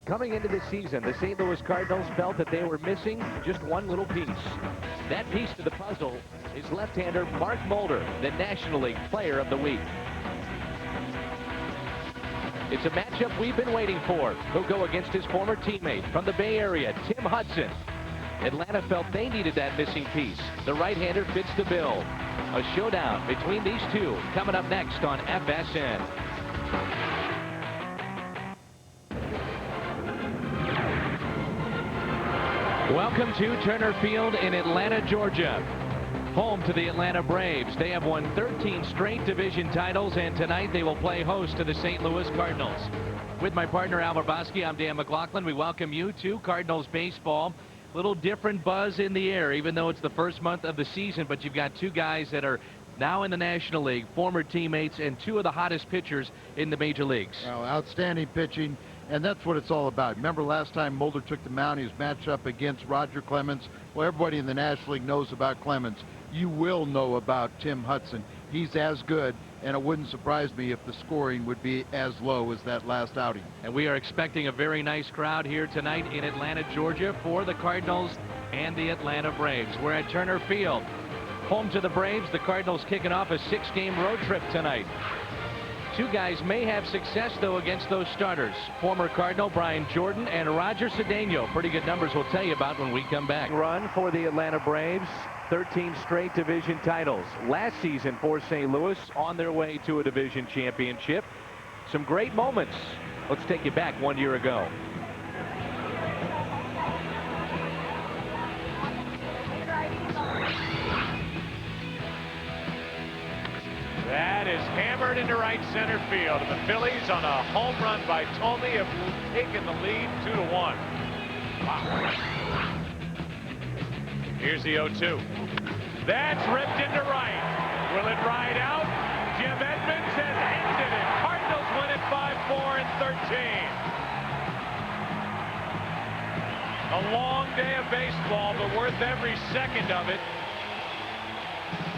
Coming into the season, the St. Louis Cardinals felt that they were missing just one little piece. That piece to the puzzle is left-hander Mark Mulder, the National League Player of the Week. It's a matchup we've been waiting for. He'll go against his former teammate from the Bay Area, Tim Hudson. Atlanta felt they needed that missing piece. The right-hander fits the bill. A showdown between these two coming up next on FSN. Welcome to Turner Field in Atlanta, Georgia. Home to the Atlanta Braves. They have won 13 straight division titles, and tonight they will play host to the St. Louis Cardinals. With my partner Al Barbosky, I'm Dan McLaughlin. We welcome you to Cardinals baseball. Little different buzz in the air, even though it's the first month of the season, but you've got two guys that are now in the National League, former teammates, and two of the hottest pitchers in the major leagues. Well, outstanding pitching, and that's what it's all about. Remember last time Mulder took the mound, he was matched up against Roger Clemens. Well, everybody in the National League knows about Clemens. You will know about Tim Hudson. He's as good, and it wouldn't surprise me if the scoring would be as low as that last outing. And we are expecting a very nice crowd here tonight in Atlanta, Georgia for the Cardinals and the Atlanta Braves. We're at Turner Field. Home to the Braves, the Cardinals kicking off a 6-game road trip tonight. Two guys may have success, though, against those starters. Former Cardinal Brian Jordan and Roger Cedeno. Pretty good numbers we'll tell you about when we come back. Run for the Atlanta Braves. 13 straight division titles. Last season for St. Louis, on their way to a division championship. Some great moments. Let's take you back 1 year ago. That is hammered into right center field. And the Phillies, on a home run by Tomey, have taken the lead 2-1. Wow. Here's the 0-2. That's ripped into right. Will it ride out? Jim Edmonds has ended it. Cardinals win it 5-4 and 13. A long day of baseball, but worth every second of it.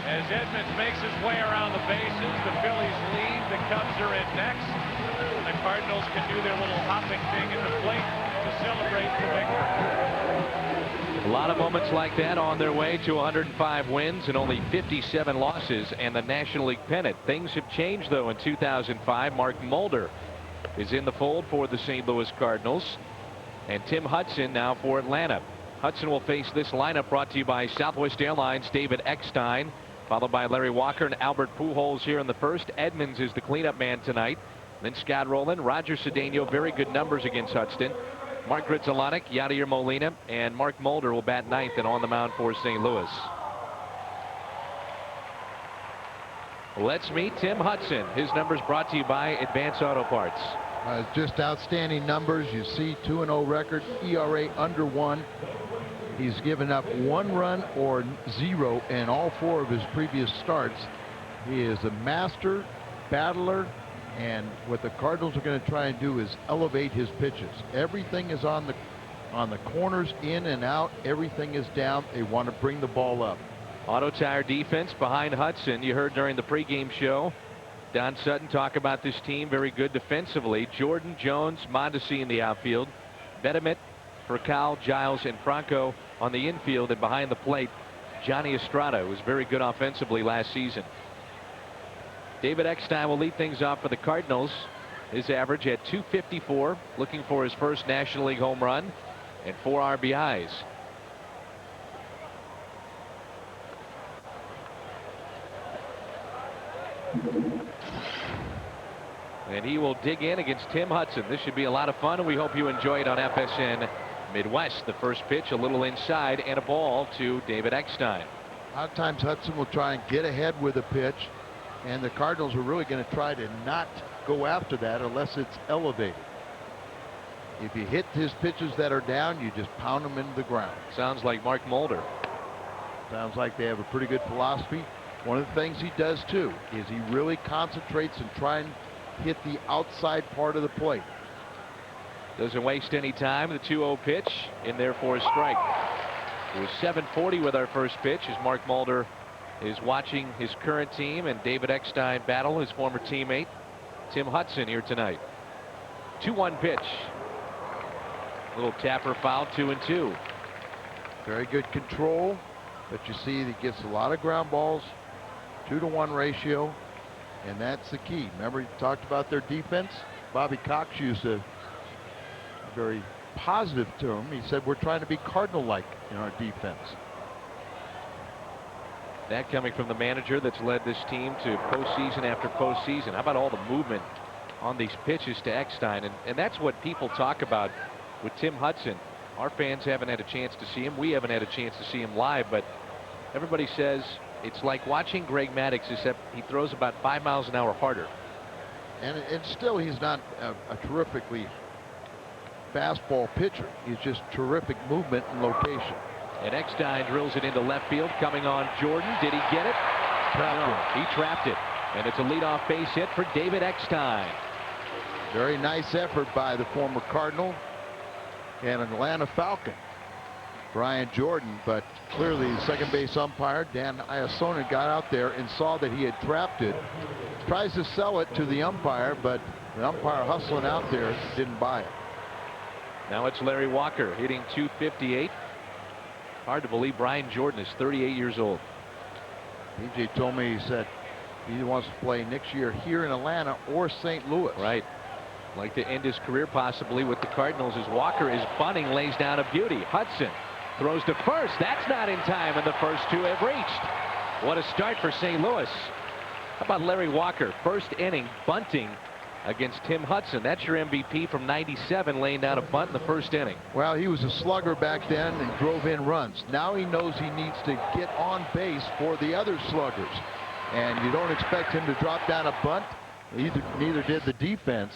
As Edmonds makes his way around the bases, the Phillies lead. The Cubs are in next. And the Cardinals can do their little hopping thing at the plate to celebrate the victory. A lot of moments like that on their way to 105 wins and only 57 losses and the National League pennant. Things have changed, though, in 2005. Mark Mulder is in the fold for the St. Louis Cardinals. And Tim Hudson now for Atlanta. Hudson will face this lineup brought to you by Southwest Airlines' David Eckstein, followed by Larry Walker and Albert Pujols here in the first. Edmonds is the cleanup man tonight. Then Scott Rowland, Roger Cedeno, very good numbers against Hudson. Mark Gritzelanek, Yadier Molina, and Mark Mulder will bat ninth and on the mound for St. Louis. Let's meet Tim Hudson. His numbers brought to you by Advance Auto Parts. Just outstanding numbers. You see 2-0 record, ERA under 1. He's given up 1 run or 0 in all 4 of his previous starts. He is a master battler, and what the Cardinals are going to try and do is elevate his pitches. Everything is on the corners, in and out. Everything is down. They want to bring the ball up. Auto Tire defense behind Hudson. You heard during the pregame show Don Sutton talk about this team. Very good defensively. Jordan, Jones, Mondesi in the outfield. Betterment, Furcal, Giles, and Franco on the infield, and behind the plate, Johnny Estrada, who was very good offensively last season. David Eckstein will lead things off for the Cardinals. His average at .254, looking for his first National League home run and 4 RBIs. And he will dig in against Tim Hudson. This should be a lot of fun, and we hope you enjoy it on FSN Midwest. The first pitch, a little inside, and a ball to David Eckstein. A lot of times Hudson will try and get ahead with a pitch, and the Cardinals are really going to try to not go after that unless it's elevated. If you hit his pitches that are down, you just pound them into the ground. Sounds like Mark Mulder. Sounds like they have a pretty good philosophy. One of the things he does too is he really concentrates and try and hit the outside part of the plate. Doesn't waste any time. The 2-0 pitch in there for a strike. It was 7:40 with our first pitch as Mark Mulder is watching his current team and David Eckstein battle his former teammate Tim Hudson here tonight. 2-1 pitch. Little tapper foul, 2-2. Very good control, but you see he gets a lot of ground balls, 2-to-1 ratio, and that's the key. Remember, he talked about their defense. Bobby Cox used a very positive term. He said, we're trying to be Cardinal-like in our defense. That coming from the manager that's led this team to postseason after postseason. How about all the movement on these pitches to Eckstein? And that's what people talk about with Tim Hudson. Our fans haven't had a chance to see him. We haven't had a chance to see him live, but everybody says it's like watching Greg Maddux, except he throws about 5 miles an hour harder. And still, he's not a terrifically fastball pitcher. He's just terrific movement and location. And Eckstein drills it into left field, coming on Jordan. Did he get it? Trapped No, he trapped it. And it's a leadoff base hit for David Eckstein. Very nice effort by the former Cardinal and an Atlanta Falcon, Brian Jordan, but clearly the second base umpire, Dan Iasonen, got out there and saw that he had trapped it. Tries to sell it to the umpire, but the umpire hustling out there didn't buy it. Now it's Larry Walker hitting .258. Hard to believe Brian Jordan is 38 years old. PJ told me, he said he wants to play next year here in Atlanta or St. Louis. Right. Like to end his career possibly with the Cardinals as Walker is bunting, lays down a beauty. Hudson throws to first. That's not in time, and the first two have reached. What a start for St. Louis. How about Larry Walker? First inning bunting against Tim Hudson. That's your MVP from '97, laying down a bunt in the first inning. Well, he was a slugger back then and drove in runs. Now he knows he needs to get on base for the other sluggers. And you don't expect him to drop down a bunt. Neither did the defense.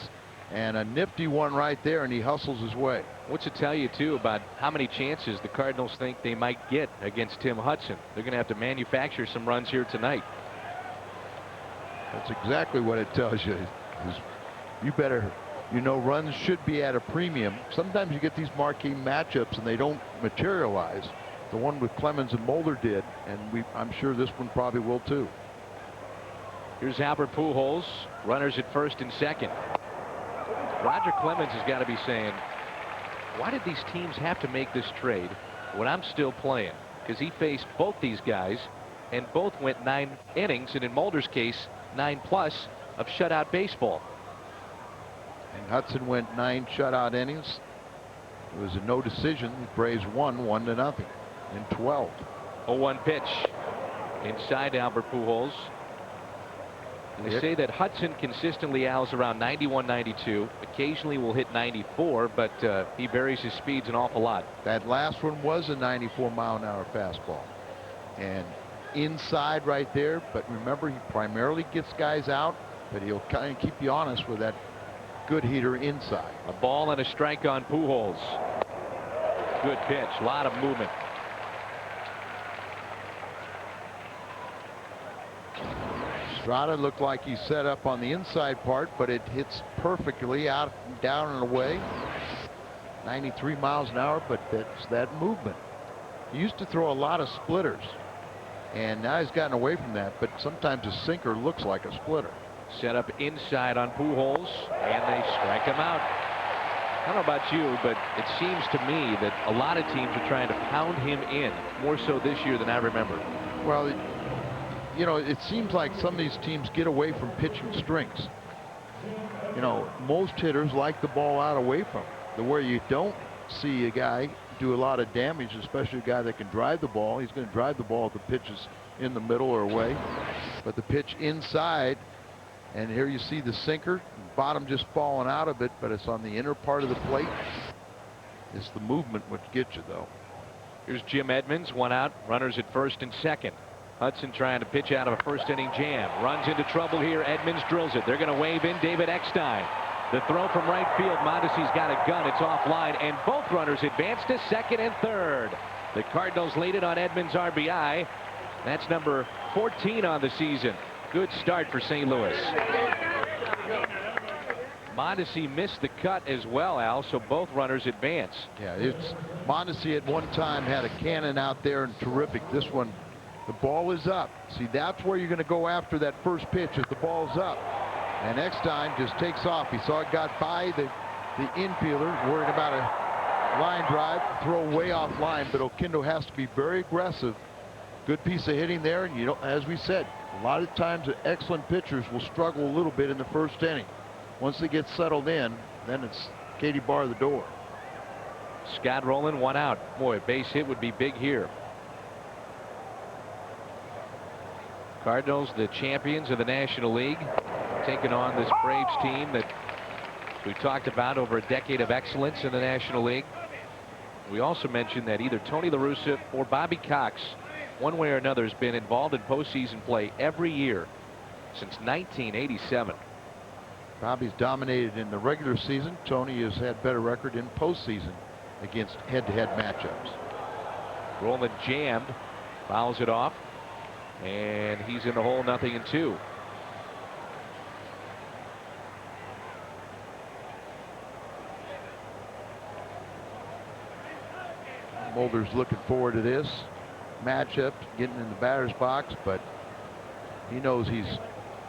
And a nifty one right there, and he hustles his way. What's it tell you, too, about how many chances the Cardinals think they might get against Tim Hudson? They're going to have to manufacture some runs here tonight. That's exactly what it tells you. You better, runs should be at a premium. Sometimes you get these marquee matchups and they don't materialize. The one with Clemens and Mulder did, and I'm sure this one probably will too. Here's Albert Pujols, runners at first and second. Roger Clemens has got to be saying, why did these teams have to make this trade when I'm still playing? Because he faced both these guys, and both went 9 innings, and in Mulder's case, 9+ of shutout baseball. And Hudson went 9 shutout innings. It was a no decision. The Braves won 1-0 in 12. 0-1 pitch inside Albert Pujols. They say that Hudson consistently owls around 91, 92. Occasionally will hit 94, but he varies his speeds an awful lot. That last one was a 94-mile-an-hour fastball. And inside right there, but remember, he primarily gets guys out, but he'll kind of keep you honest with that good heater inside. A ball and a strike on Pujols. Good pitch, a lot of movement. Estrada looked like he set up on the inside part, but it hits perfectly out, down and away. 93 miles an hour, but that's that movement. He used to throw a lot of splitters, and now he's gotten away from that, but sometimes a sinker looks like a splitter. Set up inside on Pujols, and they strike him out. I don't know about you, but it seems to me that a lot of teams are trying to pound him in, more so this year than I remember. Well, it seems like some of these teams get away from pitching strings. Most hitters like the ball out away from them. Where you don't see a guy do a lot of damage, especially a guy that can drive the ball. He's going to drive the ball if the pitch is in the middle or away. But the pitch inside, and here you see the sinker, bottom just falling out of it, but it's on the inner part of the plate. It's the movement which gets you, though. Here's Jim Edmonds, one out, runners at first and second. Hudson trying to pitch out of a first inning jam. Runs into trouble here. Edmonds drills it. They're going to wave in David Eckstein. The throw from right field. Mondesi's got a gun. It's offline, and both runners advance to second and third. The Cardinals lead it on Edmonds' RBI. That's number 14 on the season. Good start for St. Louis. Mondesi missed the cut as well, Al, so both runners advance. Yeah, Mondesi at one time had a cannon out there and terrific. This one, the ball is up. See, that's where you're going to go after that first pitch if the ball's up. And Eckstein just takes off. He saw it got by the infielder, worried about a line drive, throw way off line, but Oquendo has to be very aggressive. Good piece of hitting there, and as we said, a lot of times excellent pitchers will struggle a little bit in the first inning. Once they get settled in, then it's Katie bar the door. Scott Rowland, 1 out. Boy, a base hit would be big here. Cardinals, the champions of the National League, taking on this Braves team that we talked about, over a decade of excellence in the National League. We also mentioned that either Tony La Russa or Bobby Cox, one way or another, has been involved in postseason play every year since 1987. Bobby's dominated in the regular season. Tony has had better record in postseason against head-to-head matchups. Rowland jammed, fouls it off, and he's in the hole, 0-2. Mulder's looking forward to this matchup, getting in the batter's box, but he knows he's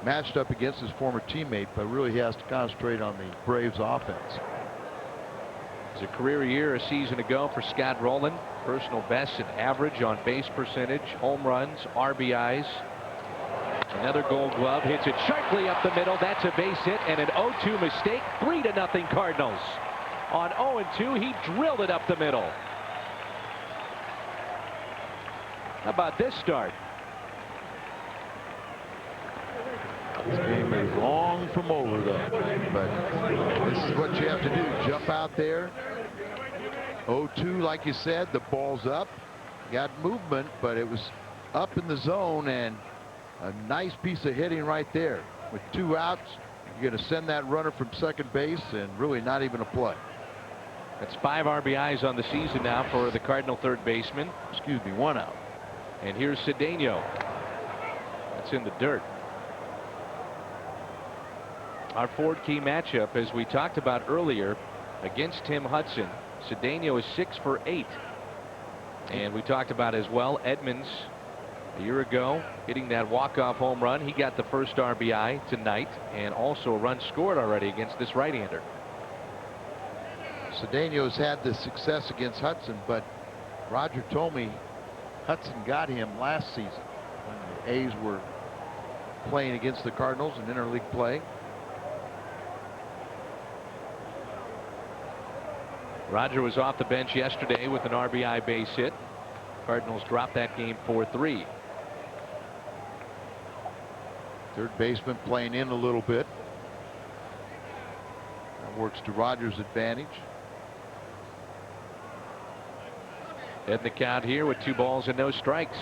matched up against his former teammate, but really he has to concentrate on the Braves offense. It's a career year a season ago for Scott Rowland. Personal best in average, on base percentage, home runs, RBIs. Another Gold Glove, hits it sharply up the middle. That's a base hit and an 0-2 mistake. 3-0 Cardinals. On 0-2, he drilled it up the middle. How about this start? This game is long from over, though, but this is what you have to do. Jump out there. 0-2, like you said, the ball's up. Got movement, but it was up in the zone, and a nice piece of hitting right there. With 2 outs, you're going to send that runner from second base, and really not even a play. That's 5 RBIs on the season now for the Cardinal third baseman. Excuse me, 1 out. And here's Cedeno. That's in the dirt. Our Ford key matchup, as we talked about earlier, against Tim Hudson. Cedeno is 6 for 8. And we talked about as well Edmonds a year ago hitting that walk-off home run. He got the first RBI tonight, and also a run scored already against this right-hander. Cedeno's had the success against Hudson, but Roger told me Hudson got him last season when the A's were playing against the Cardinals in interleague play. Roger was off the bench yesterday with an RBI base hit. Cardinals dropped that game 4-3. Third baseman playing in a little bit. That works to Rogers' advantage. And the count here with 2 balls and no strikes.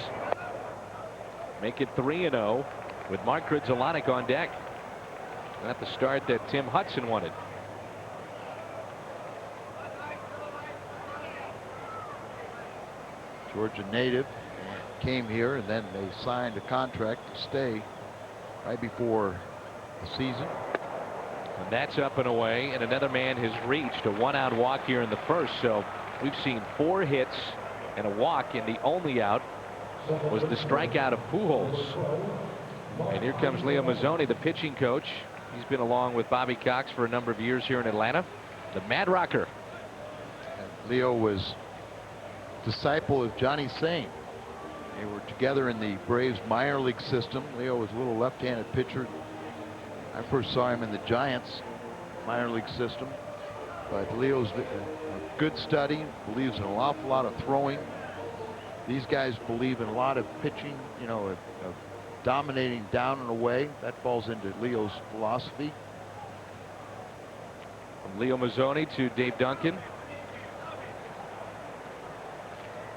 Make it 3-0 with Mark Grudzielanek on deck. Not the start that Tim Hudson wanted. Georgia native, came here, and then they signed a contract to stay right before the season. And that's up and away, and another man has reached a 1-out walk here in the first. So we've seen 4 hits and a walk, and the only out was the strikeout of Pujols. And here comes Leo Mazzoni, the pitching coach. He's been along with Bobby Cox for a number of years here in Atlanta. The Mad Rocker. And Leo was disciple of Johnny Sain. They were together in the Braves minor league system. Leo was a little left-handed pitcher. I first saw him in the Giants minor league system. But Leo's a good study, believes in an awful lot of throwing. These guys believe in a lot of pitching, of dominating down and away. That falls into Leo's philosophy. From Leo Mazzoni to Dave Duncan.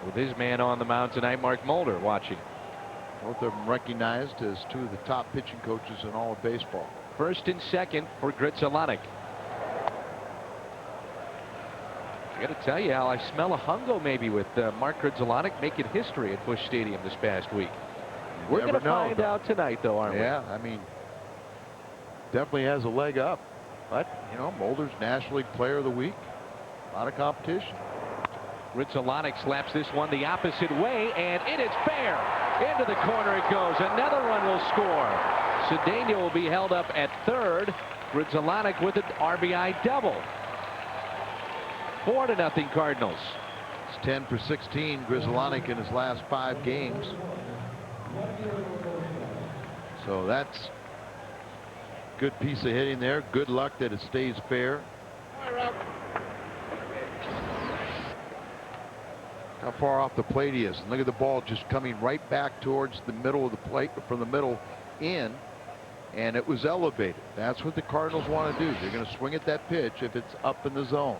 With his man on the mound tonight, Mark Mulder, watching. Both of them recognized as 2 of the top pitching coaches in all of baseball. First and second for Grudzielanek. I got to tell you, Al, I smell a hungo maybe with Mark Grudzielanek making history at Busch Stadium this past week. We're going to find out tonight, though, aren't we? Yeah, I mean, definitely has a leg up. But, Mulder's National League Player of the Week. A lot of competition. Grudzielanek slaps this one the opposite way, and it is fair. Into the corner it goes. Another run will score. Cedeno will be held up at third. Grudzielanek with an RBI double. 4-0 Cardinals. It's 10 for 16, Grizzlonic in his last 5 games. So that's good piece of hitting there. Good luck that it stays fair. How far off the plate he is. And look at the ball just coming right back towards the middle of the plate, from the middle in, and it was elevated. That's what the Cardinals want to do. They're going to swing at that pitch if it's up in the zone.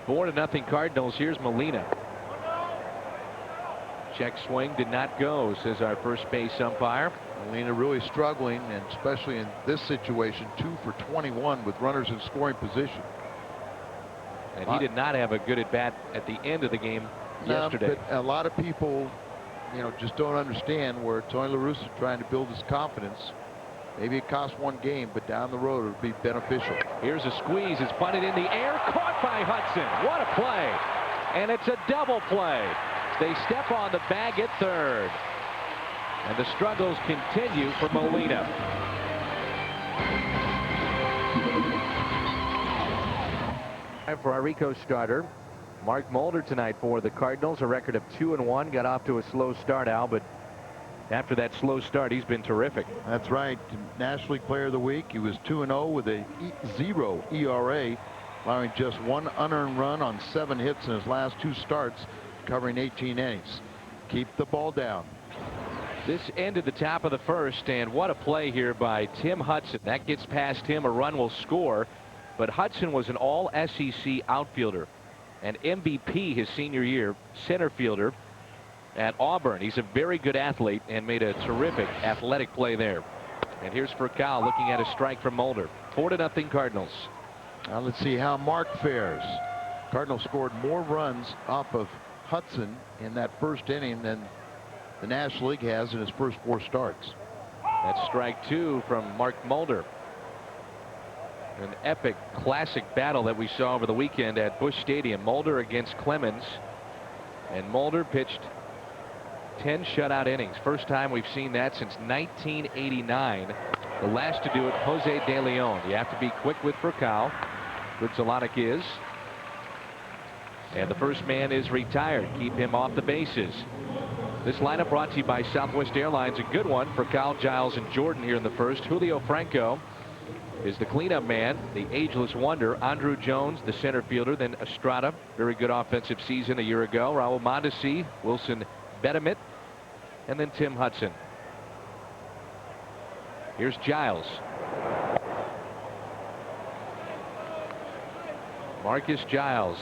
4-0 Cardinals. Here's Molina. Check swing did not go, says our first base umpire. Molina really struggling, and especially in this situation, 2 for 21 with runners in scoring position. And he did not have a good at bat at the end of the game yesterday. But a lot of people, just don't understand where Tony La Russa trying to build his confidence. Maybe it costs 1 game, but down the road it'll be beneficial. Here's a squeeze. It's bunted in the air, caught by Hudson. What a play! And it's a double play. They step on the bag at third, and the struggles continue for Molina. For our Rico starter, Mark Mulder tonight for the Cardinals. A record of 2-1. Got off to a slow start, Al, but after that slow start, he's been terrific. That's right. National League Player of the Week. He was 2-0 with a 0 ERA, allowing just 1 unearned run on 7 hits in his last 2 starts, covering 18 innings. Keep the ball down. This ended the top of the first, and what a play here by Tim Hudson. That gets past him. A run will score. But Hudson was an all-SEC outfielder, an MVP his senior year, center fielder at Auburn. He's a very good athlete and made a terrific athletic play there. And here's Furcal looking at a strike from Mulder. 4-0 Cardinals. Now let's see how Mark fares. Cardinals scored more runs off of Hudson in that first inning than the National League has in his first 4 starts. That's strike 2 from Mark Mulder. An epic classic battle that we saw over the weekend at Busch Stadium. Mulder against Clemens, and Mulder pitched 10 shutout innings. First time we've seen that since 1989. The last to do it, Jose De Leon. You have to be quick with Furcal. Grizzlonic is, and the first man is retired. Keep him off the bases. This lineup brought to you by Southwest Airlines. A good one for Cal, Giles, and Jordan here in the first. Julio Franco is the cleanup man, the ageless wonder. Andrew Jones, the center fielder. Then Estrada, very good offensive season a year ago. Raul Mondesi, Wilson Betemit, and then Tim Hudson. Here's Giles. Marcus Giles,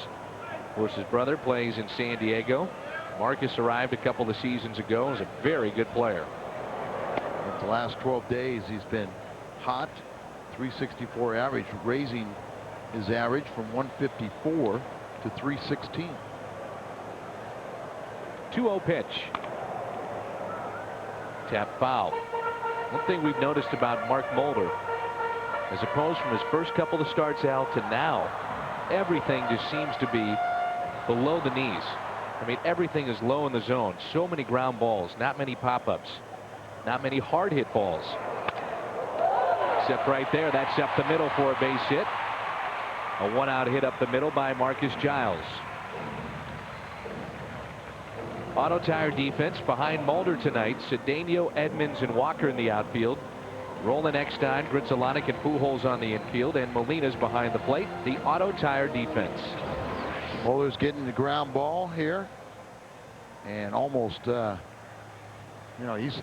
of course, his brother plays in San Diego. Marcus arrived a couple of seasons ago as a very good player. In the last 12 days, he's been hot. 364 average, raising his average from 154 to 316. 2-0 pitch. Tap foul. One thing we've noticed about Mark Mulder, as opposed from his first couple of starts out to now, everything just seems to be below the knees. I mean, everything is low in the zone. So many ground balls, not many pop-ups, not many hard hit balls. Except right there, that's up the middle for a base hit. A 1-out hit up the middle by Marcus Giles. Auto Tire defense behind Mulder tonight. Cedeno, Edmonds, and Walker in the outfield. Roland Eckstein, Grizzlonic, and Pujols on the infield, and Molina's behind the plate. The Auto Tire defense. Mulder's getting the ground ball here, and almost,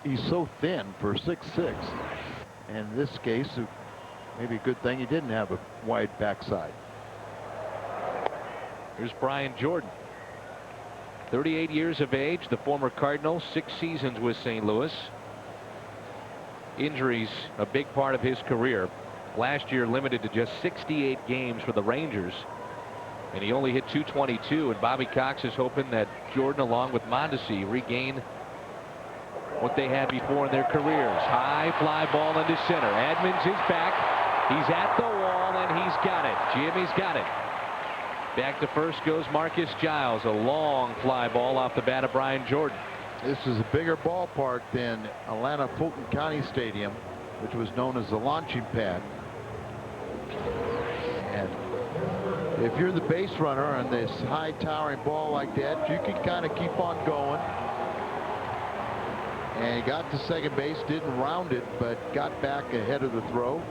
he's so thin for 6'6". And in this case, maybe a good thing he didn't have a wide backside. Here's Brian Jordan. 38 years of age, the former Cardinal, 6 seasons with St. Louis. Injuries a big part of his career. Last year limited to just 68 games for the Rangers, and he only hit .222. And Bobby Cox is hoping that Jordan, along with Mondesi, regain what they had before in their careers. High fly ball into center. Edmonds is back. He's at the wall, and he's got it. Jimmy's got it. Back to first goes Marcus Giles. A long fly ball off the bat of Brian Jordan. This is a bigger ballpark than Atlanta Fulton County Stadium, which was known as the launching pad. And If you're the base runner on this high towering ball like that, you can kind of keep on going. And he got to second base, didn't round it, but got back ahead of the throw.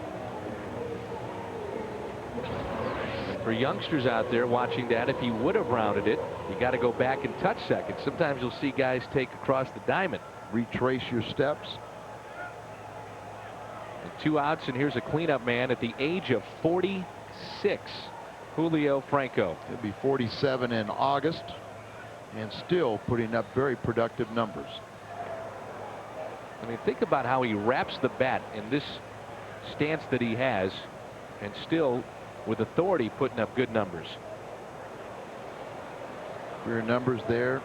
For youngsters out there watching that, if he would have rounded it, you got to go back and touch second. Sometimes you'll see guys take across the diamond. Retrace your steps. And 2 outs, and here's a cleanup man at the age of 46. Julio Franco. He'll be 47 in August and still putting up very productive numbers. I mean, think about how he wraps the bat in this stance that he has, and still with authority putting up good numbers. Career numbers there.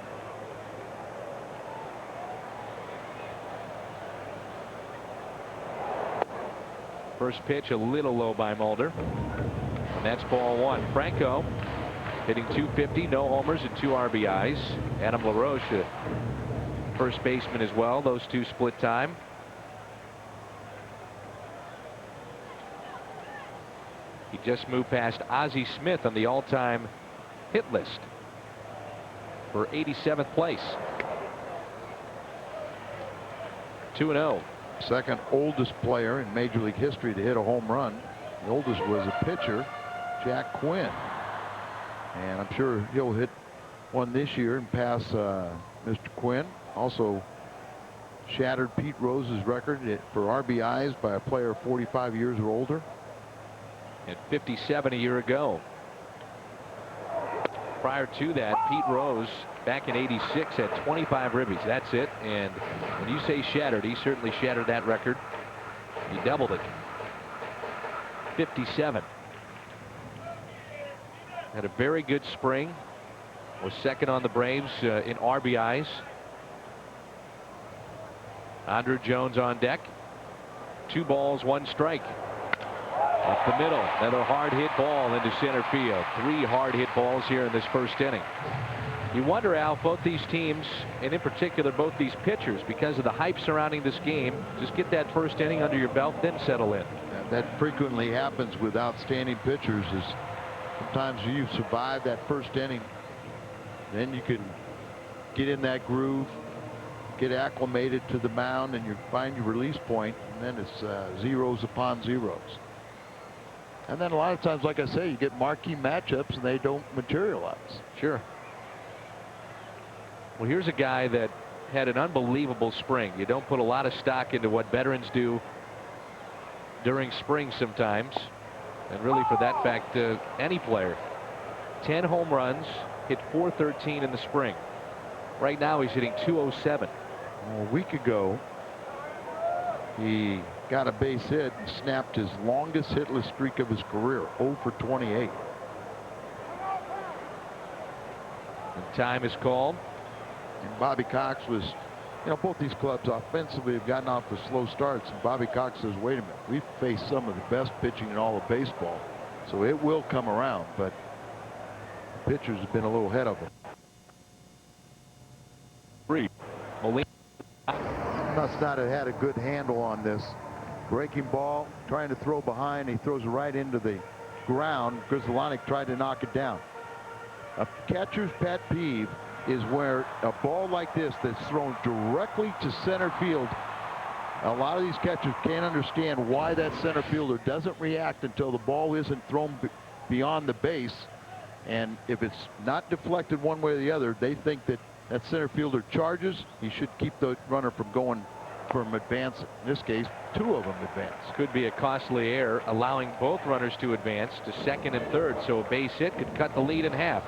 First pitch a little low by Mulder, and that's ball 1. Franco hitting .250, no homers and 2 RBIs. Adam LaRoche, first baseman as well. Those two split time. He just moved past Ozzie Smith on the all-time hit list for 87th place. 2-0. Second oldest player in Major League history to hit a home run. The oldest was a pitcher, Jack Quinn. And I'm sure he'll hit one this year and pass Mr. Quinn. Also shattered Pete Rose's record for RBIs by a player 45 years or older. At 57 a year ago. Prior to that, Pete Rose back in '86 had 25 ribbies. That's it. And when you say shattered, he certainly shattered that record. He doubled it. 57. Had a very good spring. Was second on the Braves in RBIs. Andrew Jones on deck. 2 balls, 1 strike. Up the middle, another hard hit ball into center field. 3 hard hit balls here in this first inning. You wonder, Al, both these teams, and in particular both these pitchers, because of the hype surrounding this game, just get that first inning under your belt, then settle in. That frequently happens with outstanding pitchers. Is sometimes you survive that first inning, then you can get in that groove, get acclimated to the mound, and you find your release point, and then it's zeros upon zeros. And then a lot of times, like I say, you get marquee matchups and they don't materialize. Sure. Well, here's a guy that had an unbelievable spring. You don't put a lot of stock into what veterans do during spring sometimes. And really, for that fact, any player. 10 home runs, hit .413 in the spring. Right now he's hitting .207. A week ago, he got a base hit and snapped his longest hitless streak of his career, 0 for 28. And time is called. And Bobby Cox was, both these clubs offensively have gotten off to slow starts. And Bobby Cox says, wait a minute, we've faced some of the best pitching in all of baseball. So it will come around, but the pitchers have been a little ahead of them. Molina Must not have had a good handle on this. Breaking ball, trying to throw behind. He throws it right into the ground. Grizzolanic tried to knock it down. A catcher's pet peeve is where a ball like this that's thrown directly to center field. A lot of these catchers can't understand why that center fielder doesn't react until the ball isn't thrown beyond the base. And if it's not deflected one way or the other, they think that that center fielder charges. He should keep the runner from advance. In this case, 2 of them advance. could be a costly error, allowing both runners to advance to second and third. So a base hit could cut the lead in half.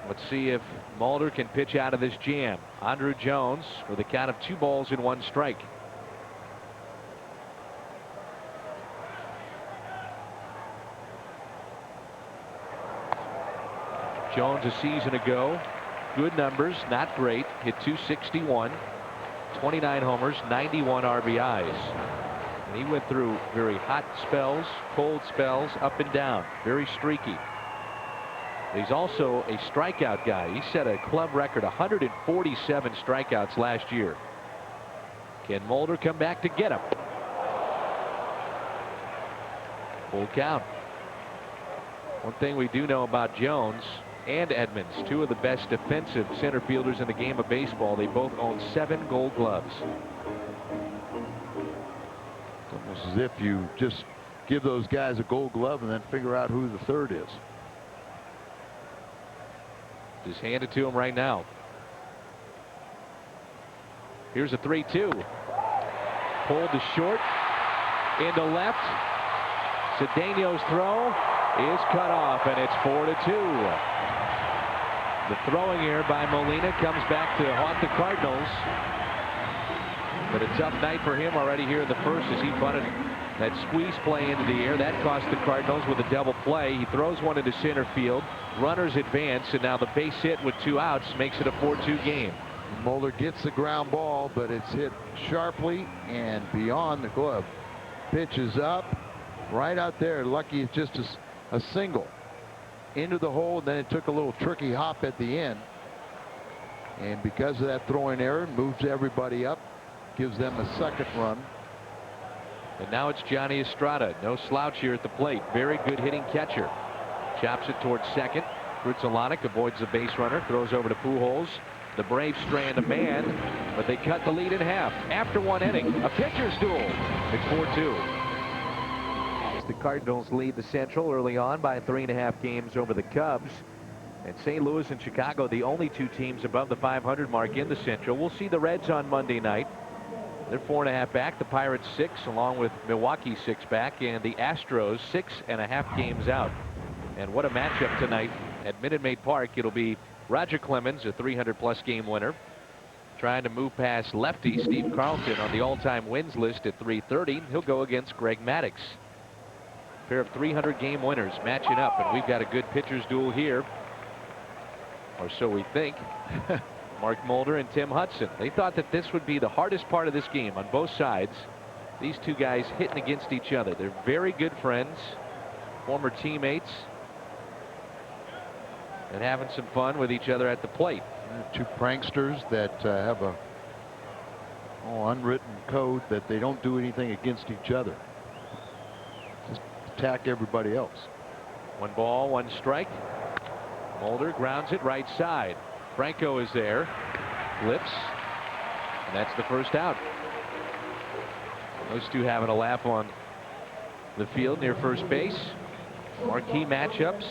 Let's see if Mulder can pitch out of this jam. Andrew Jones with a count of 2 balls and 1 strike. Jones a season ago, good numbers, not great. Hit .261, 29 homers, 91 RBIs. And he went through very hot spells, cold spells, up and down, very streaky. He's also a strikeout guy. He set a club record 147 strikeouts last year. Can Mulder come back to get him? Full count. One thing we do know about Jones and Edmonds, two of the best defensive center fielders in the game of baseball, they both own 7 Gold Gloves. It's almost as if you just give those guys a Gold Glove and then figure out who the third is. Just hand it to him right now. Here's a 3-2. Pulled to short, into left. Cedeno's throw is cut off, and it's 4-2. The throwing error by Molina comes back to haunt the Cardinals. But a tough night for him already here in the first as he bunted that squeeze play into the air. That cost the Cardinals with a double play. He throws one into center field. Runners advance, and now the base hit with 2 outs makes it a 4-2 game. Mulder gets the ground ball, but it's hit sharply and beyond the glove. Pitch is up, right out there. Lucky it's just a single into the hole, and then it took a little tricky hop at the end. And because of that throwing error, moves everybody up, gives them a second run. And now it's Johnny Estrada, no slouch here at the plate. Very good hitting catcher. Chops it towards second. Grutzelanek avoids the base runner, throws over to Pujols. The Braves strand a man, but they cut the lead in half. After 1 inning, a pitcher's duel. It's 4-2. The Cardinals lead the Central early on by 3.5 games over the Cubs. And St. Louis and Chicago, the only 2 teams above the 500 mark in the Central. We'll see the Reds on Monday night. They're 4.5 back. The Pirates 6, along with Milwaukee 6 back, and the Astros 6.5 games out. And what a matchup tonight at Minute Maid Park. It'll be Roger Clemens, a 300-plus game winner, trying to move past lefty Steve Carlton on the all-time wins list at 330. He'll go against Greg Maddux. A pair of 300-game winners matching up, and we've got a good pitcher's duel here, or so we think. Mark Mulder and Tim Hudson. They thought that this would be the hardest part of this game on both sides. These two guys hitting against each other. They're very good friends, former teammates, and having some fun with each other at the plate. 2 pranksters that have a unwritten code that they don't do anything against each other. Just attack everybody else. 1 ball, 1 strike. Mulder grounds it right side. Franco is there. Flips. And that's the first out. Those two having a laugh on the field near first base. Marquee matchups.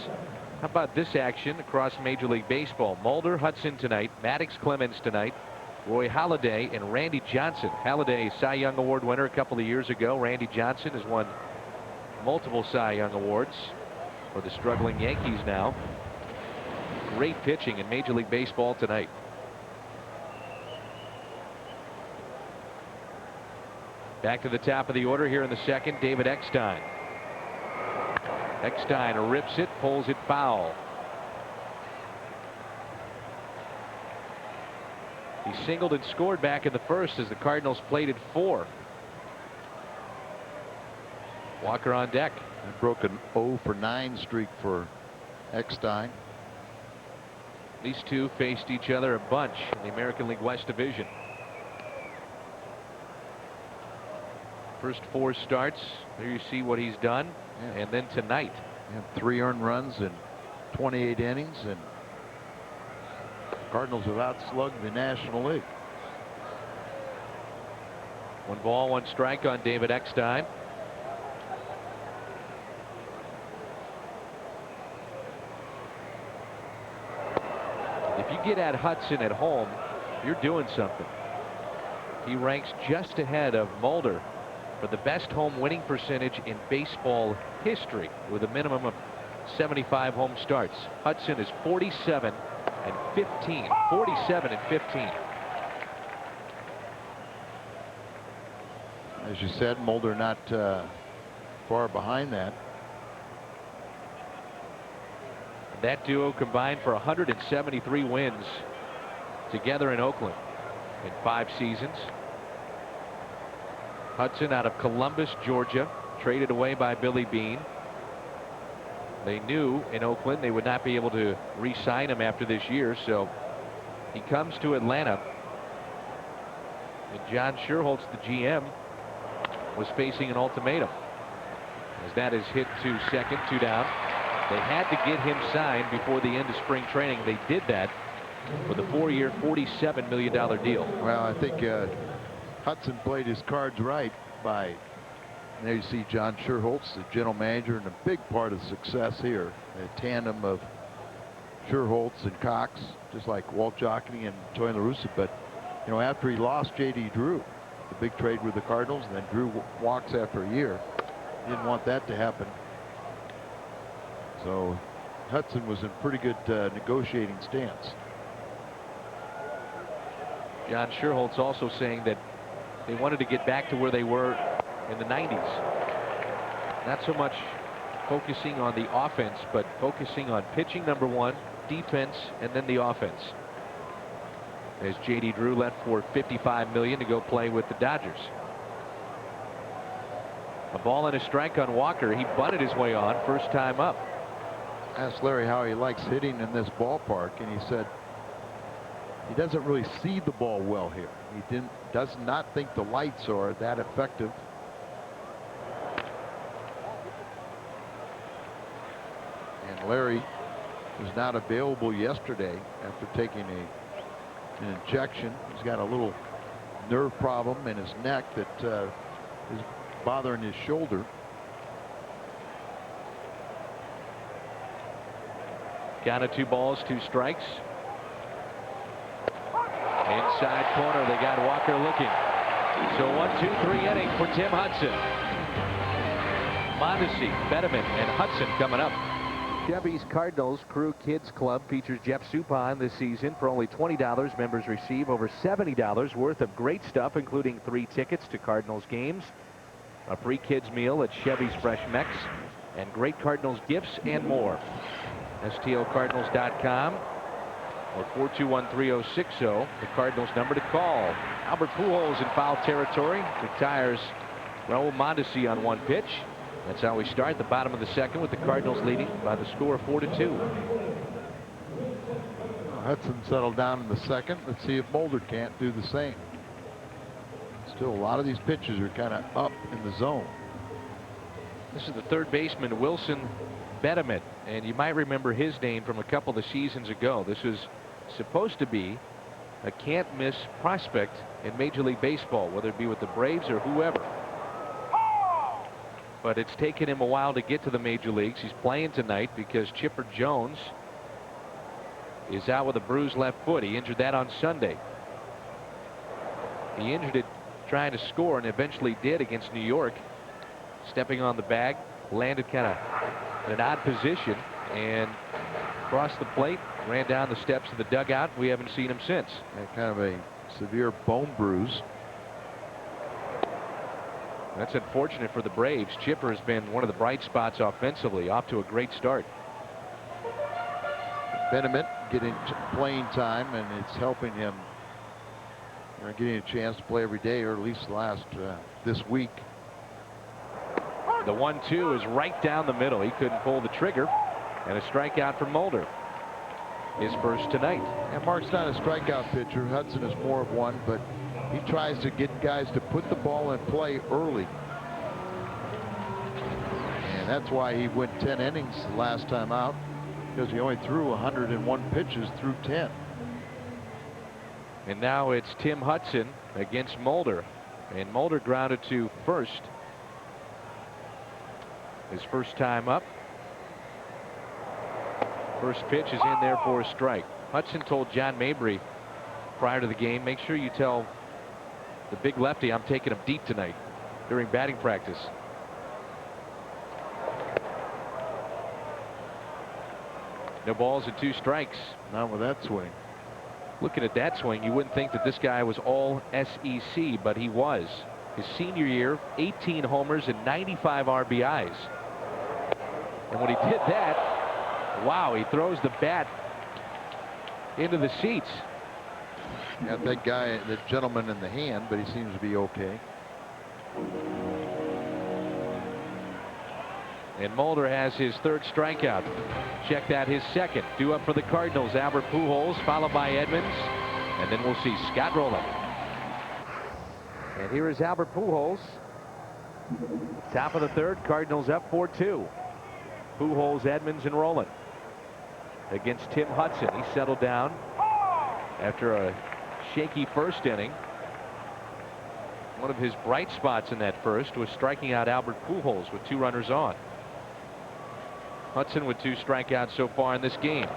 How about this action across Major League Baseball? Mulder, Hudson tonight. Maddux, Clemens tonight. Roy Halladay and Randy Johnson. Halladay, Cy Young Award winner a couple of years ago. Randy Johnson has won multiple Cy Young Awards for the struggling Yankees now. Great pitching in Major League Baseball tonight. Back to the top of the order here in the second, David Eckstein. Eckstein rips it, pulls it foul. He singled and scored back in the first as the Cardinals plated 4. Walker on deck. That broke an 0-for-9 streak for Eckstein. These two faced each other a bunch in the American League West Division. First 4 starts. There you see what he's done. Yeah. And then tonight. 3 earned runs in 28 innings, and Cardinals have outslugged the National League. 1 ball, 1 strike on David Eckstein. If you get at Hudson at home, you're doing something. He ranks just ahead of Mulder for the best home winning percentage in baseball history with a minimum of 75 home starts. Hudson is 47 and 15. 47 and 15. As you said, Mulder not far behind that. That duo combined for 173 wins together in Oakland in 5 seasons. Hudson out of Columbus, Georgia, traded away by Billy Beane. They knew in Oakland they would not be able to re-sign him after this year, so he comes to Atlanta. And John Schuerholz, the GM, was facing an ultimatum. as that is hit to second, 2 down. They had to get him signed before the end of spring training. They did that with a 4-year, $47 million deal. Well, I think Hudson played his cards right by. There you see John Sherholtz, the general manager, and a big part of success here. A tandem of Sherholtz and Cox, just like Walt Jockney and Tony La Russa. But you know, after he lost J.D. Drew, the big trade with the Cardinals, and then Drew walks after a year, he didn't want that to happen. So Hudson was in pretty good negotiating stance. John Sherholtz also saying that they wanted to get back to where they were in the 90s. Not so much focusing on the offense, but focusing on pitching, number one, defense, and then the offense. As J.D. Drew left for $55 million to go play with the Dodgers. A ball and a strike on Walker. He bunted his way on, first time up. Asked Larry how he likes hitting in this ballpark, and he said he doesn't really see the ball well here. He does not think the lights are that effective. And Larry was not available yesterday after taking an injection. He's got a little nerve problem in his neck that is bothering his shoulder. Count of 2 balls, 2 strikes. Inside corner, they got Walker looking. So 1-2-3 inning for Tim Hudson. Mondesi, Betterman, and Hudson coming up. Chevy's Cardinals Crew Kids Club features Jeff Suppan this season. For only $20, members receive over $70 worth of great stuff, including 3 tickets to Cardinals games, a free kids meal at Chevy's Fresh Mex, and great Cardinals gifts and more. STLCardinals.com or 421-3060, the Cardinals number to call. Albert Pujols in foul territory, retires Raul Mondesi on 1 pitch. That's how we start the bottom of the second, with the Cardinals leading by the score of 4-2. Hudson settled down in the second. Let's see if Mulder can't do the same. Still, a lot of these pitches are kind of up in the zone. This is the third baseman, Wilson Betterman, and you might remember his name from a couple of seasons ago. This is supposed to be a can't-miss prospect in Major League Baseball, whether it be with the Braves or whoever. But it's taken him a while to get to the major leagues. He's playing tonight because Chipper Jones is out with a bruised left foot. He injured that on Sunday. He injured it trying to score and eventually did against New York. Stepping on the bag, landed kind of in an odd position and crossed the plate, ran down the steps of the dugout. We haven't seen him since. And kind of a severe bone bruise. That's unfortunate for the Braves. Chipper has been one of the bright spots offensively, off to a great start. Bennett getting playing time, and it's helping him, you know, getting a chance to play every day, or at least this week. The 1-2 is right down the middle. He couldn't pull the trigger, and a strikeout for Mulder. His first tonight. And Mark's not a strikeout pitcher. Hudson is more of one, but he tries to get guys to put the ball in play early. And that's why he went 10 innings last time out, because he only threw 101 pitches through 10. And now it's Tim Hudson against Mulder. And Mulder grounded to first. His first time up. First pitch is in there for a strike. Hudson told John Mabry prior to the game, make sure you tell the big lefty I'm taking him deep tonight during batting practice. No balls and 2 strikes. Not with that swing. Looking at that swing, you wouldn't think that this guy was all SEC, but he was. His senior year, 18 homers and 95 RBIs. And when he did that, wow, he throws the bat into the seats. Got that guy, the gentleman in the hand, but he seems to be okay. And Mulder has his 3rd strikeout. Check that, his 2nd. Due up for the Cardinals, Albert Pujols, followed by Edmonds. And then we'll see Scott Rowland. And here is Albert Pujols. Top of the third, Cardinals up 4-2. Pujols, Edmonds, and Rolen against Tim Hudson. He settled down after a shaky first inning. One of his bright spots in that first was striking out Albert Pujols with 2 runners on. Hudson with 2 strikeouts so far in this game.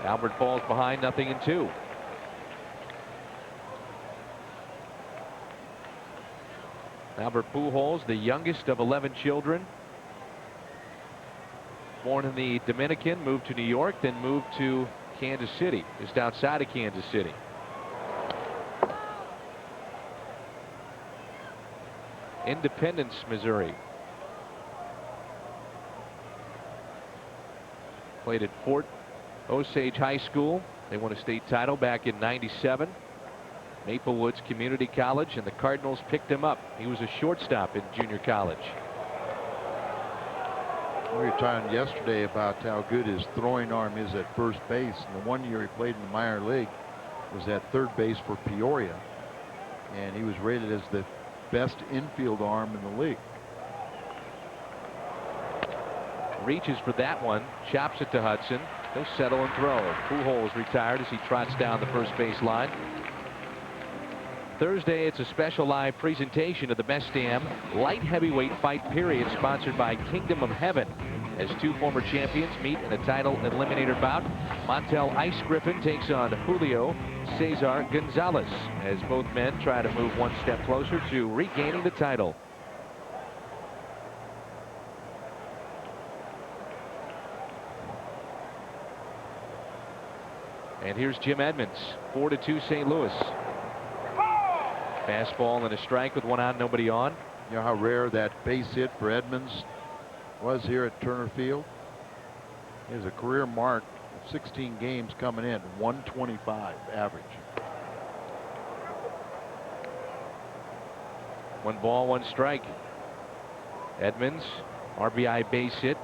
Albert falls behind 0-2. Albert Pujols, the youngest of 11 children. Born in the Dominican, moved to New York, then moved to Kansas City, just outside of Kansas City. Independence, Missouri. Played at Fort Osage High School. They won a state title back in '97. Maple Woods Community College, and the Cardinals picked him up. He was a shortstop in junior college. We were talking yesterday about how good his throwing arm is at first base. And the one year he played in the minor league was at third base for Peoria. And he was rated as the best infield arm in the league. Reaches for that one, chops it to Hudson. He'll settle and throw. Pujols retired as he trots down the first base line. Thursday, it's a special live presentation of the Best Damn Light Heavyweight Fight Period, sponsored by Kingdom of Heaven, as 2 former champions meet in a title eliminator bout. Montel Ice Griffin takes on Julio Cesar Gonzalez, as both men try to move 1 step closer to regaining the title. And here's Jim Edmonds, 4-2 St. Louis. Fastball and a strike with 1 out, nobody on. You know how rare that base hit for Edmonds was here at Turner Field? He has a career mark of 16 games coming in, 125 average. 1 ball, 1 strike. Edmonds, RBI base hit.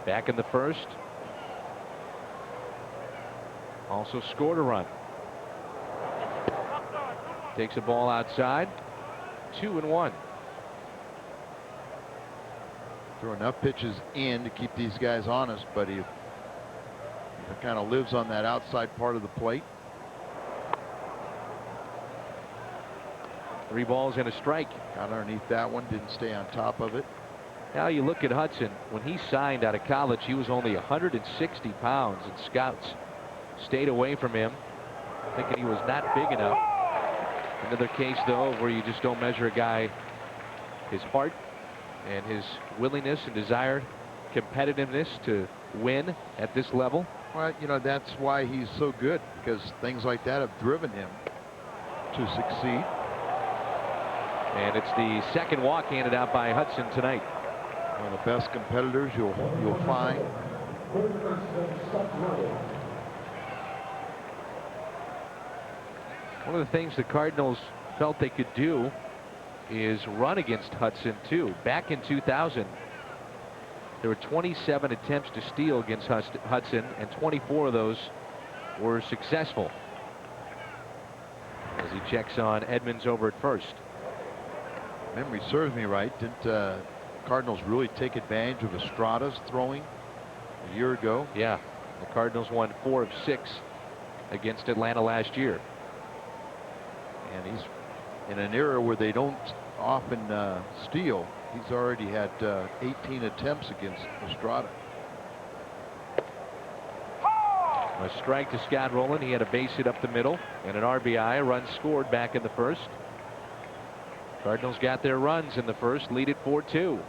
Back in the first. Also scored a run. Takes a ball outside. 2-1. Throw enough pitches in to keep these guys honest, but he kind of lives on that outside part of the plate. 3 balls and a strike. Got underneath that one, didn't stay on top of it. Now you look at Hudson. When he signed out of college, he was only 160 pounds, and scouts stayed away from him, thinking he was not big enough. Another case, though, where you just don't measure a guy, his heart and his willingness and desire, competitiveness to win at this level. Well, you know, that's why he's so good, because things like that have driven him to succeed. And it's the second walk handed out by Hudson tonight. One of the best competitors you'll find. One of the things the Cardinals felt they could do is run against Hudson too. Back in 2000, there were 27 attempts to steal against Hudson, and 24 of those were successful. As he checks on Edmonds over at first. Memory serves me right, didn't Cardinals really take advantage of Estrada's throwing a year ago? Yeah, the Cardinals won 4 of 6 against Atlanta last year. And he's in an era where they don't often steal. He's already had 18 attempts against Estrada. A strike to Scott Rowland. He had a base hit up the middle and an RBI. A run scored back in the first. Cardinals got their runs in the first, lead it 4-2.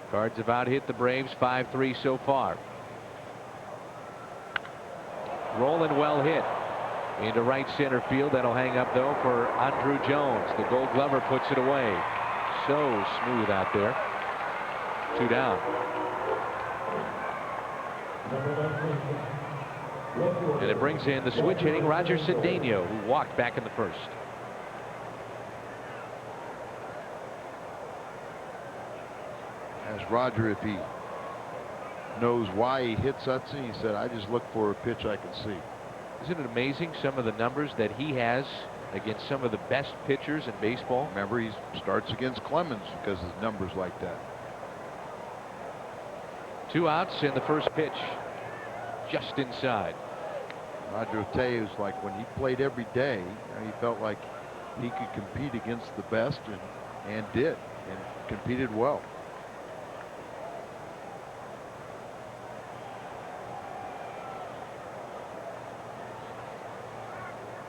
Cards have out hit the Braves 5-3 so far. Rowland well hit into right center field. That'll hang up though for Andrew Jones. The Gold Glover puts it away. So smooth out there. 2 down. And it brings in the switch hitting Roger Cedeno, who walked back in the first. As Roger, if he knows why he hits Hudson, he said, I just look for a pitch I can see. Isn't it amazing some of the numbers that he has against some of the best pitchers in baseball? Remember, he starts against Clemens because his numbers like that. 2 outs in the first pitch. Just inside. Roger will tell you, it's like when he played every day, he felt like he could compete against the best, and did, and competed well.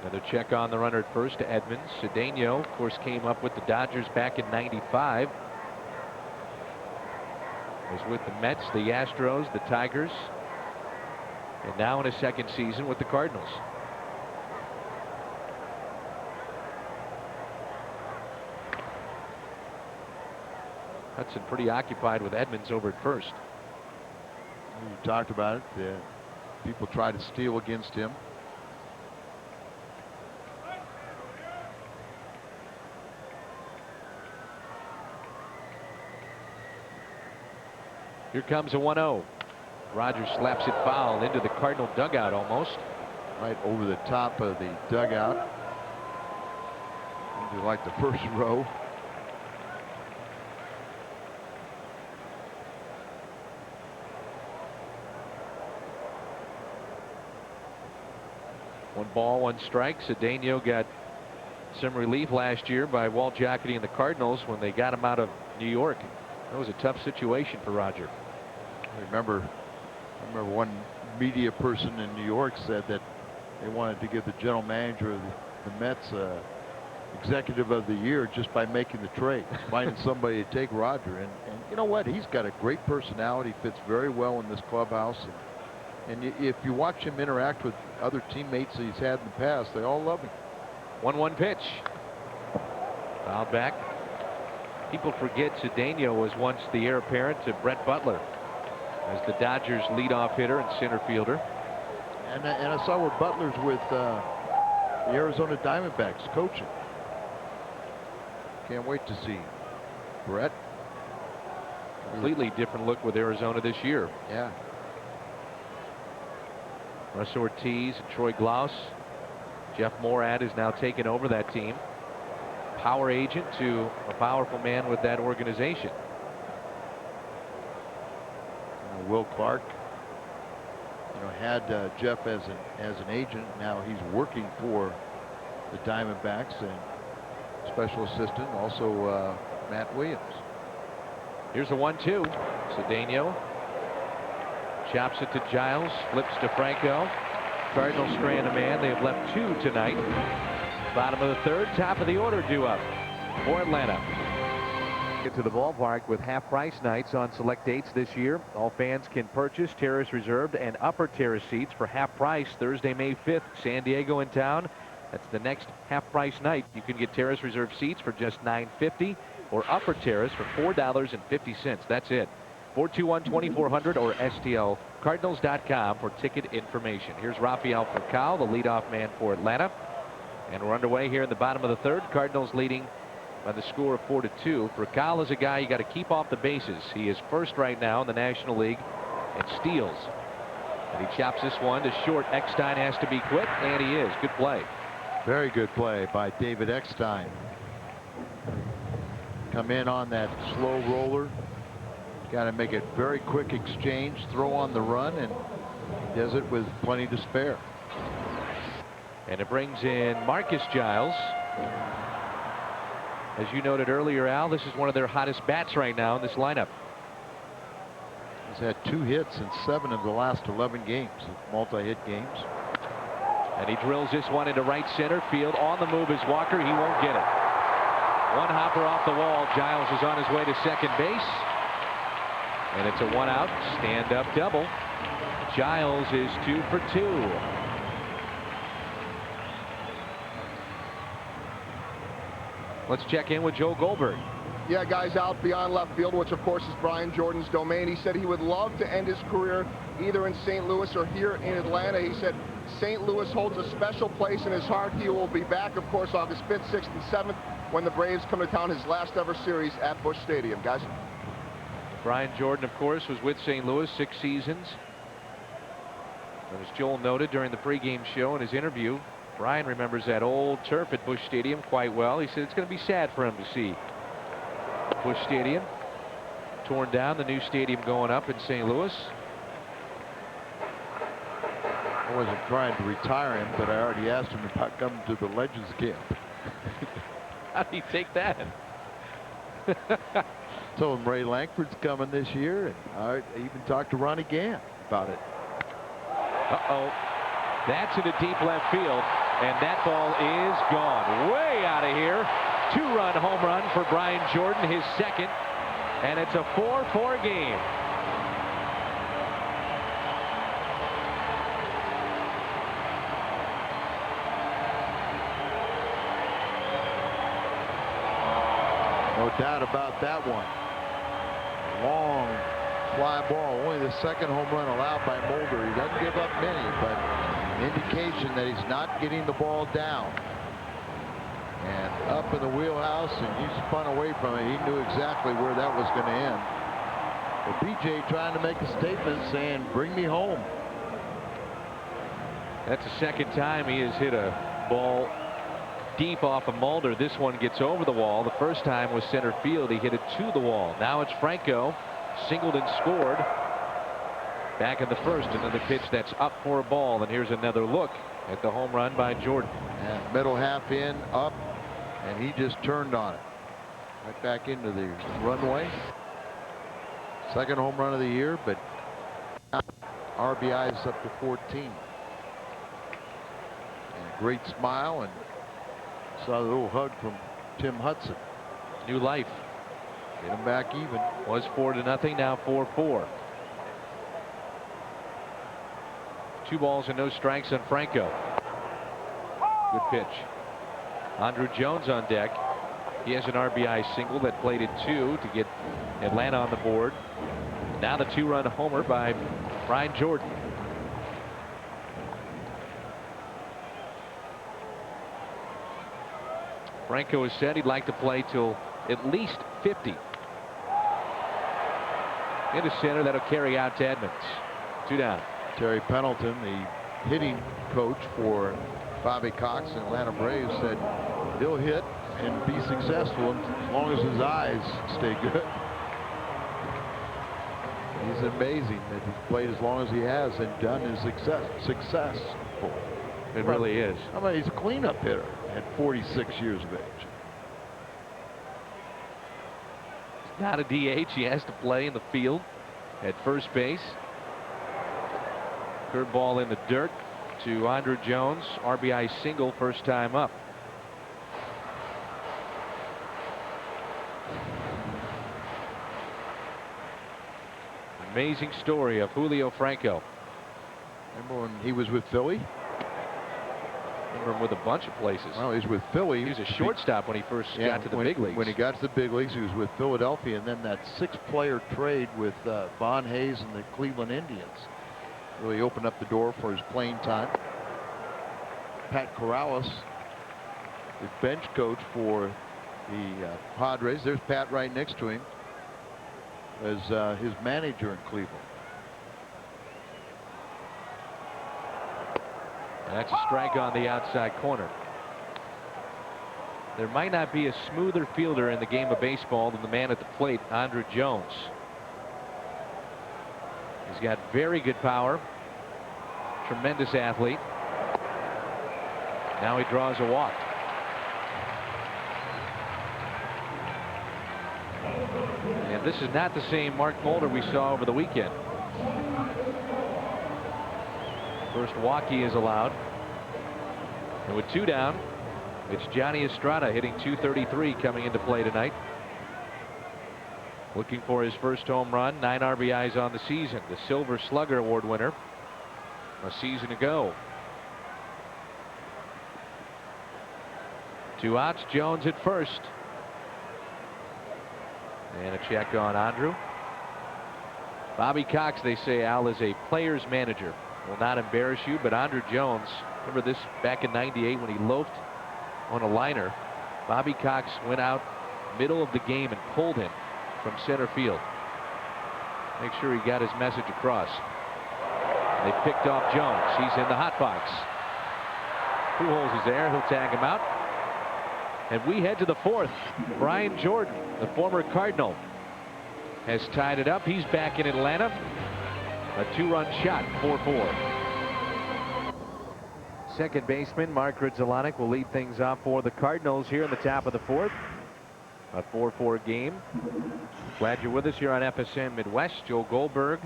Another check on the runner at first to Edmonds. Cedeno, of course, came up with the Dodgers back in '95. Was with the Mets, the Astros, the Tigers, and now in his second season with the Cardinals. Hudson pretty occupied with Edmonds over at first. You talked about it. People try to steal against him. Here comes a 1-0. Rogers slaps it foul into the Cardinal dugout almost. Right over the top of the dugout. Into like the first row. One ball, one strike. Cedeno got some relief last year by Walt Jocketty and the Cardinals when they got him out of New York. That was a tough situation for Roger. I remember one media person in New York said that they wanted to give the general manager of the Mets executive of the year just by making the trade, finding somebody to take Roger. And you know what? He's got a great personality, fits very well in this clubhouse. And if you watch him interact with other teammates that he's had in the past, they all love him. 1-1 pitch. Fouled back. People forget Cedeno was once the heir apparent to Brett Butler as the Dodgers leadoff hitter and center fielder. And I saw where Butler's with the Arizona Diamondbacks coaching. Can't wait to see Brett. Completely different look with Arizona this year. Yeah. Russ Ortiz and Troy Glaus. Jeff Morad is now taken over that team. Power agent to a powerful man with that organization. Will Clark, had Jeff as an agent. Now he's working for the Diamondbacks and special assistant, also Matt Williams. Here's a 1-2. Cedeno chops it to Giles, flips to Franco. Cardinals strand a man. They have left 2 tonight. Bottom of the third, top of the order due up for Atlanta. Get to the ballpark with half-price nights on select dates this year. All fans can purchase terrace reserved and upper terrace seats for half price Thursday, May 5th. San Diego in town. That's the next half-price night. You can get terrace reserved seats for just $9.50 or upper terrace for $4.50. That's it. 421-2400 or STLCardinals.com for ticket information. Here's Rafael Furcal, the leadoff man for Atlanta. And we're underway here in the bottom of the third. Cardinals leading by the score of 4-2. Furcal is a guy you got to keep off the bases. He is first right now in the National League in steals. And he chops this one to short. Eckstein has to be quick, and he is. Good play. Very good play by David Eckstein. Come in on that slow roller. Got to make a very quick exchange, throw on the run, and he does it with plenty to spare. And it brings in Marcus Giles. As you noted earlier, Al, this is one of their hottest bats right now in this lineup. He's had 2 hits in 7 of the last 11 games, multi-hit games. And he drills this one into right center field. On the move is Walker. He won't get it. One hopper off the wall. Giles is on his way to second base. And it's a 1-out stand-up double. Giles is 2 for 2. Let's check in with Joe Goldberg. Yeah, guys, out beyond left field, which of course is Brian Jordan's domain. He said he would love to end his career either in St. Louis or here in Atlanta. He said St. Louis holds a special place in his heart. He will be back, of course, August 5th, 6th, and 7th when the Braves come to town, his last ever series at Busch Stadium, guys. Brian Jordan, of course, was with St. Louis 6 seasons. But as Joel noted during the pregame show in his interview, Brian remembers that old turf at Busch Stadium quite well. He said it's going to be sad for him to see Busch Stadium torn down, the new stadium going up in St. Louis. I wasn't trying to retire him, but I already asked him about coming to the Legends camp. How do you take that? Told him Ray Langford's coming this year, and I even talked to Ronnie Gann about it. Uh-oh. That's into deep left field, and that ball is gone. Way out of here. 2-run home run for Brian Jordan, his second, and it's a 4-4 game. No doubt about that one. Long fly ball. Only the second home run allowed by Mulder. He doesn't give up many, but indication that he's not getting the ball down. And up in the wheelhouse, and he spun away from it. He knew exactly where that was going to end. But BJ trying to make a statement saying, bring me home. That's the second time he has hit a ball deep off of Mulder. This one gets over the wall. The first time was center field. He hit it to the wall. Now it's Franco, singled and scored back in the first. Another pitch that's up for a ball. And here's another look at the home run by Jordan. And middle half in, up, and he just turned on it. Right back into the runway. Second home run of the year, but RBIs up to 14. And a great smile, and saw a little hug from Tim Hudson. New life. Get him back even. Was 4-0, now 4-4. 2 balls and no strikes on Franco. Good pitch. Andrew Jones on deck. He has an RBI single that played at 2 to get Atlanta on the board. Now the 2-run homer by Brian Jordan. Franco has said he'd like to play till at least 50. Into center, that'll carry out to Edmonds. 2 down. Terry Pendleton, the hitting coach for Bobby Cox and Atlanta Braves, said he'll hit and be successful as long as his eyes stay good. He's amazing that he's played as long as he has and done his successful. It really is. I mean, he's a cleanup hitter at 46 years of age. He's not a DH. He has to play in the field at first base. Curveball in the dirt to Andrew Jones. RBI single, first time up. Amazing story of Julio Franco. Remember when he was with Philly? Remember him with a bunch of places. Well, he was with Philly. He was a shortstop when he first got to the big leagues. When he got to the big leagues, he was with Philadelphia, and then that 6-player trade with Von Hayes and the Cleveland Indians really opened up the door for his playing time. Pat Corrales, the bench coach for the Padres. There's Pat right next to him as his manager in Cleveland. That's a strike on the outside corner. There might not be a smoother fielder in the game of baseball than the man at the plate, Andrew Jones. He's got very good power. Tremendous athlete. Now he draws a walk. And this is not the same Mark Mulder we saw over the weekend. First walk he is allowed. And with 2 down, it's Johnny Estrada hitting .233 coming into play tonight. Looking for his first home run, 9 RBIs on the season. The Silver Slugger Award winner a season ago. 2 outs, Jones at first. And a check on Andrew. Bobby Cox, they say, Al, is a player's manager. Will not embarrass you, but Andrew Jones, remember this back in '98 when he loafed on a liner. Bobby Cox went out middle of the game and pulled him from center field. Make sure he got his message across. They picked off Jones. He's in the hot box. Pujols is there. He'll tag him out. And we head to the fourth. Brian Jordan, the former Cardinal, has tied it up. He's back in Atlanta. A 2-run shot, 4-4. Second baseman Mark Grudzielanek will lead things off for the Cardinals here in the top of the fourth. A 4-4 game. Glad you're with us here on FSN Midwest. Joe Goldberg,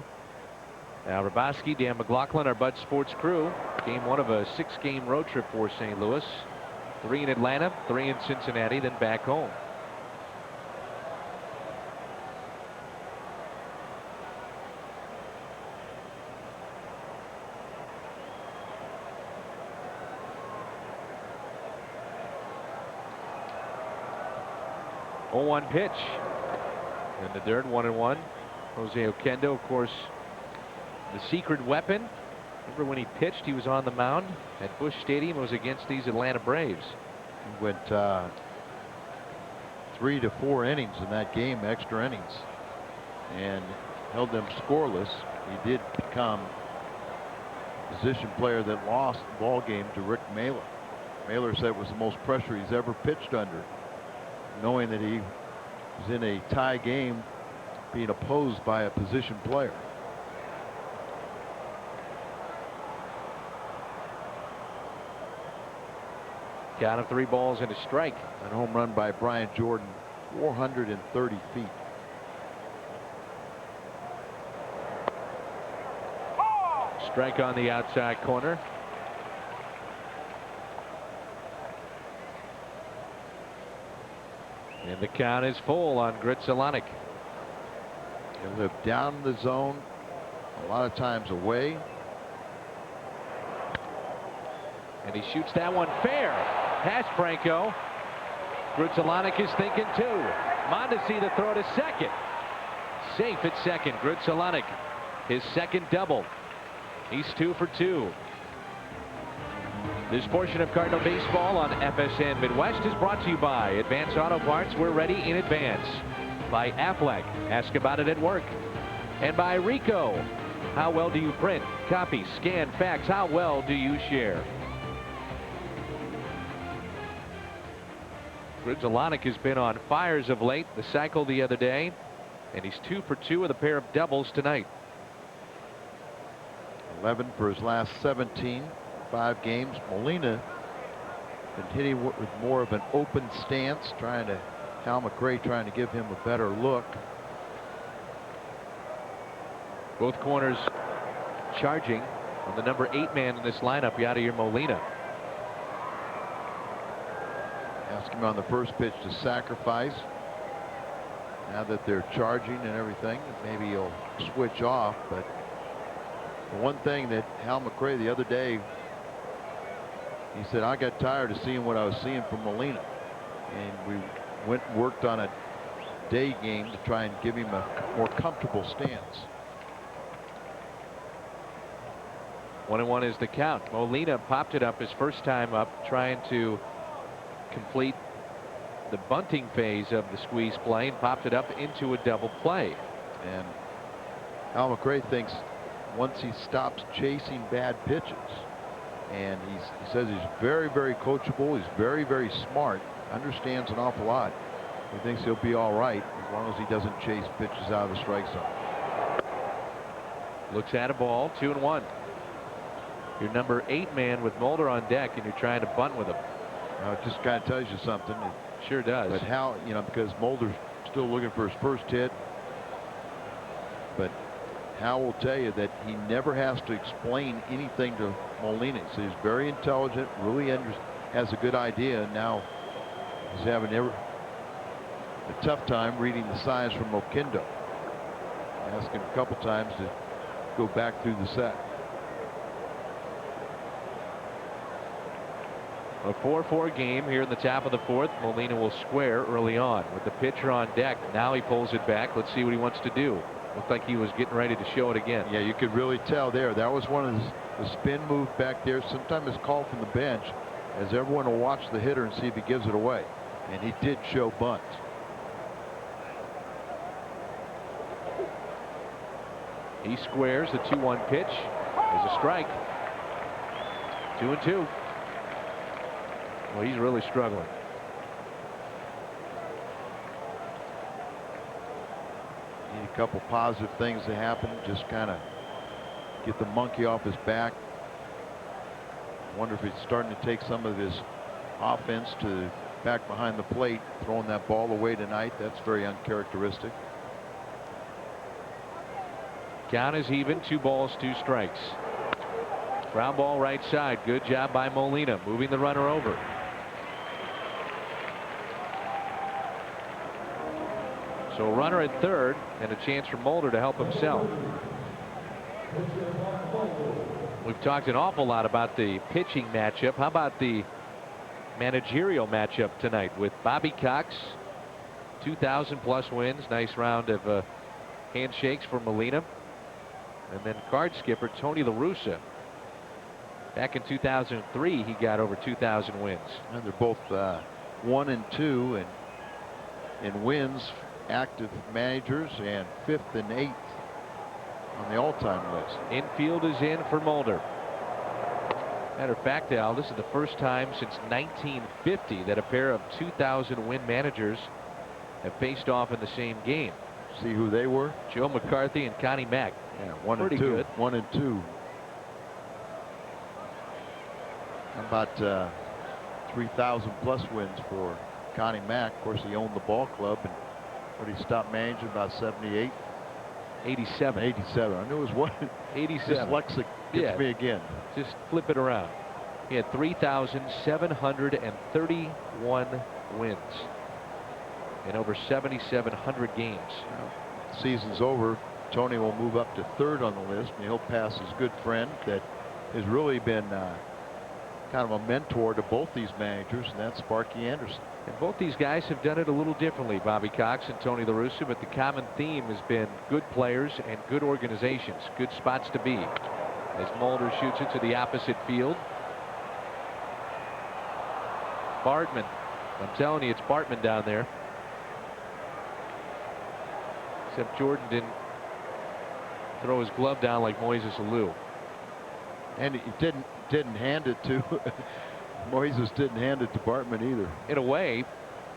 Al Raboski, Dan McLaughlin, our Bud Sports crew. Game one of a 6-game road trip for St. Louis. 3 in Atlanta, 3 in Cincinnati, then back home. Oh, 1 pitch in the dirt, 1-1. Jose Oquendo, of course, the secret weapon. Remember when he pitched, he was on the mound at Busch Stadium. It was against these Atlanta Braves. He went 3 to 4 innings in that game, extra innings, and held them scoreless. He did become a position player that lost the ball game to Rick Mailer. Mailer said it was the most pressure he's ever pitched under, knowing that he was in a tie game being opposed by a position player. Count of 3 balls and a strike. A home run by Brian Jordan, 430 feet. Strike on the outside corner. And the count is full on Grudzielanek. They live down in the zone, a lot of times away. And he shoots that one fair. Past Franco. Grudzielanek is thinking too. Mondesi the throw to second. Safe at second. Grudzielanek, his second double. He's 2 for 2. This portion of Cardinal Baseball on FSN Midwest is brought to you by Advance Auto Parts. We're ready in advance. By Aflac. Ask about it at work. And by Rico. How well do you print, copy, scan, fax? How well do you share? Grudzielanek has been on fire as of late. The cycle the other day, and he's 2 for 2 with a pair of doubles tonight. 11 for his last 17, 5 games. Molina been hitting with more of an open stance, Hal McRae trying to give him a better look. Both corners charging on the number 8 man in this lineup, Yadier Molina. Ask him on the first pitch to sacrifice. Now that they're charging and everything, maybe he'll switch off. But the one thing that Hal McRae the other day, he said, I got tired of seeing what I was seeing from Molina. And we went and worked on a day game to try and give him a more comfortable stance. 1-1 is the count. Molina popped it up his first time up, trying to complete the bunting phase of the squeeze play, and popped it up into a double play. And Al McRae thinks once he stops chasing bad pitches, and he says he's very, very coachable, he's very, very smart, understands an awful lot. He thinks he'll be all right as long as he doesn't chase pitches out of the strike zone. Looks at a ball, 2-1. Your number 8 man with Mulder on deck, and you're trying to bunt with him. It just kind of tells you something. It sure does. But Hal, because Mulder's still looking for his first hit. But Hal will tell you that he never has to explain anything to Molina. So he's very intelligent, really has a good idea. And now he's having a tough time reading the signs from Oquendo. Ask him a couple times to go back through the set. A 4-4 game here in the top of the fourth. Molina will square early on with the pitcher on deck. Now he pulls it back. Let's see what he wants to do. Looked like he was getting ready to show it again. Yeah, you could really tell there. That was one of the spin move back there. Sometimes it's called from the bench, as everyone will watch the hitter and see if he gives it away. And he did show bunt. He squares the 2-1 pitch. There's a strike. 2-2. Well, he's really struggling. Need a couple positive things to happen. Just kind of get the monkey off his back. Wonder if he's starting to take some of his offense to back behind the plate, throwing that ball away tonight. That's very uncharacteristic. Count is even. 2 balls, 2 strikes. Ground ball right side. Good job by Molina, moving the runner over. So a runner at third and a chance for Mulder to help himself. We've talked an awful lot about the pitching matchup. How about the managerial matchup tonight with Bobby Cox? 2,000+ wins. Nice round of handshakes for Molina. And then card skipper Tony La Russa. Back in 2003, he got over 2,000 wins. And they're both 1 and 2 in wins, active managers, and 5th and 8th on the all-time list. Infield is in for Mulder. Matter of fact, Al, this is the first time since 1950 that a pair of 2,000 win managers have faced off in the same game. See who they were? Joe McCarthy and Connie Mack. Yeah, 1 Pretty and 2. good. 1 and 2. How about 3,000+ wins for Connie Mack? Of course, he owned the ball club, and what he stopped managing about 78. 87. 87. I knew it was one. 87. Dyslexic gets me again. Just flip it around. He had 3,731 wins in over 7,700 games. Season's over. Tony will move up to third on the list, and he'll pass his good friend that has really been kind of a mentor to both these managers, and that's Sparky Anderson. And both these guys have done it a little differently, Bobby Cox and Tony La Russa, but the common theme has been good players and good organizations, good spots to be. As Mulder shoots it to the opposite field. Bartman. I'm telling you, it's Bartman down there. Except Jordan didn't throw his glove down like Moises Alou. And he didn't hand it to Moises didn't hand it to Bartman either. In a way,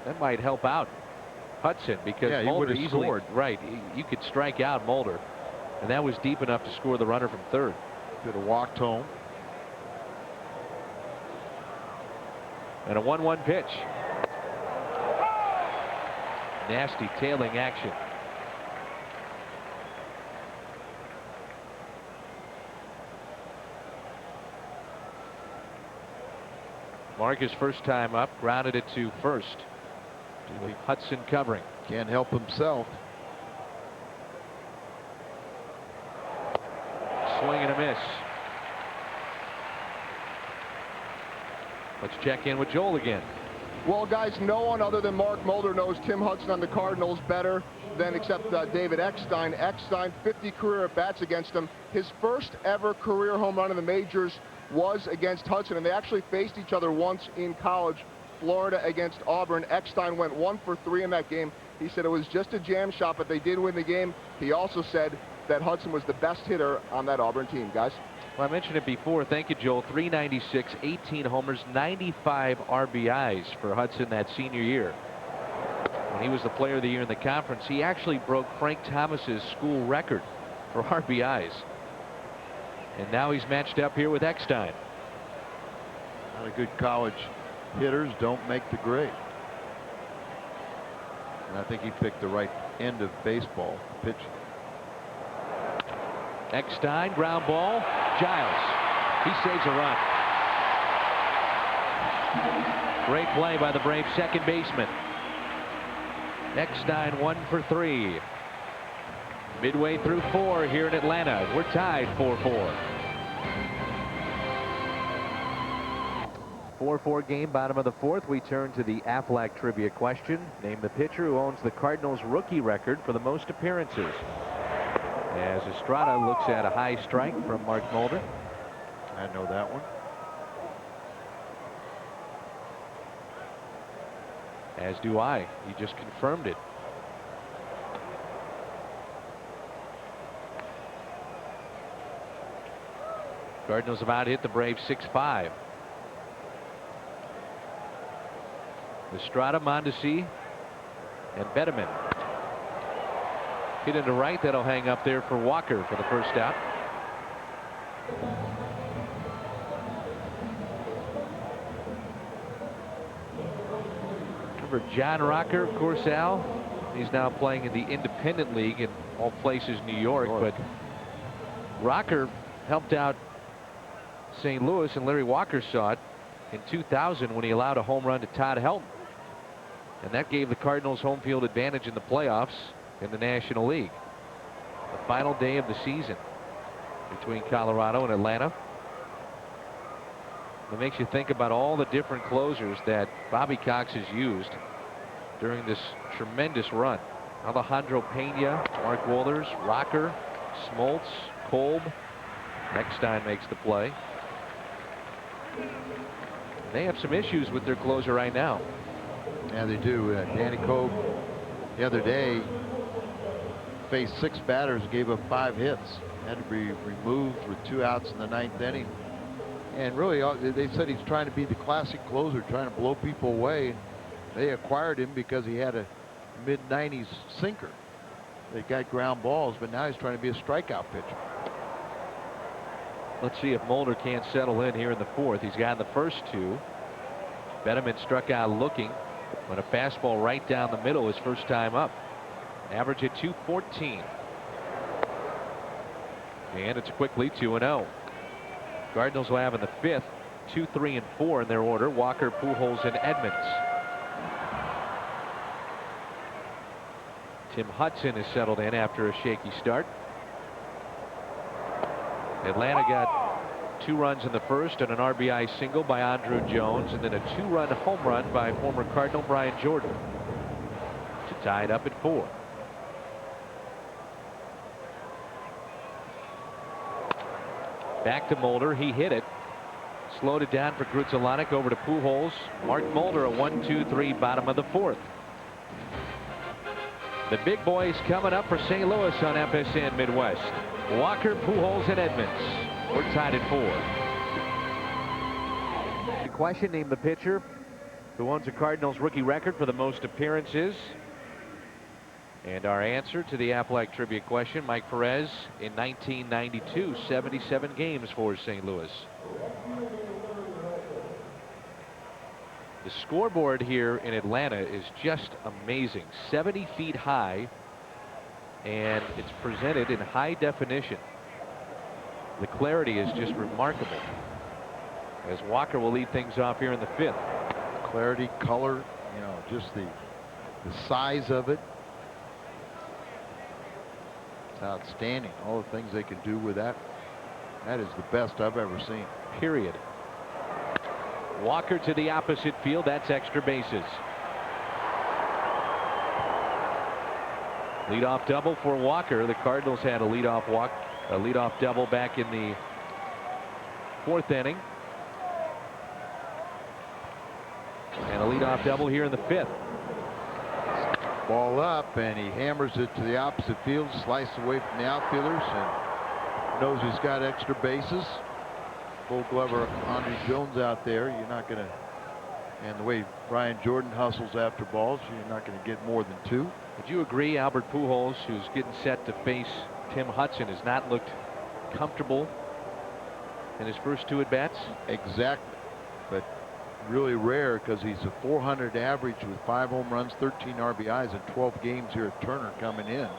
that might help out Hudson, because Mulder easily scored. Right, you could strike out Mulder, and that was deep enough to score the runner from third. Could have walked home. And a 1-1 pitch. Nasty tailing action. Marcus first time up, grounded it to first with Hudson covering. Can't help himself. Swing and a miss. Let's check in with Joel again. Well, guys, no one other than Mark Mulder knows Tim Hudson on the Cardinals better than except David Eckstein. Eckstein, 50 career at-bats against him. His first ever career home run in the majors was against Hudson, and they actually faced each other once in college. Florida against Auburn. Eckstein went 1 for 3 in that game. He said it was just a jam shot, but they did win the game. He also said that Hudson was the best hitter on that Auburn team, guys. Well, I mentioned it before. Thank you, Joel. 396, 18 homers, 95 RBIs for Hudson that senior year. When he was the player of the year in the conference, he actually broke Frank Thomas's school record for RBIs. And now he's matched up here with Eckstein. A lot of good college hitters don't make the grade. And I think he picked the right end of baseball pitch. Eckstein, ground ball. Giles. He saves a run. Great play by the Braves second baseman. Eckstein 1 for 3. Midway through 4 here in Atlanta. We're tied 4-4. 4-4 game, bottom of the 4th. We turn to the Aflac trivia question. Name the pitcher who owns the Cardinals rookie record for the most appearances. As Estrada looks at a high strike from Mark Mulder. I know that one. As do I. He just confirmed it. Cardinals about hit the Braves 6-5. Estrada, Mondesi, and Betterman. Hit into right. That'll hang up there for Walker for the first out. Remember John Rocker, of course, Al? He's now playing in the Independent League in all places, New York. But Rocker helped out St. Louis, and Larry Walker saw it in 2000 when he allowed a home run to Todd Helton. And that gave the Cardinals home field advantage in the playoffs in the National League. The final day of the season between Colorado and Atlanta. It makes you think about all the different closers that Bobby Cox has used during this tremendous run. Alejandro Pena, Mark Wohlers, Rocker, Smoltz, Kolb. Eckstein makes the play. They have some issues with their closer right now. Yeah, they do. Danny Kolb the other day faced 6 batters, gave up 5 hits. Had to be removed with 2 outs in the 9th inning. And really, they said he's trying to be the classic closer, trying to blow people away. They acquired him because he had a mid-90s sinker. They got ground balls, but now he's trying to be a strikeout pitcher. Let's see if Mulder can't settle in here in the 4th. He's gotten the first 2. Betterman struck out looking when a fastball right down the middle his first time up. Average at 214. And it's quickly 2-0. Cardinals will have in the 5th 2, 3, and 4 in their order. Walker, Pujols, and Edmonds. Tim Hudson is settled in after a shaky start. Atlanta got 2 runs in the first and an RBI single by Andrew Jones, and then a 2-run home run by former Cardinal Brian Jordan to tie it up at 4. Back to Mulder. He hit it. Slowed it down for Grudzielanek. Over to Pujols. Mark Mulder, a 1-2-3 bottom of the 4th. The big boys coming up for St. Louis on FSN Midwest. Walker, Pujols, and Edmonds. We're tied at 4. The question: name the pitcher who owns the Cardinals rookie record for the most appearances. And our answer to the Aflac trivia question: Mike Perez in 1992, 77 games for St. Louis. The scoreboard here in Atlanta is just amazing. 70 feet high, and it's presented in high definition. The clarity is just remarkable, as Walker will lead things off here in the 5th. Clarity, color, you know, just the size of it. It's outstanding. All the things they can do with that. That is the best I've ever seen. Period. Walker to the opposite field. That's extra bases. Leadoff double for Walker. The Cardinals had a leadoff double back in the 4th inning. And a leadoff double here in the 5th. Ball up, and he hammers it to the opposite field, sliced away from the outfielders, and knows he's got extra bases. Gold Glover Andre Jones out there. You're not going to, and the way Brian Jordan hustles after balls, you're not going to get more than 2. Would you agree Albert Pujols, who's getting set to face Tim Hudson, has not looked comfortable in his first 2 at-bats? Exactly, but really rare, because he's a .400 average with 5 home runs, 13 RBIs in 12 games here at Turner coming in.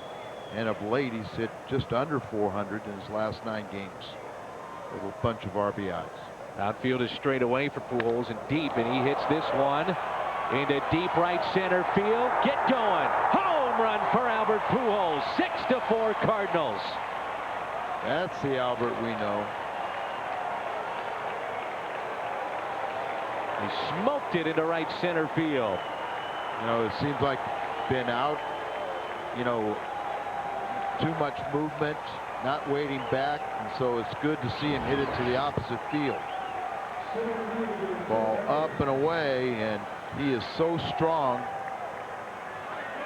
And of late, he's hit just under .400 in his last 9 games. A little bunch of RBIs. Outfield is straight away for Pujols and deep, and he hits this one into deep right center field. Get going. Home run for Albert Pujols. 6-4 Cardinals. That's the Albert we know. He smoked it into right center field. You know, it seems like been out, you know, too much movement, not waiting back, and so it's good to see him hit it to the opposite field. Ball up and away, and he is so strong.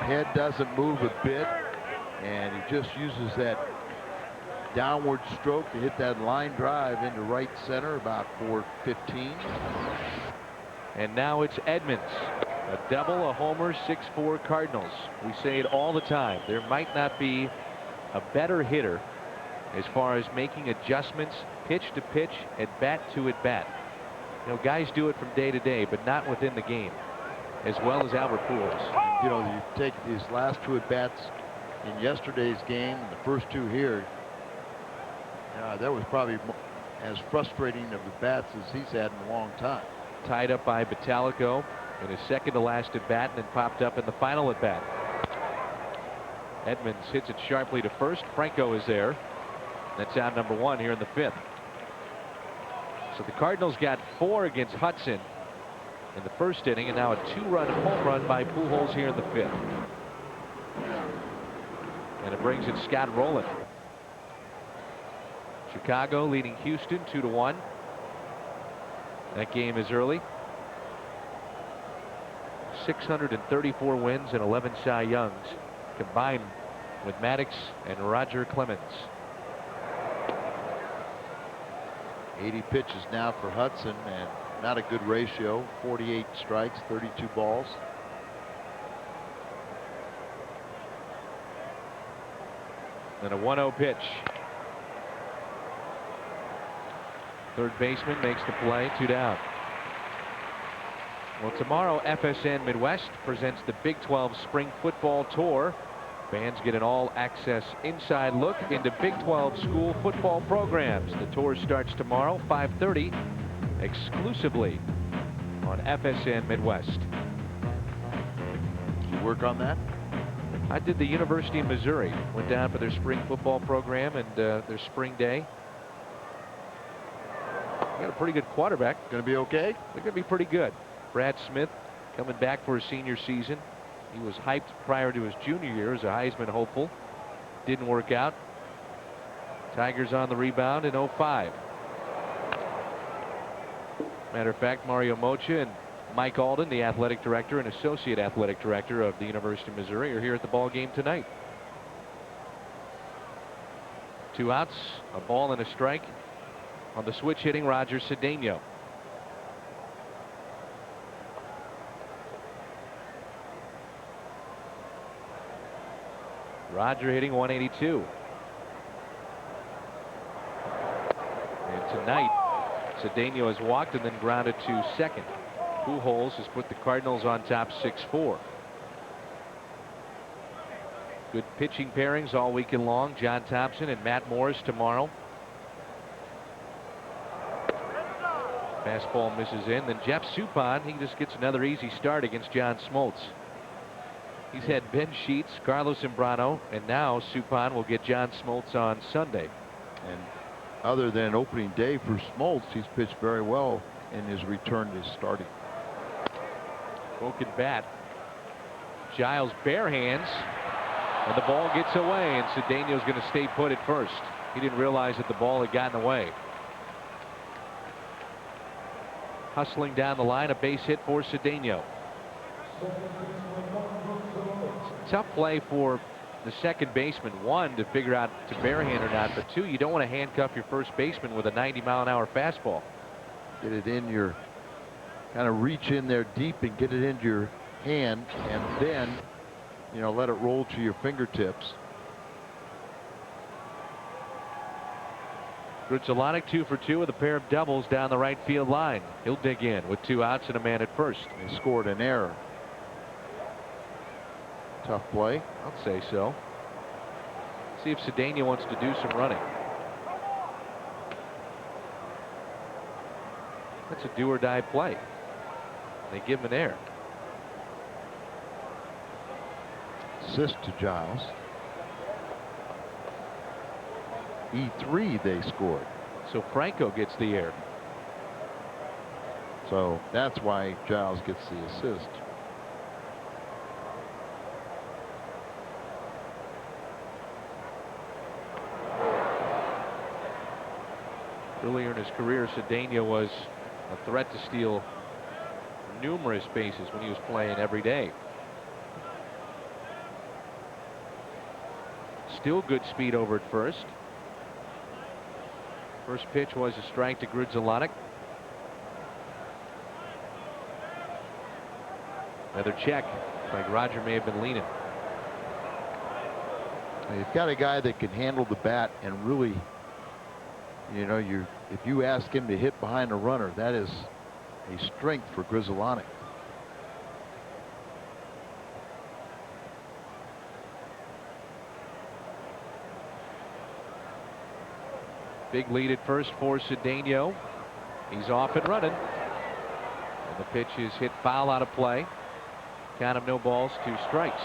Head doesn't move a bit, and he just uses that downward stroke to hit that line drive into right center about 415. And now it's Edmonds. A double, a homer, 6-4 Cardinals. We say it all the time. There might not be a better hitter as far as making adjustments pitch to pitch, at bat to at bat. You know, guys do it from day to day, but not within the game as well as Albert Pujols. You know, you take these last 2 at bats in yesterday's game and the first 2 here. That was probably as frustrating of the bats as he's had in a long time. Tied up by Batalico in his second to last at bat, and then popped up in the final at bat. Edmonds hits it sharply to first. Franco is there. That's out number 1 here in the 5th. So the Cardinals got 4 against Hudson in the first inning, and now a 2-run home run by Pujols here in the 5th. And it brings in Scott Rowland. Chicago leading Houston 2-1. That game is early. 634 wins and 11 Cy Youngs combined with Maddox and Roger Clemens. 80 pitches now for Hudson, and not a good ratio. 48 strikes, 32 balls. And a 1-0 pitch. Third baseman makes the play, 2 down. Well, tomorrow FSN Midwest presents the Big 12 Spring Football Tour. Fans get an all-access inside look into Big 12 school football programs. The tour starts tomorrow, 5:30, exclusively on FSN Midwest. Did you work on that? I did the University of Missouri. Went down for their spring football program and their spring day. Got a pretty good quarterback. Going to be okay? They're going to be pretty good. Brad Smith coming back for his senior season. He was hyped prior to his junior year as a Heisman hopeful. Didn't work out. Tigers on the rebound in 05. Matter of fact, Mario Mocha and Mike Alden, the athletic director and associate athletic director of the University of Missouri, are here at the ball game tonight. 2 outs, a ball and a strike. On the switch hitting Roger Cedeno. Roger hitting 182. And tonight, Cedeno has walked and then grounded to second. Pujols has put the Cardinals on top 6-4. Good pitching pairings all weekend long. John Thompson and Matt Morris tomorrow. Fastball misses in. Then Jeff Suppan, he just gets another easy start against John Smoltz. He's had Ben Sheets, Carlos Zambrano, and now Suppan will get John Smoltz on Sunday. And other than opening day for Smoltz, he's pitched very well in his return to starting. Broken bat. Giles bare hands, and the ball gets away, and Cedeno's going to stay put at first. He didn't realize that the ball had gotten away. Hustling down the line, a base hit for Cedeno. Tough play for the second baseman. 1, to figure out to barehand or not, but 2, you don't want to handcuff your first baseman with a 90-mile-an-hour fastball. Get it in your, kind of reach in there deep and get it into your hand, and then, you know, let it roll to your fingertips. Grudzielanek 2 for 2 with a pair of doubles down the right field line. He'll dig in with 2 outs and a man at first. They scored an error. Tough play. I'll say so. See if Cedeno wants to do some running. That's a do or die play. They give him an error. Assist to Giles. E3 they scored. So Franco gets the error. So that's why Giles gets the assist. Earlier in his career, Cedeno was a threat to steal numerous bases when he was playing every day. Still good speed over at first. First pitch was a strike to Grudzielanek. Another check. Like Roger may have been leaning. You've got a guy that can handle the bat and really, you know, if you ask him to hit behind a runner, that is a strength for Grudzielanek. Big lead at first for Cedeno. He's off and running. And the pitch is hit foul out of play. Count of no balls, 2 strikes.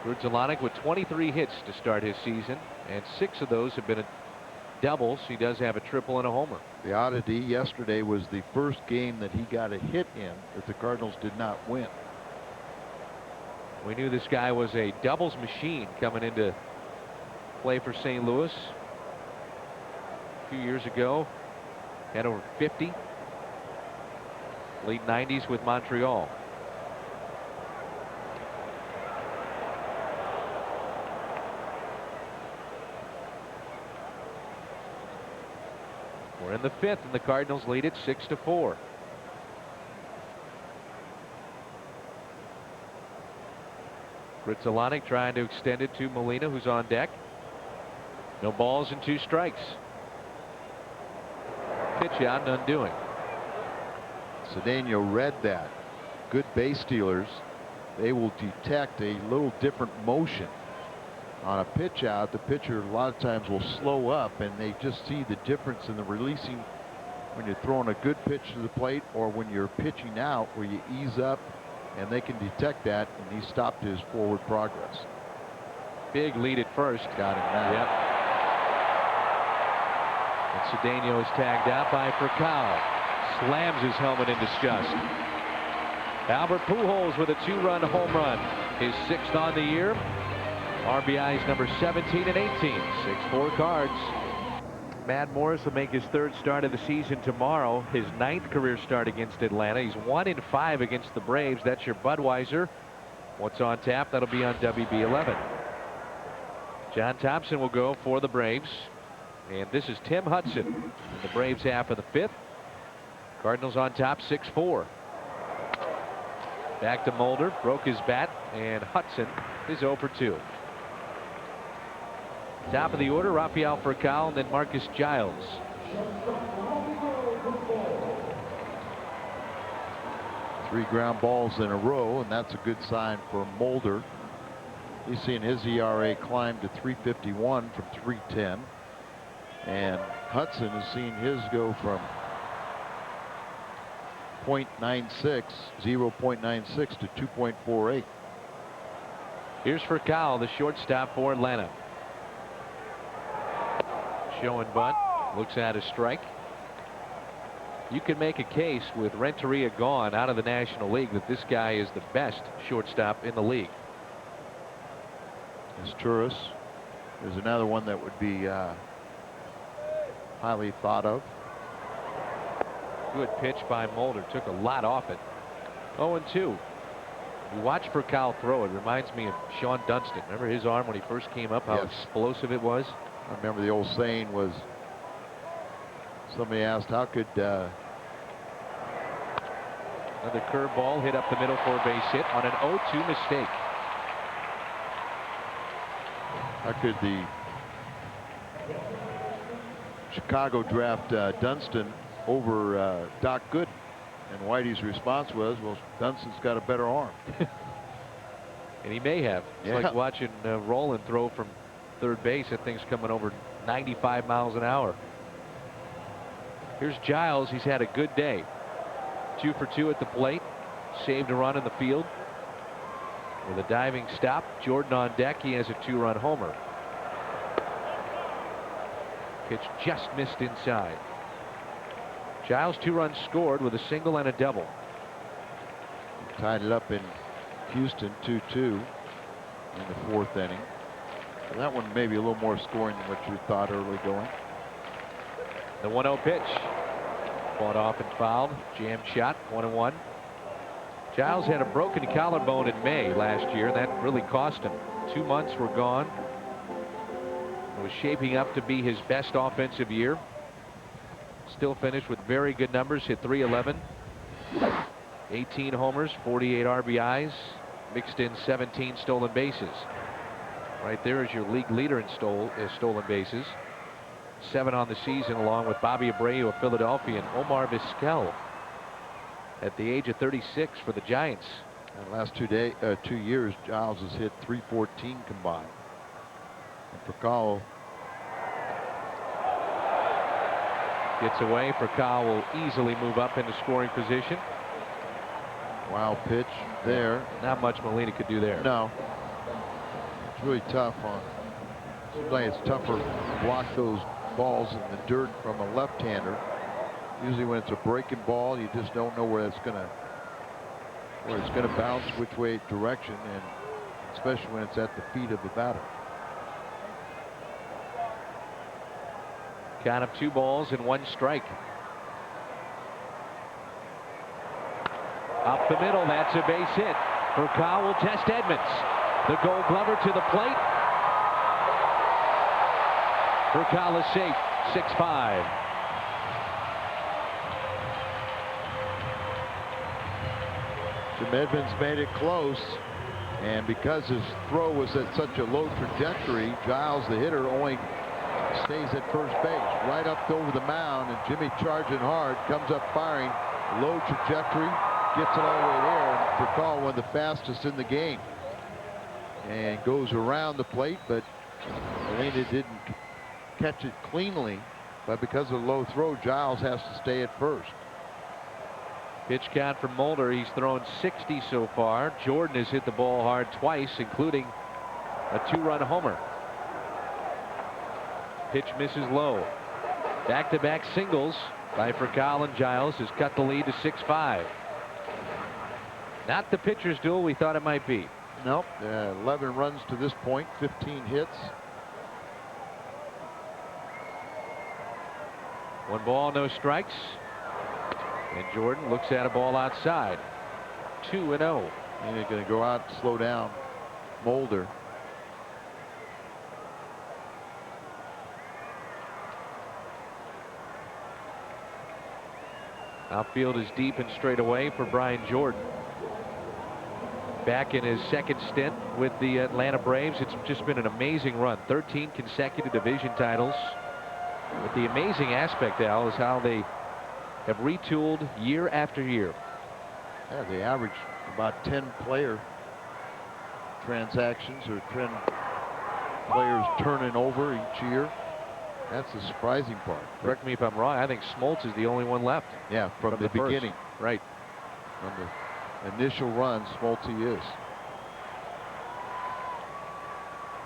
Grudzielanek with 23 hits to start his season, and 6 of those have been a double, so he does have a triple and a homer. The oddity yesterday was the first game that he got a hit in that the Cardinals did not win. We knew this guy was a doubles machine coming into play for St. Louis. A few years ago, had over 50. Late 90s with Montreal. We're in the 5th, and the Cardinals lead it 6-4. Grudzielanek trying to extend it to Molina, who's on deck. No balls and 2 strikes. Pitch out and undoing. Cedeno read that. Good base stealers, they will detect a little different motion. On a pitch out, the pitcher a lot of times will slow up, and they just see the difference in the releasing when you're throwing a good pitch to the plate or when you're pitching out where you ease up, and they can detect that, and he stopped his forward progress. Big lead at first. Got him now. Yep. And Cedeno is tagged out by Furcal. Slams his helmet in disgust. Albert Pujols with a 2-run home run. His 6th on the year. RBIs number 17 and 18. 6-4 Cards. Matt Morris will make his 3rd start of the season tomorrow. His 9th career start against Atlanta. He's 1-5 against the Braves. That's your Budweiser. What's on tap? That'll be on WB11. John Thompson will go for the Braves. And this is Tim Hudson in the Braves half of the 5th. Cardinals on top 6-4. Back to Mulder. Broke his bat. And Hudson is 0 for 2. Top of the order, Rafael Furcal, and then Marcus Giles. Three ground balls in a row, and that's a good sign for Mulder. He's seen his ERA climb to 3.51 from 3.10. And Hudson has seen his go from 0.96 to 2.48. Here's Furcal, the shortstop for Atlanta. Showing bunt, looks at a strike. You can make a case with Renteria gone out of the National League that this guy is the best shortstop in the league. As Turris, there's another one that would be highly thought of. Good pitch by Mulder, took a lot off it. 0-2. You watch Furcal throw, it reminds me of Sean Dunston. Remember his arm when he first came up, how yes. explosive it was? I remember the old saying was, somebody asked how could another curveball hit up the middle for a base hit on an 0-2 mistake. How could the Chicago draft Dunston over Doc Gooden? And Whitey's response was, well, Dunston's got a better arm. And he may have. It's like watching Roland throw from third base. That thing's coming over 95 miles an hour. Here's Giles. He's had a good day. 2 for 2 at the plate. Saved a run in the field. With a diving stop, Jordan on deck. He has a 2-run homer. Pitch just missed inside. Giles 2 runs scored with a single and a double. Tied it up in Houston 2-2 in the 4th inning. Well, that one maybe a little more scoring than what you thought early going. The 1-0 pitch. Fought off and fouled. Jam shot. 1-1. Giles had a broken collarbone in May last year. That really cost him. 2 months were gone. It was shaping up to be his best offensive year. Still finished with very good numbers. Hit .311, 18 homers, 48 RBIs, mixed in 17 stolen bases. Right there is your league leader in stolen bases. 7 on the season, along with Bobby Abreu of Philadelphia and Omar Vizquel at the age of 36 for the Giants. And the last 2 years, Giles has hit .314 combined. And Furcal gets away. Furcal will easily move up into scoring position. Wild pitch there. Not much Molina could do there. No. It's really tough on. Seems like it's tougher to block those balls in the dirt from a left-hander. Usually when it's a breaking ball, you just don't know where it's gonna bounce, which way direction, and especially when it's at the feet of the batter. Count of 2 balls and 1 strike. Up the middle, that's a base hit. Furcal will test Edmonds. The Gold Glover to the plate. Furcal is safe, 6-5. Jim Edmonds made it close, and because his throw was at such a low trajectory, Giles, the hitter, only stays at first base, right up over the mound, and Jimmy charging hard, comes up firing, low trajectory, gets it all the way there, and Furcal, one of the fastest in the game, and goes around the plate, but Molina didn't catch it cleanly, but because of the low throw, Giles has to stay at first. Pitch count for Mulder. He's thrown 60 so far. Jordan has hit the ball hard twice, including a 2-run homer. Pitch misses low. Back-to-back singles by Furcal and Giles has cut the lead to 6-5. Not the pitcher's duel we thought it might be. Nope. 11 runs to this point, 15 hits. 1 ball, no strikes. And Jordan looks at a ball outside. 2-0. And they're going to go out and slow down Mulder. Outfield is deep and straight away for Brian Jordan. Back in his second stint with the Atlanta Braves. It's just been an amazing run. 13 consecutive division titles. But the amazing aspect, Al, is how they have retooled year after year. Yeah, they average about 10 player transactions, or 10 players turning over each year. That's the surprising part. Correct me if I'm wrong. I think Smoltz is the only one left. Yeah, from the beginning. Right. From the initial run, Smoltz is.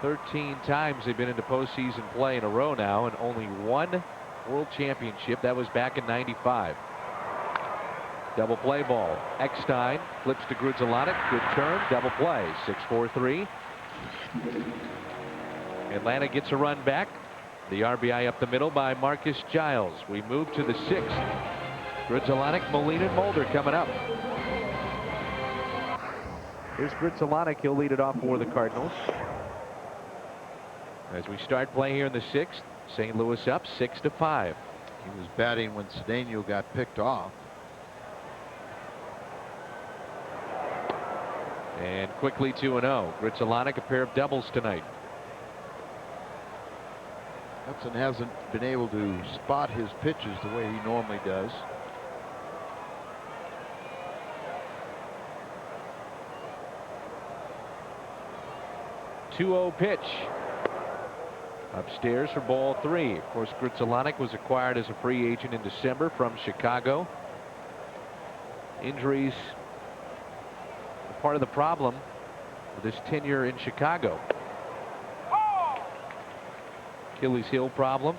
13 times they've been into postseason play in a row now, and only 1 World Championship. That was back in '95. Double play ball. Eckstein flips to Grudzielanek. Good turn. Double play. 6-4-3. Atlanta gets a run back. The RBI up the middle by Marcus Giles. We move to the 6th. Grudzielanek, Molina, and Mulder coming up. Here's Grudzielanek. He'll lead it off for the Cardinals. As we start play here in the 6th, St. Louis up 6-5. He was batting when Cedeno got picked off. And quickly 2-0. Grudzielanek, a pair of doubles tonight. Hudson hasn't been able to spot his pitches the way he normally does. .20 pitch. Upstairs for ball 3. Of course, Grudzielanek was acquired as a free agent in December from Chicago. Injuries are part of the problem with his tenure in Chicago. Achilles heel problem.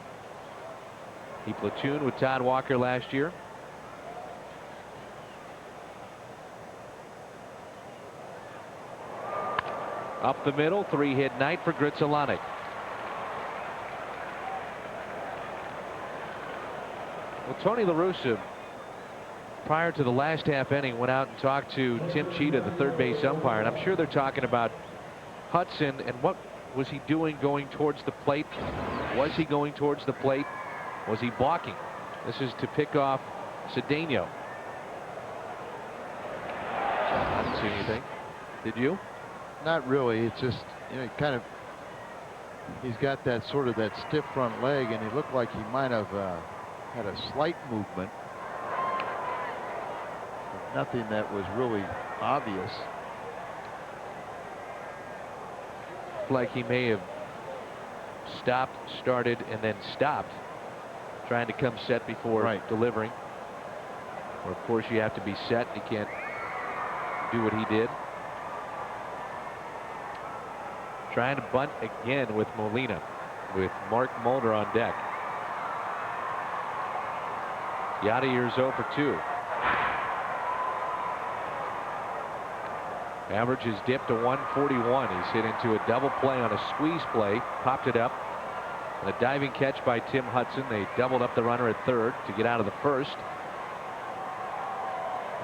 He platooned with Todd Walker last year. Up the middle, 3-hit night for Grudzielanek. Well, Tony La Russa, prior to the last half inning, went out and talked to Tim Cheetah, the third base umpire, and I'm sure they're talking about Hudson and what was he doing going towards the plate? Was he going towards the plate? Was he balking? This is to pick off Cedeno. I didn't see anything. Did you? Not really. It's just, you know, he's got that sort of that stiff front leg, and he looked like he might have had a slight movement. But nothing that was really obvious. Like he may have stopped, started, and then stopped, trying to come set before delivering. Or of course you have to be set. You can't do what he did. Trying to bunt again with Molina, with Mark Mulder on deck. Yadier's 0 for 2. Average has dipped to 141. He's hit into a double play on a squeeze play, popped it up. And a diving catch by Tim Hudson. They doubled up the runner at third to get out of the first.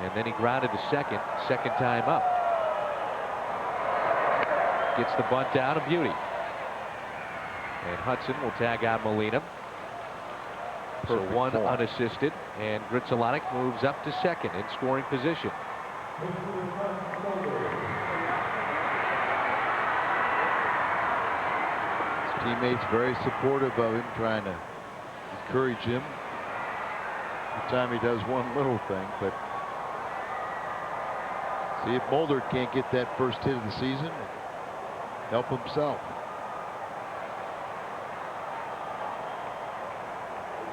And then he grounded to second time up. Gets the bunt out, a beauty. And Hudson will tag out Molina. So one unassisted, and Grzelcyk moves up to second in scoring position. His teammates very supportive of him, trying to encourage him every time he does one little thing. But see if Mulder can't get that first hit of the season, help himself.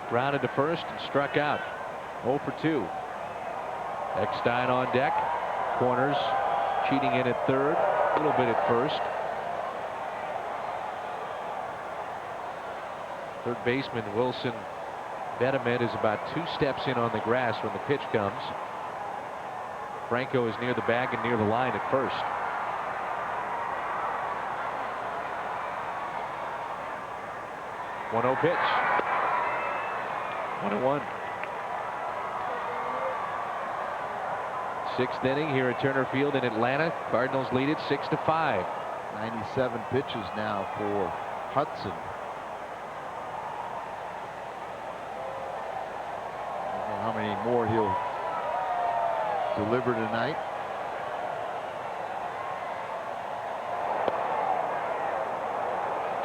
Grounded to first and struck out. 0 for 2. Eckstein on deck. Corners cheating in at third, a little bit at first. Third baseman Wilson Betemet is about 2 steps in on the grass when the pitch comes. Franco is near the bag and near the line at first. One 0 pitch. 1-1. 6th inning here at Turner Field in Atlanta. Cardinals lead it 6-5. 97 pitches now for Hudson. I don't know how many more he'll deliver tonight.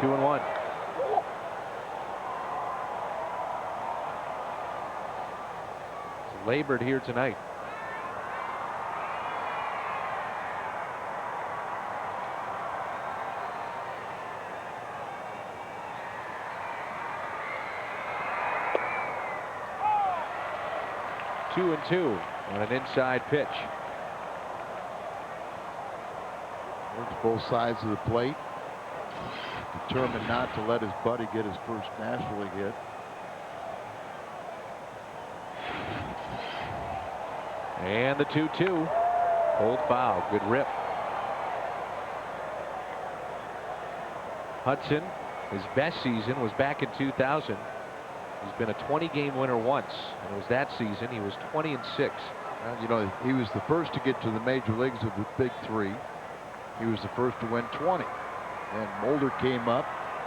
Two and one. Labored here tonight. Two and two on an inside pitch. Works both sides of the plate. Determined not to let his buddy get his first National League hit. And the 2-2. Hold foul. Good rip. Hudson, his best season was back in 2000. He's been a 20-game winner once, and it was that season he was 20-6. Well, you know, he was the first to get to the major leagues of the big three. He was the first to win 20. And Mulder came up,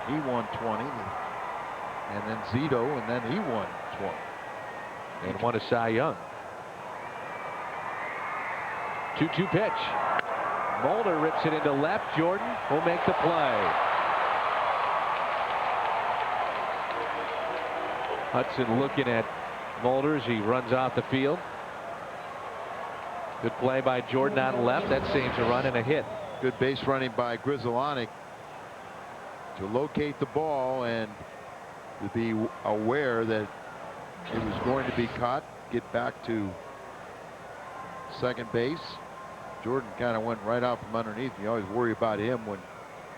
he won 20, and then Zito, and then he won 20. And won a Cy Young. 2-2 pitch. Mulder rips it into left. Jordan will make the play. Hudson looking at Mulder as he runs off the field. Good play by Jordan on left. That saves a run and a hit. Good base running by Grzelcyk to locate the ball and to be aware that it was going to be caught. Get back to second base. Jordan kind of went right out from underneath. You always worry about him when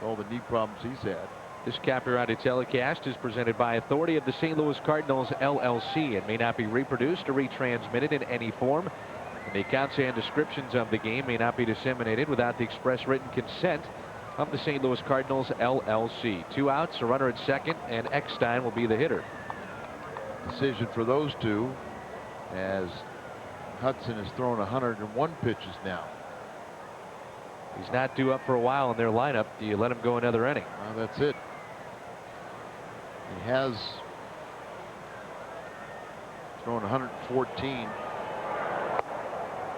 all the knee problems he's had. This copyrighted telecast is presented by authority of the St. Louis Cardinals LLC and may not be reproduced or retransmitted in any form. And the accounts and descriptions of the game may not be disseminated without the express written consent of the St. Louis Cardinals LLC. 2 outs, a runner at second, and Eckstein will be the hitter. Decision for those two, as Hudson has thrown 101 pitches now. He's not due up for a while in their lineup. Do you let him go another inning? Well, that's it. He has thrown 114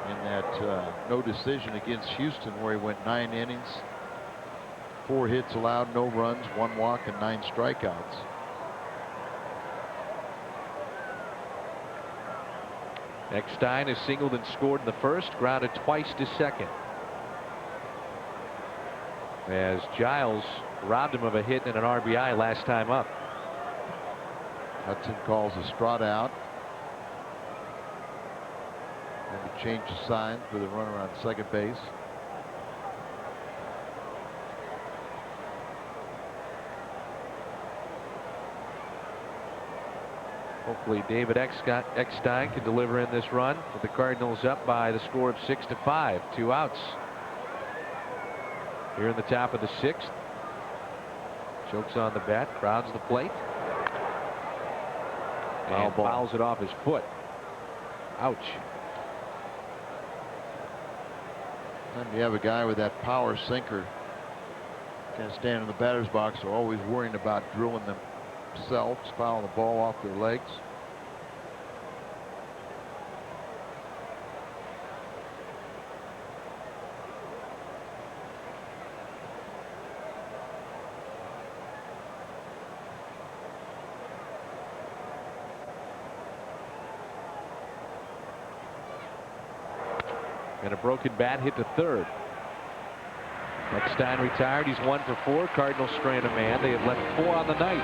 in that no decision against Houston, where he went 9 innings, 4 hits allowed, no runs, 1 walk, and 9 strikeouts. Eckstein has singled and scored in the first, grounded twice to second. As Giles robbed him of a hit and an RBI last time up. Hudson calls Estrada out. And to change the signs with a runner on second base. Hopefully David Eckstein can deliver in this run, with the Cardinals up by the score of 6-5, 2 outs. Here in the top of the 6th. Chokes on the bat, crowds the plate. And fouls it off his foot. Ouch. And you have a guy with that power sinker, can't stand in the batter's box, so always worrying about drilling themselves, fouling the ball off their legs. And a broken bat hit to third. Eckstein retired. He's 1 for 4. Cardinals strand a man. They have left 4 on the night.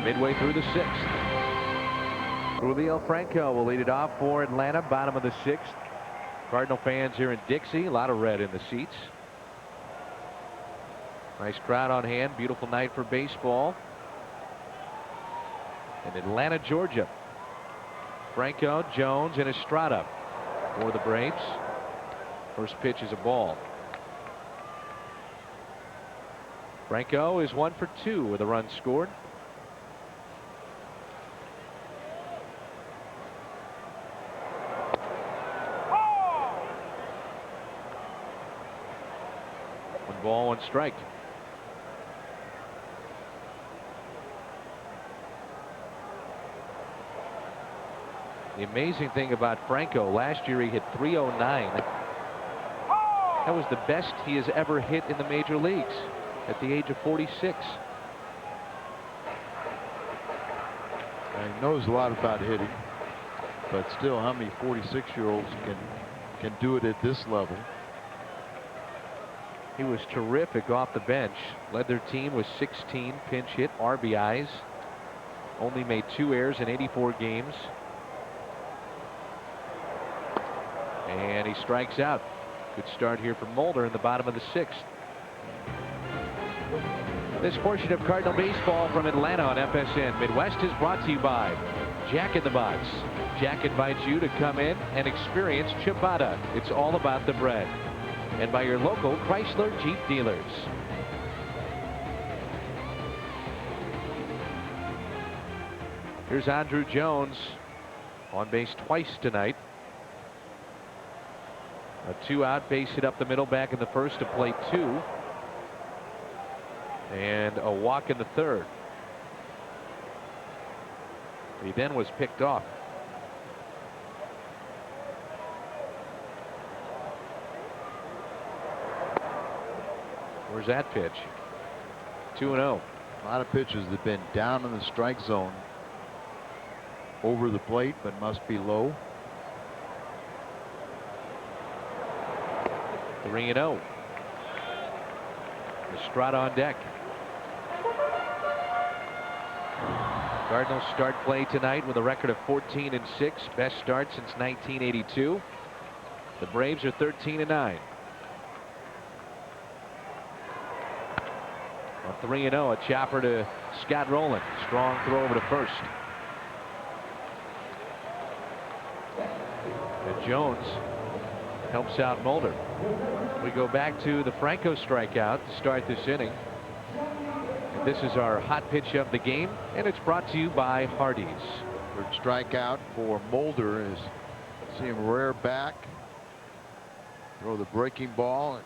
Midway through the 6th. Julio Franco will lead it off for Atlanta, bottom of the 6th. Cardinal fans here in Dixie. A lot of red in the seats. Nice crowd on hand. Beautiful night for baseball. In Atlanta, Georgia. Franco, Jones, and Estrada for the Braves. First pitch is a ball. Franco is 1 for 2 with a run scored. One ball, 1 strike. The amazing thing about Franco, last year he hit .309. That was the best he has ever hit in the major leagues at the age of 46. He knows a lot about hitting, but still, how many 46-year-olds can do it at this level? He was terrific off the bench. Led their team with 16 pinch hit RBIs. Only made 2 errors in 84 games. And he strikes out. Good start here for Mulder in the bottom of the 6th. This portion of Cardinal baseball from Atlanta on FSN Midwest is brought to you by Jack in the Box. Jack invites you to come in and experience ciabatta. It's all about the bread. And by your local Chrysler Jeep dealers. Here's Andrew Jones on base twice tonight. A 2-out base hit up the middle, back in the first to play 2. And a walk in the third. He then was picked off. Where's that pitch? 2-0. A lot of pitches that have been down in the strike zone, over the plate, but must be low. 3-0. Estrada on deck. Cardinals start play tonight with a record of 14-6, best start since 1982. The Braves are 13-9. A 3-0, a chopper to Scott Rowland. Strong throw over to first. And Jones helps out Mulder. We go back to the Franco strikeout to start this inning. And this is our hot pitch of the game, and it's brought to you by Hardee's. Third strikeout for Mulder is see him rear back. throw the breaking ball and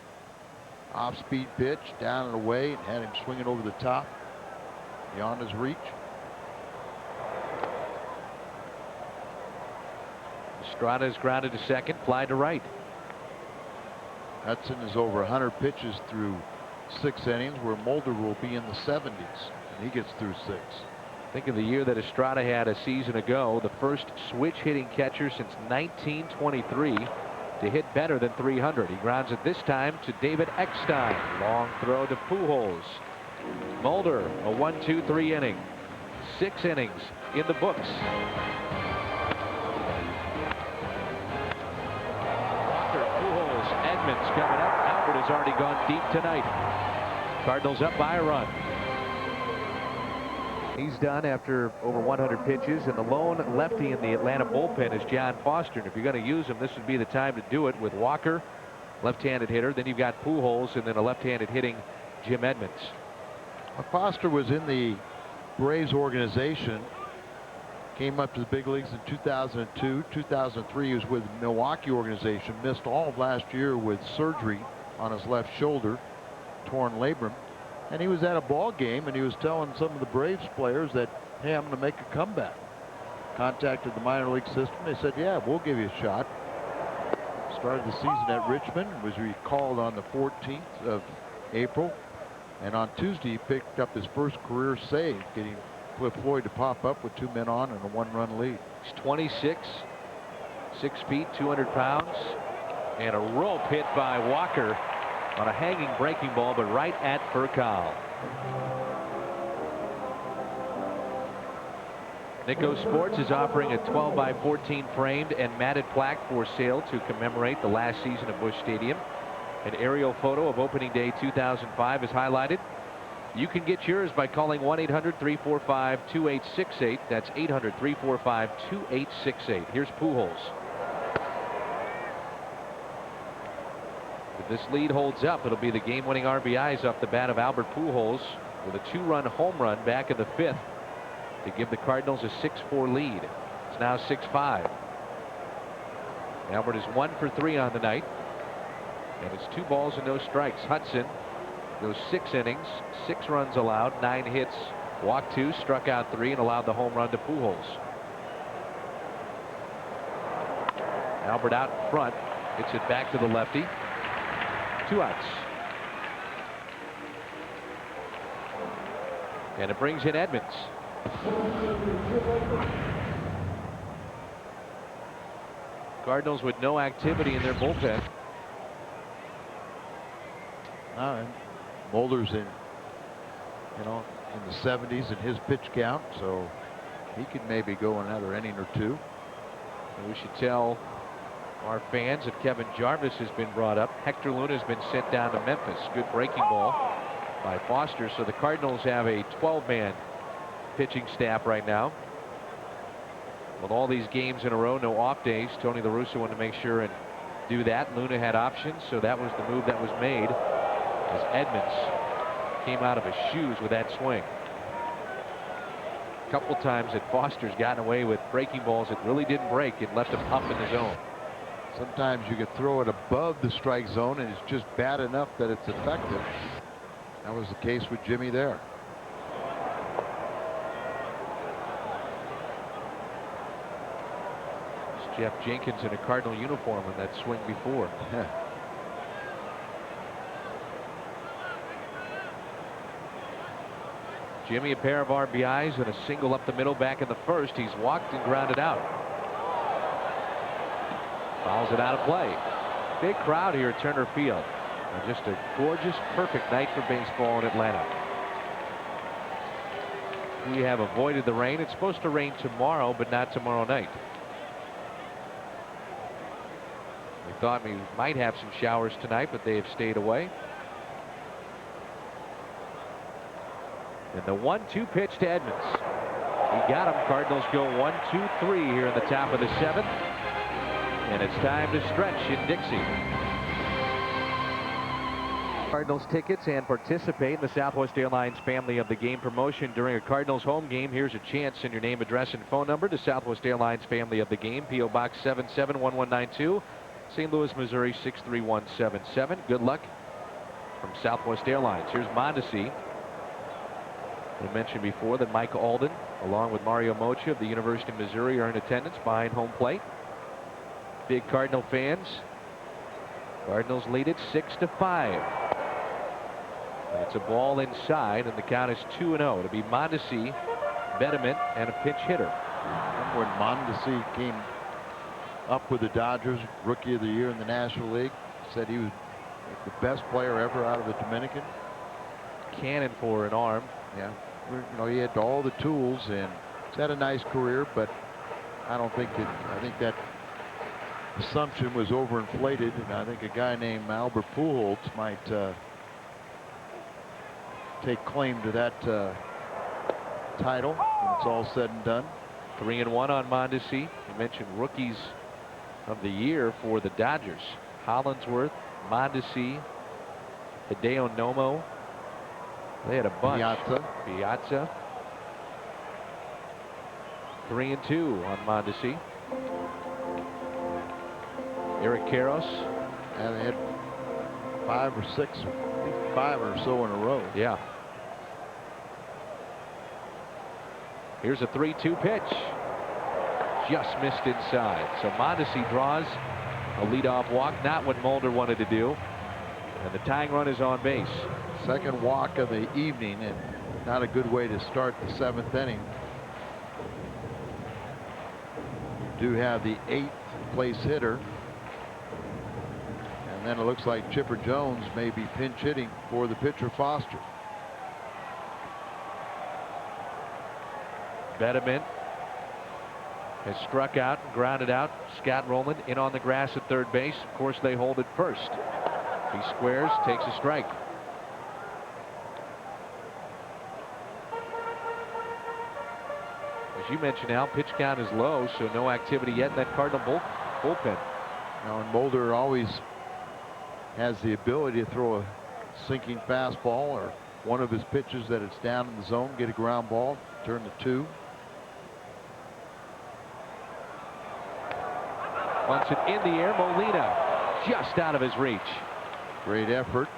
off-speed pitch down and away, and had him swinging over the top beyond his reach. Estrada is grounded to second, fly to right. Hudson is over 100 pitches through 6 innings, where Mulder will be in the 70s, and he gets through 6. Think of the year that Estrada had a season ago, the first switch hitting catcher since 1923 to hit better than 300. He grounds it this time to David Eckstein. Long throw to Pujols. Mulder, a 1-2-3 inning. 6 innings in the books. Walker, Pujols, Edmonds coming up. Albert has already gone deep tonight. Cardinals up by a run. He's done after over 100 pitches, and the lone lefty in the Atlanta bullpen is John Foster. And if you're going to use him, this would be the time to do it with Walker, left-handed hitter. Then you've got Pujols, and then a left-handed hitting Jim Edmonds. Foster was in the Braves organization, came up to the big leagues in 2002. 2003 he was with the Milwaukee organization, missed all of last year with surgery on his left shoulder, torn labrum. And he was at a ball game, and he was telling some of the Braves players that, hey, I'm going to make a comeback. Contacted the minor league system. They said, yeah, we'll give you a shot. Started the season at Richmond, was recalled on the 14th of April. And on Tuesday, he picked up his first career save, getting Cliff Floyd to pop up with 2 men on and a 1-run lead. He's 26, 6 feet, 200 pounds, and a rope hit by Walker on a hanging breaking ball, but right at Furcal. Nico Sports is offering a 12x14 framed and matted plaque for sale to commemorate the last season of Busch Stadium. An aerial photo of opening day 2005 is highlighted. You can get yours by calling 1-800-345-2868. That's 800-345-2868. Here's Pujols. If this lead holds up, it'll be the game-winning RBIs off the bat of Albert Pujols with a 2-run home run back in the 5th to give the Cardinals a 6-4 lead. It's now 6-5. Albert is 1 for 3 on the night, and it's 2 balls and no strikes. Hudson goes 6 innings, 6 runs allowed, 9 hits, walked 2, struck out 3, and allowed the home run to Pujols. Albert out in front, hits it back to the lefty. 2 outs. And it brings in Edmonds. Cardinals with no activity in their bullpen. And Mulder's in the 70s in his pitch count, so he could maybe go another inning or 2. And we should tell our fans that Kevin Jarvis has been brought up. Hector Luna has been sent down to Memphis. Good breaking ball by Foster. So the Cardinals have a 12-man pitching staff right now. With all these games in a row, no off days, Tony La Russa wanted to make sure and do that. Luna had options, so that was the move that was made as Edmonds came out of his shoes with that swing. A couple times that Foster's gotten away with breaking balls that really didn't break and left him up in the zone. Sometimes you could throw it above the strike zone and it's just bad enough that it's effective. That was the case with Jimmy there. It's Jeff Jenkins in a Cardinal uniform in that swing before. Jimmy, a pair of RBIs and a single up the middle back in the 1st. He's walked and grounded out. Fouls it out of play. Big crowd here at Turner Field. And just a gorgeous, perfect night for baseball in Atlanta. We have avoided the rain. It's supposed to rain tomorrow, but not tomorrow night. We thought we might have some showers tonight, but they have stayed away. And the 1-2 pitch to Edmonds. He got him. Cardinals go 1-2-3 here in the top of the 7th. And it's time to stretch in Dixie. Cardinals tickets and participate in the Southwest Airlines Family of the Game promotion during a Cardinals home game. Here's a chance. Send your name, address, and phone number to Southwest Airlines Family of the Game, P.O. Box 771192, St. Louis, Missouri 63177. Good luck from Southwest Airlines. Here's Mondesi. We mentioned before that Mike Alden, along with Mario Mocha of the University of Missouri, are in attendance behind home plate. Big Cardinal fans. Cardinals lead it 6-5. It's a ball inside, and the count is 2-0. It'll be Mondesi, Betterman, and a pinch hitter. Remember when Mondesi came up with the Dodgers, Rookie of the Year in the National League? Said he was the best player ever out of the Dominican. Cannon for an arm. Yeah, you know, he had all the tools, and he's had a nice career, but I think that assumption was overinflated, and I think a guy named Albert Pujols might take claim to that title when it's all said and done. 3-1 on Mondesi. You mentioned rookies of the year for the Dodgers. Hollinsworth, Mondesi, Hideo Nomo. They had a bunch. Piazza. 3-2 on Mondesi. Eric Karros. And they had 5 or 6, 5 or so in a row. Yeah. Here's a 3-2 pitch. Just missed inside. So Mondesi draws a leadoff walk, not what Mulder wanted to do. And the tying run is on base. Second walk of the evening, and not a good way to start the 7th inning. You do have the 8th place hitter. And then it looks like Chipper Jones may be pinch hitting for the pitcher Foster. Betterman has struck out and grounded out. Scott Rowland in on the grass at third base. Of course, they hold it first. He squares, takes a strike. As you mentioned, Al, pitch count is low, so no activity yet in that Cardinal bullpen. Now, and Mulder always has the ability to throw a sinking fastball or one of his pitches that it's down in the zone, get a ground ball, turn to 2. Wants it in the air. Molina just out of his reach. Great effort,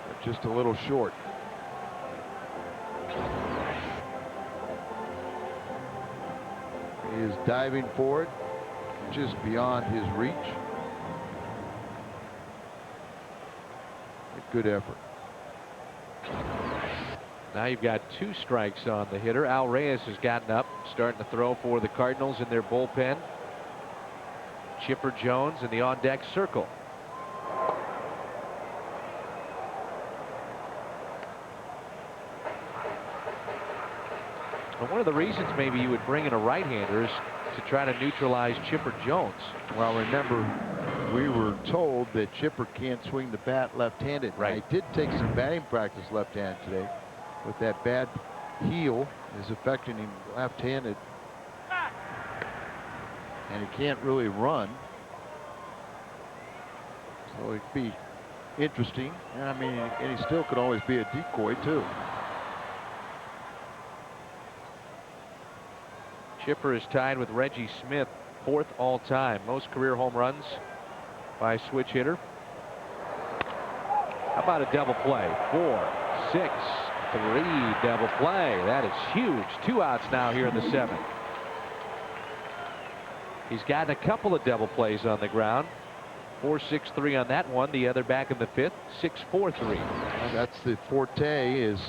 but just a little short. He is diving for it, just beyond his reach. A good effort. Now you've got 2 strikes on the hitter. Al Reyes has gotten up, starting to throw for the Cardinals in their bullpen. Chipper Jones in the on-deck circle. And one of the reasons maybe you would bring in a right-hander is to try to neutralize Chipper Jones. Well, remember, we were told that Chipper can't swing the bat left-handed. Right. I did take some batting practice left-handed today, but that bad heel is affecting him left-handed, and he can't really run. So it'd be interesting. And I mean, and he still could always be a decoy too. Chipper is tied with Reggie Smith, 4th all-time, most career home runs by a switch hitter. How about a double play? 4, 6, 3 double play. That is huge. 2 outs now here in the 7th. He's gotten a couple of double plays on the ground. 4-6-3 on that one. The other back in the 5th. 6-4-3. Well, that's the forte, is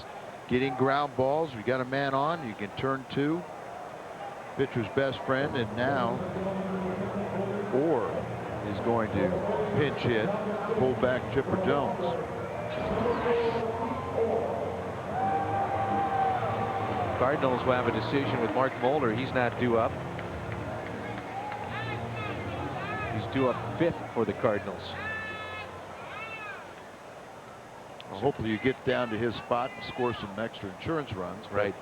getting ground balls. We got a man on. You can turn 2. Pitcher's best friend, and now Orr is going to pinch hit, pull back Chipper Jones. Cardinals will have a decision with Mark Mulder. He's not due up. He's due up 5th for the Cardinals. Well, hopefully you get down to his spot and score some extra insurance runs. Right.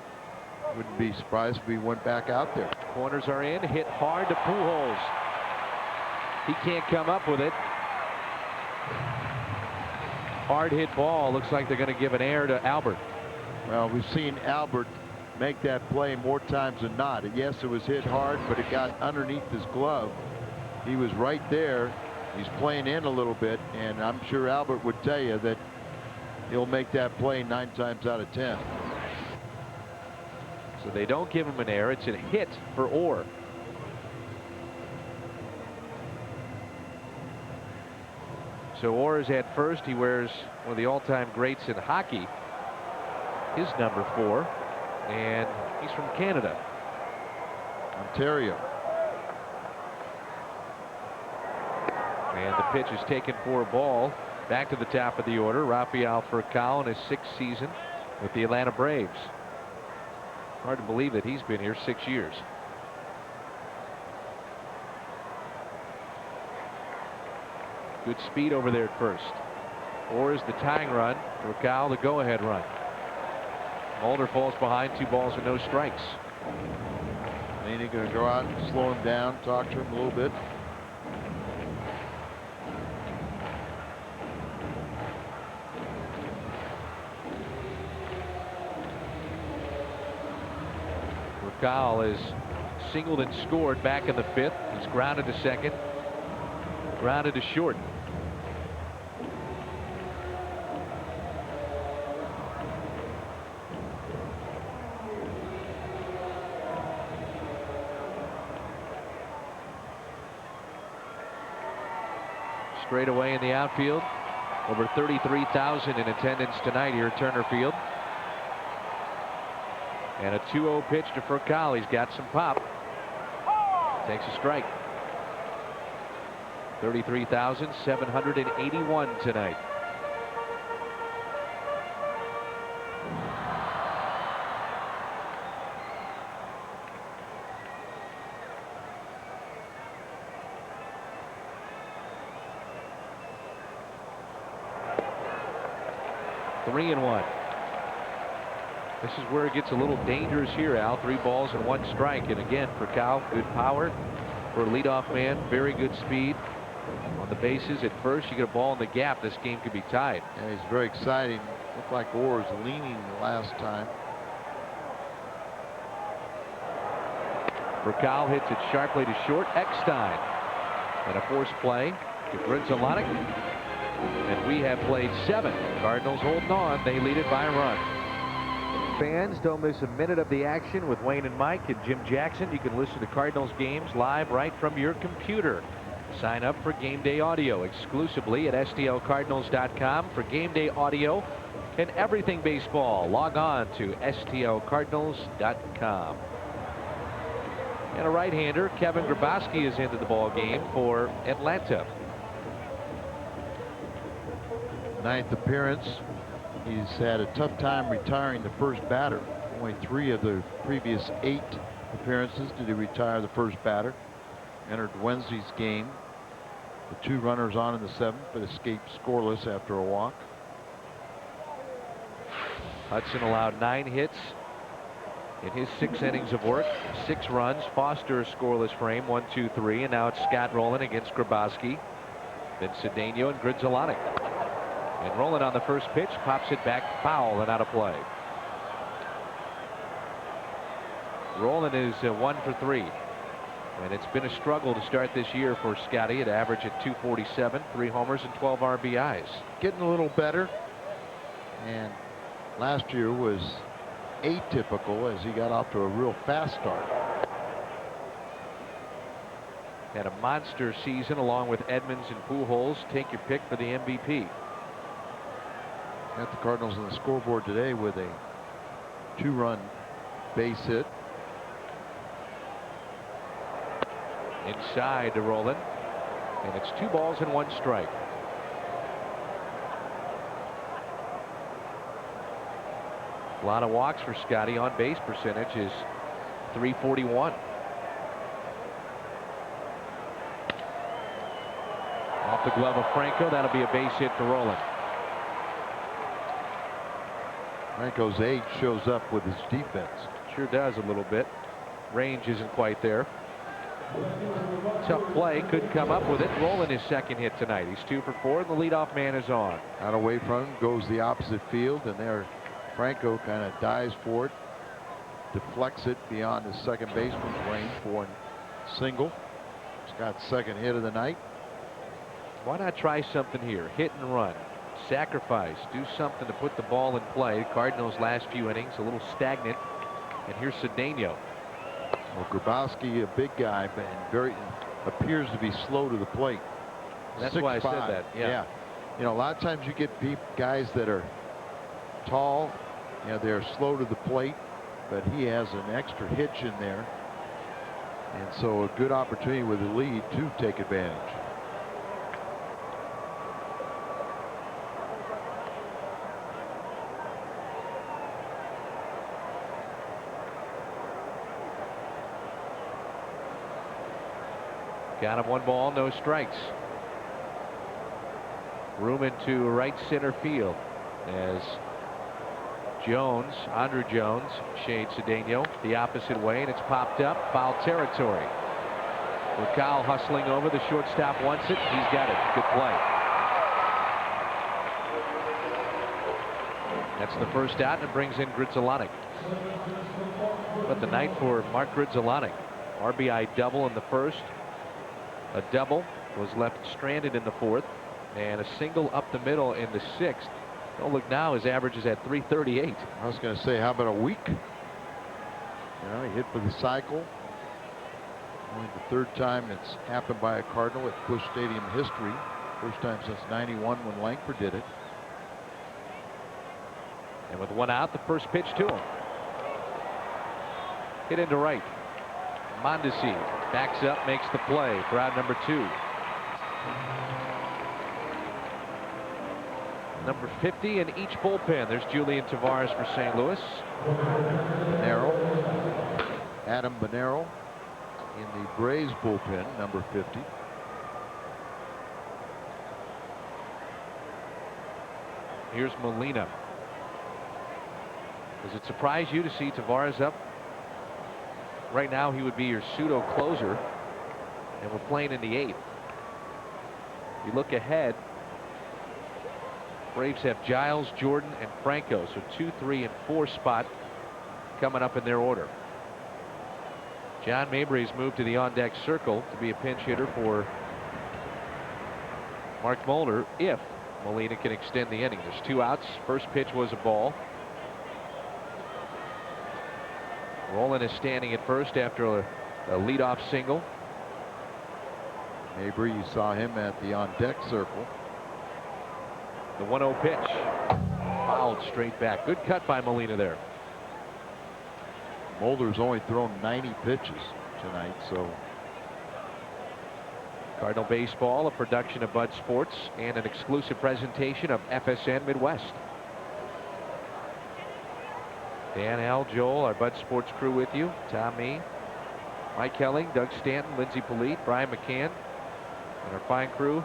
Wouldn't be surprised if we went back out there. Corners are in. Hit hard to Pujols. He can't come up with it. Hard hit ball. Looks like they're going to give an error to Albert. Well, we've seen Albert make that play more times than not. Yes, it was hit hard, but it got underneath his glove. He was right there He's playing in a little bit, and I'm sure Albert would tell you that he'll make that play 9 times out of 10. So they don't give him an error. It's a hit for Orr. So Orr is at first. He wears one of the all-time greats in hockey, his number 4, and he's from Canada. Ontario. And the pitch is taken for a ball. Back to the top of the order, Rafael Furcal in his 6th season with the Atlanta Braves. Hard to believe that he's been here 6 years. Good speed over there at first. Orr is the tying run. Furcal the go-ahead run. Mulder falls behind, 2 balls and no strikes. Laney going to go out and slow him down, talk to him a little bit. Furcal is singled and scored back in the 5th. He's grounded to second, grounded to short. Straight away in the outfield. Over 33,000 in attendance tonight here at Turner Field. And a 2-0 pitch to Furcal. He's got some pop. Takes a strike. 33,781 tonight. Three and one. This is where it gets a little dangerous here, Al. 3 balls and 1 strike. And again, Furcal, good power for a leadoff man. Very good speed on the bases. At first, you get a ball in the gap. This game could be tied. Yeah, he's very exciting. Looked like Orr was leaning the last time. Furcal hits it sharply to short. Eckstein. And a forced play to Grudzielanek. And we have played 7. Cardinals holding on. They lead it by a run. Fans, don't miss a minute of the action with Wayne and Mike and Jim Jackson. You can listen to Cardinals games live right from your computer. Sign up for Game Day Audio exclusively at STLCardinals.com for Game Day Audio and everything baseball. Log on to STLCardinals.com. And a right-hander, Kevin Grabowski, is into the ball game for Atlanta. 9th appearance. He's had a tough time retiring the first batter. Only 3 of the previous 8 appearances did he retire the first batter. Entered Wednesday's game. The 2 runners on in the 7th, but escaped scoreless after a walk. Hudson allowed 9 hits in his 6 innings of work. 6 runs. Foster a scoreless frame. 1, 2, 3. And now it's Scott Rowland against Grabowski. Then Cedeno and Grudzielanek. And Rowland on the first pitch pops it back foul and out of play. Rowland is 1 for 3. And it's been a struggle to start this year for Scotty. At average at 247, 3 homers and 12 RBIs. Getting a little better. And last year was atypical as he got off to a real fast start. Had a monster season along with Edmonds and Pujols. Take your pick for the MVP. Got the Cardinals on the scoreboard today with a 2-run base hit. Inside to Rowland. And it's 2 balls and 1 strike. A lot of walks for Scotty. On base percentage is .341. Off the glove of Franco. That'll be a base hit for Rowland. Franco's age shows up with his defense. Sure does a little bit. Range isn't quite there. Tough play. Couldn't come up with it. Rowland his 2nd hit tonight. He's 2 for 4 and the leadoff man is on. Out away from him goes the opposite field, and there Franco kind of dives for it. Deflects it beyond his second baseman's range for a single. Scott's 2nd hit of the night. Why not try something here? Hit and run. Sacrifice. Do something to put the ball in play. Cardinals last few innings a little stagnant. And here's Cedeno. Well, Grabowski, a big guy, but appears to be slow to the plate. That's why I said that. Yeah. You know, a lot of times you get guys that are tall, you know, they're slow to the plate, but he has an extra hitch in there. And so a good opportunity with the lead to take advantage. Got him 1 ball, no strikes. Room into right center field as Andrew Jones shades Cedeno the opposite way, and it's popped up, foul territory. Racal hustling over, the shortstop wants it. He's got it. Good play. That's the first out, and it brings in Grudzielanek. But the night for Mark Grudzielanek. RBI double in the first. A double, was left stranded in the fourth, and a single up the middle in the sixth. Don't look now, his average is at 338. I was going to say, how about a week? You know, he hit for the cycle. Only the 3rd time it's happened by a Cardinal at Busch Stadium history. First time since '91 when Langford did it. And with 1 out, the first pitch to him. Hit into right. Mondesi backs up, makes the play for out number 2. Number 50 in each bullpen. There's Julian Tavares for St. Louis. Adam Bonero in the Braves bullpen, number 50. Here's Molina. Does it surprise you to see Tavares up? Right now he would be your pseudo closer, and we're playing in the 8th. You look ahead, Braves have Giles, Jordan, and Franco, so 2, 3, and 4 spot coming up in their order. John Mabry's moved to the on-deck circle to be a pinch hitter for Mark Mulder if Molina can extend the inning. There's 2 outs. First pitch was a ball. Rolen is standing at first after a leadoff single. Mabry, you saw him at the on-deck circle. The 1-0 pitch. Fouled straight back. Good cut by Molina there. Mulder's only thrown 90 pitches tonight, so. Cardinal Baseball, a production of Bud Sports and an exclusive presentation of FSN Midwest. Dan, Al, Joel, our Bud Sports crew with you. Tom, me, Mike Helling, Doug Stanton, Lindsey Polite, Brian McCann, and our fine crew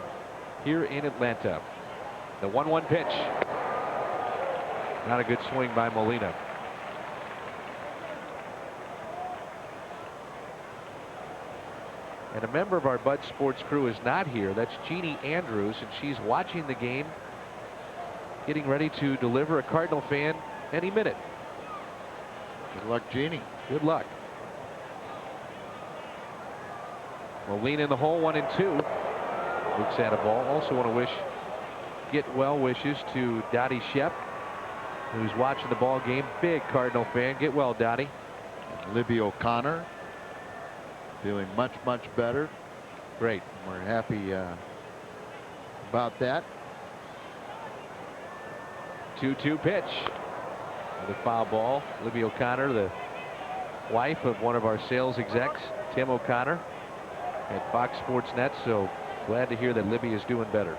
here in Atlanta. The 1-1 pitch. Not a good swing by Molina. And a member of our Bud Sports crew is not here. That's Jeannie Andrews, and she's watching the game, getting ready to deliver a Cardinal fan any minute. Good luck, Jeannie. Good luck. Molina in the hole, 1-2. Looks at a ball. Also want to get well wishes to Dottie Shep, who's watching the ball game. Big Cardinal fan. Get well, Dottie. And Libby O'Connor feeling much, much better. Great. We're happy about that. 2-2 pitch. The foul ball. Libby O'Connor, the wife of one of our sales execs, Tim O'Connor, at Fox Sports Net. So glad to hear that Libby is doing better.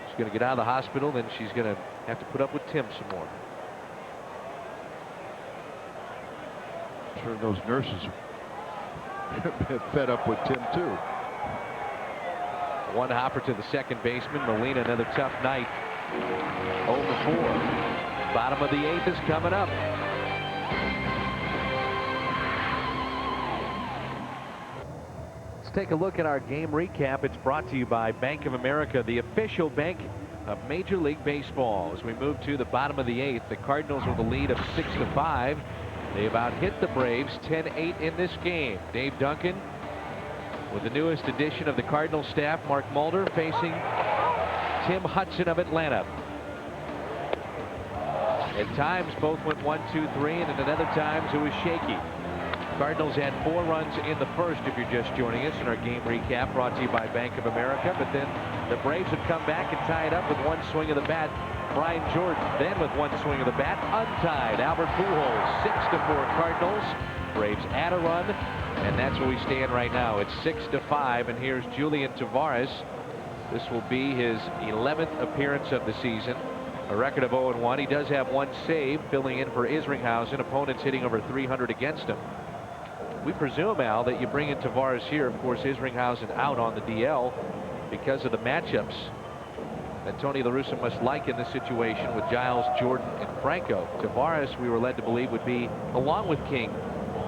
She's going to get out of the hospital, then she's going to have to put up with Tim some more. I'm sure those nurses are fed up with Tim too. One hopper to the second baseman. Molina, another tough night. 0-4. Bottom of the 8th is coming up. Let's take a look at our game recap. It's brought to you by Bank of America, the official bank of Major League Baseball. As we move to the bottom of the 8th, the Cardinals with a lead of 6-5. They about hit the Braves 10-8 in this game. Dave Duncan with the newest addition of the Cardinals staff, Mark Mulder, facing Tim Hudson of Atlanta. At times both went 1-2-3, and at other times it was shaky. Cardinals had 4 runs in the first, if you're just joining us in our game recap brought to you by Bank of America. But then the Braves would come back and tie it up with one swing of the bat. Brian Jordan then with one swing of the bat untied Albert Pujols. 6-4 Cardinals. Braves add a run, and that's where we stand right now. It's 6-5, and here's Julian Tavares. This will be his 11th appearance of the season. A record of 0-1. He does have 1 save, filling in for Isringhausen. Opponents hitting over 300 against him. We presume, Al, that you bring in Tavares here. Of course, Isringhausen out on the DL because of the matchups that Tony La Russa must like in this situation with Giles, Jordan, and Franco. Tavares, we were led to believe, would be, along with King,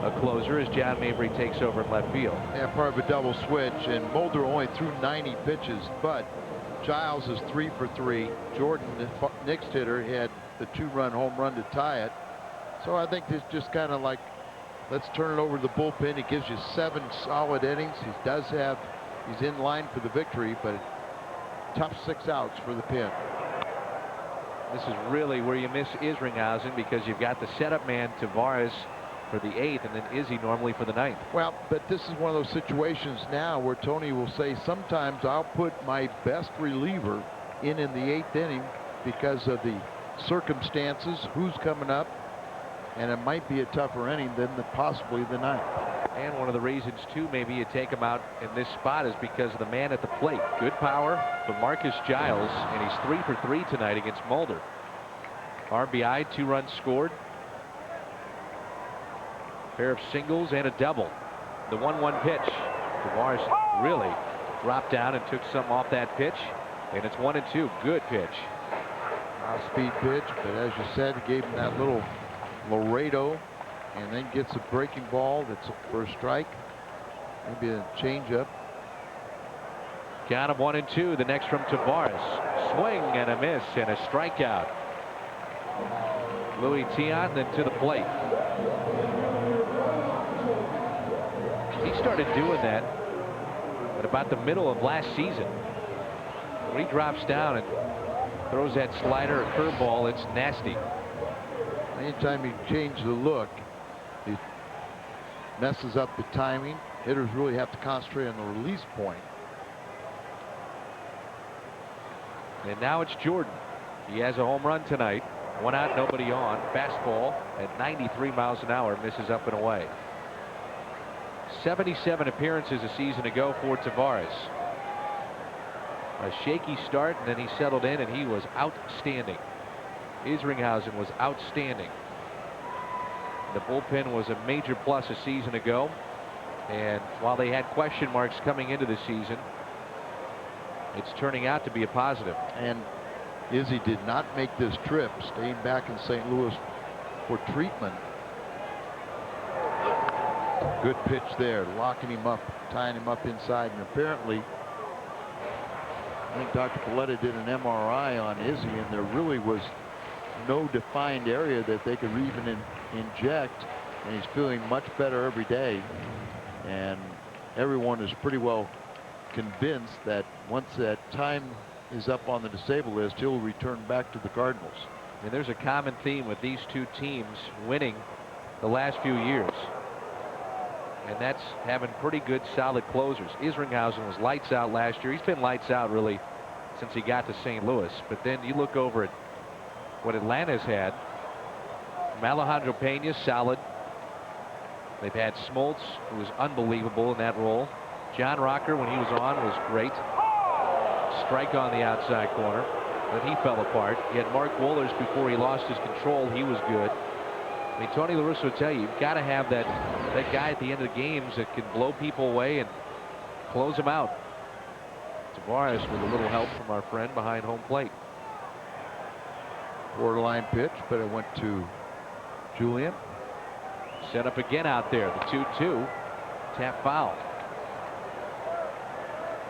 a closer as John Mabry takes over in left field. Yeah, part of a double switch, and Mulder only threw 90 pitches, but Giles is 3 for 3. Jordan, the next hitter, had the 2-run home run to tie it. So I think it's just kind of like, let's turn it over to the bullpen. It gives you 7 solid innings. He's in line for the victory, but tough 6 outs for the pen. This is really where you miss Isringhausen, because you've got the setup man Tavares for the 8th, and then Izzy normally for the 9th. Well, but this is one of those situations now where Tony will say, sometimes I'll put my best reliever in the 8th inning because of the circumstances, who's coming up, and it might be a tougher inning than possibly the 9th. And one of the reasons, too, maybe you take him out in this spot is because of the man at the plate. Good power for Marcus Giles, and he's 3 for 3 tonight against Mulder. RBI, 2 runs scored. Pair of singles and a double. The 1-1 pitch. Tavares really dropped down and took some off that pitch, and it's 1-2. Good pitch. Speed pitch, but as you said, he gave him that little Laredo, and then gets a breaking ball that's for a strike. Maybe a changeup. Count of 1-2. The next from Tavares. Swing and a miss and a strikeout. Louis Tiant then to the plate. He started doing that at about the middle of last season. When he drops down and throws that slider or curveball, it's nasty. Anytime you change the look, it messes up the timing. Hitters really have to concentrate on the release point. And now it's Jordan. He has a home run tonight. 1 out, nobody on. Fastball at 93 miles an hour, misses up and away. 77 appearances a season ago for Tavares. A shaky start, and then he settled in, and he was outstanding. Isringhausen was outstanding. The bullpen was a major plus a season ago, and while they had question marks coming into the season, it's turning out to be a positive. And Izzy did not make this trip, staying back in St. Louis for treatment. Good pitch there, locking him up, tying him up inside, and apparently I think Dr. Paletta did an MRI on Izzy, and there really was no defined area that they could even inject, and he's feeling much better every day, and everyone is pretty well convinced that once that time is up on the disabled list, he'll return back to the Cardinals. And there's a common theme with these two teams winning the last few years, and that's having pretty good solid closers. Isringhausen was lights out last year. He's been lights out really since he got to St. Louis. But then you look over at what Atlanta's had. Alejandro Pena, solid. They've had Smoltz, who was unbelievable in that role. John Rocker, when he was on, was great. Strike on the outside corner. Then he fell apart. You had Mark Wohlers before he lost his control. He was good. I mean, Tony La Russa would tell you, you've got to have that guy at the end of the games that can blow people away and close them out. Tavares with a little help from our friend behind home plate. Borderline pitch, but it went to Julian. Set up again out there. The 2-2. Tap foul.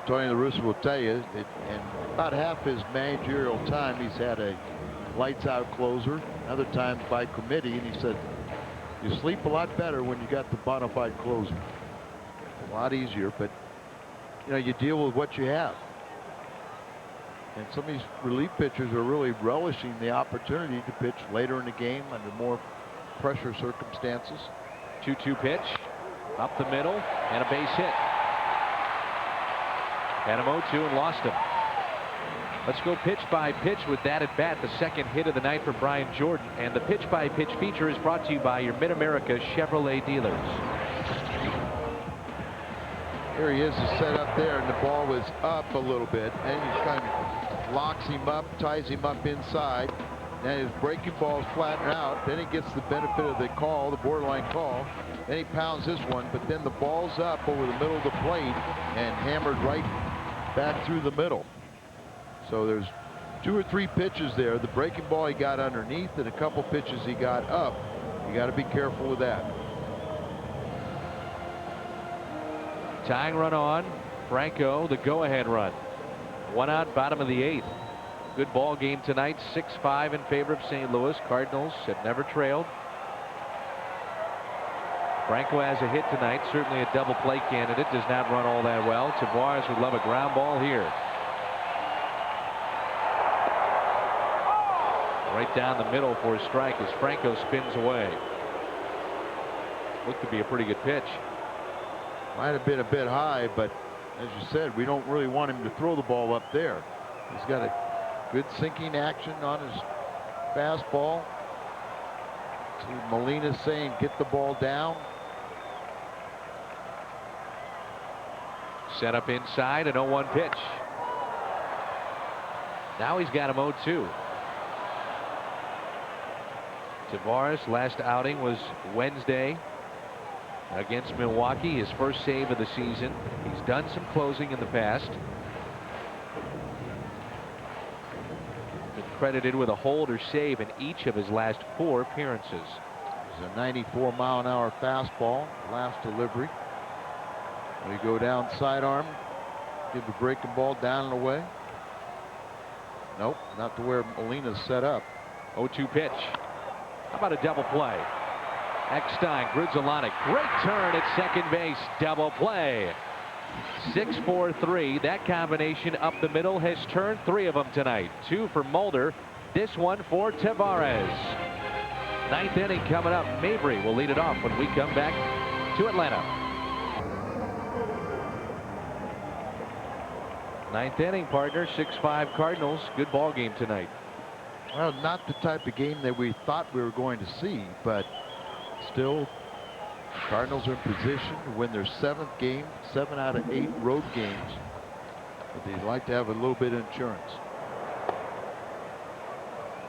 Tony La Russa will tell you that in about half his managerial time, he's had a lights out closer, other times by committee, and he said You sleep a lot better when you got the bona fide closer. A lot easier, but you know, you deal with what you have. And some of these relief pitchers are really relishing the opportunity to pitch later in the game under more pressure circumstances. 2-2 pitch up the middle and a base hit. Had him 0-2 and lost him. Let's go pitch by pitch with that at bat, the second hit of the night for Brian Jordan. And the pitch by pitch feature is brought to you by your Mid-America Chevrolet dealers. Here he is, set up there, and the ball was up a little bit, and he kind of locks him up, ties him up inside. Then his breaking ball's flattened out. Then he gets the benefit of the call, the borderline call. Then he pounds this one, but then the ball's up over the middle of the plate and hammered right back through the middle. So there's 2 or 3 pitches there. The breaking ball he got underneath, and a couple pitches he got up. You got to be careful with that. Tying run on. Franco, the go-ahead run. 1 out, bottom of the 8th. Good ball game tonight. 6-5 in favor of St. Louis. Cardinals have never trailed. Franco has a hit tonight. Certainly a double play candidate. Does not run all that well. Tavares would love a ground ball here. Right down the middle for a strike as Franco spins away. Looked to be a pretty good pitch. Might have been a bit high, but as you said, we don't really want him to throw the ball up there. He's got a good sinking action on his fastball. See Molina saying get the ball down. Set up inside, an 0-1 pitch. Now he's got him 0-2. Tavares' last outing was Wednesday against Milwaukee, his first save of the season. He's done some closing in the past. Been credited with a hold or save in each of his last 4 appearances. It's a 94-mile-an-hour fastball, last delivery. We go down sidearm, give the breaking ball down and away. Nope, not to where Molina's set up. 0-2 pitch. How about a double play? Eckstein, Grudzielanek, great turn at second base, double play. 6-4-3. That combination up the middle has turned 3 of them tonight. 2 for Mulder, this one for Tavares. 9th inning coming up. Mabry will lead it off when we come back to Atlanta. 9th inning, partner. 6-5 Cardinals. Good ball game tonight. Well, not the type of game that we thought we were going to see, but still, Cardinals are in position to win their 7th game, 7 out of 8 road games. But they'd like to have a little bit of insurance.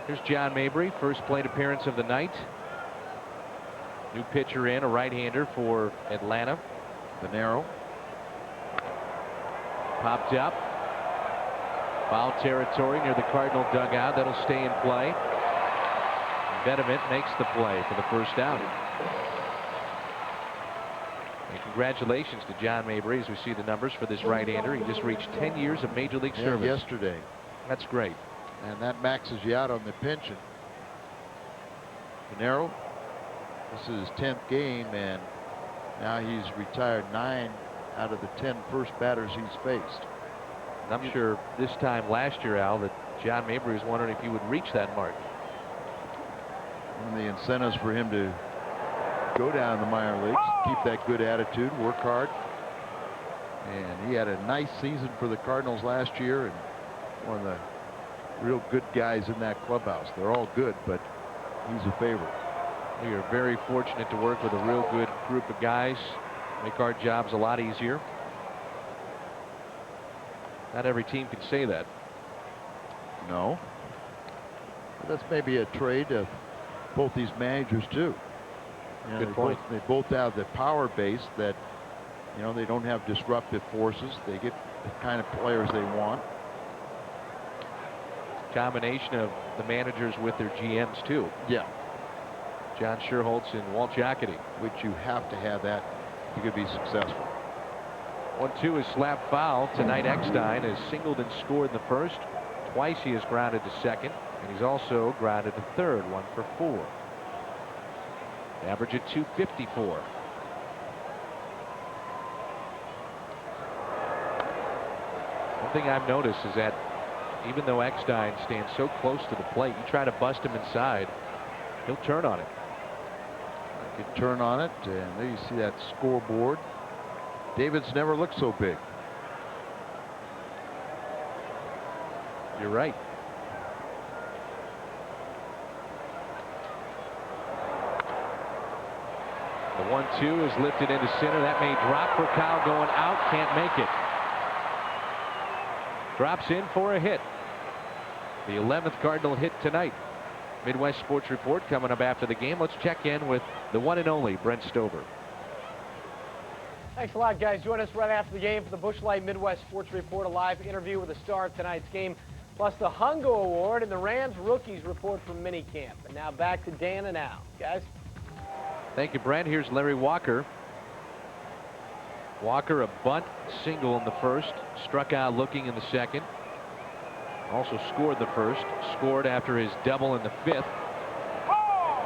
Here's John Mabry, first plate appearance of the night. New pitcher in, a right-hander for Atlanta. Venero. Popped up. Foul territory near the Cardinal dugout. That'll stay in play. Bedevant makes the play for the first out. And congratulations to John Mabry as we see the numbers for this right-hander. He just reached 10 years of Major League service. Yesterday. That's great. And that maxes you out on the pension. Venero, this is his 10th game, and now he's retired 9 out of the 10 first batters he's faced. And I'm sure this time last year, Al, that John Mabry was wondering if he would reach that mark. One of the incentives for him to go down the minor leagues, keep that good attitude, work hard. And he had a nice season for the Cardinals last year, and one of the real good guys in that clubhouse. They're all good, but he's a favorite. We are very fortunate to work with a real good group of guys. Make our jobs a lot easier. Not every team can say that. No. But that's maybe a trade of both these managers too. You know, good point. They both have the power base that, you know, they don't have disruptive forces. They get the kind of players they want. Combination of the managers with their GMs too. Yeah. John Sherholtz and Walt Jocketty. Which you have to have that if you could be successful. 1-2 is slap foul. Tonight Eckstein has singled and scored in the first. Twice he has grounded to second, and he's also grounded to third, 1 for 4. Average at 254. One thing I've noticed is that even though Eckstein stands so close to the plate, you try to bust him inside, he'll turn on it. Could turn on it, and there you see that scoreboard. David's never looked so big. You're right. The 1-2 is lifted into center. That may drop for Kyle going out. Can't make it. Drops in for a hit. The 11th Cardinal hit tonight. Midwest Sports Report coming up after the game. Let's check in with the one and only Brent Stover. Thanks a lot, guys. Join us right after the game for the Busch Light Midwest Sports Report, a live interview with the star of tonight's game, plus the Hungo Award and the Rams rookies report from minicamp. And now back to Dan and Al. Guys. Thank you, Brent. Here's Larry Walker. Walker, a bunt single in the first, struck out looking in the second. Also scored the first, scored after his double in the fifth,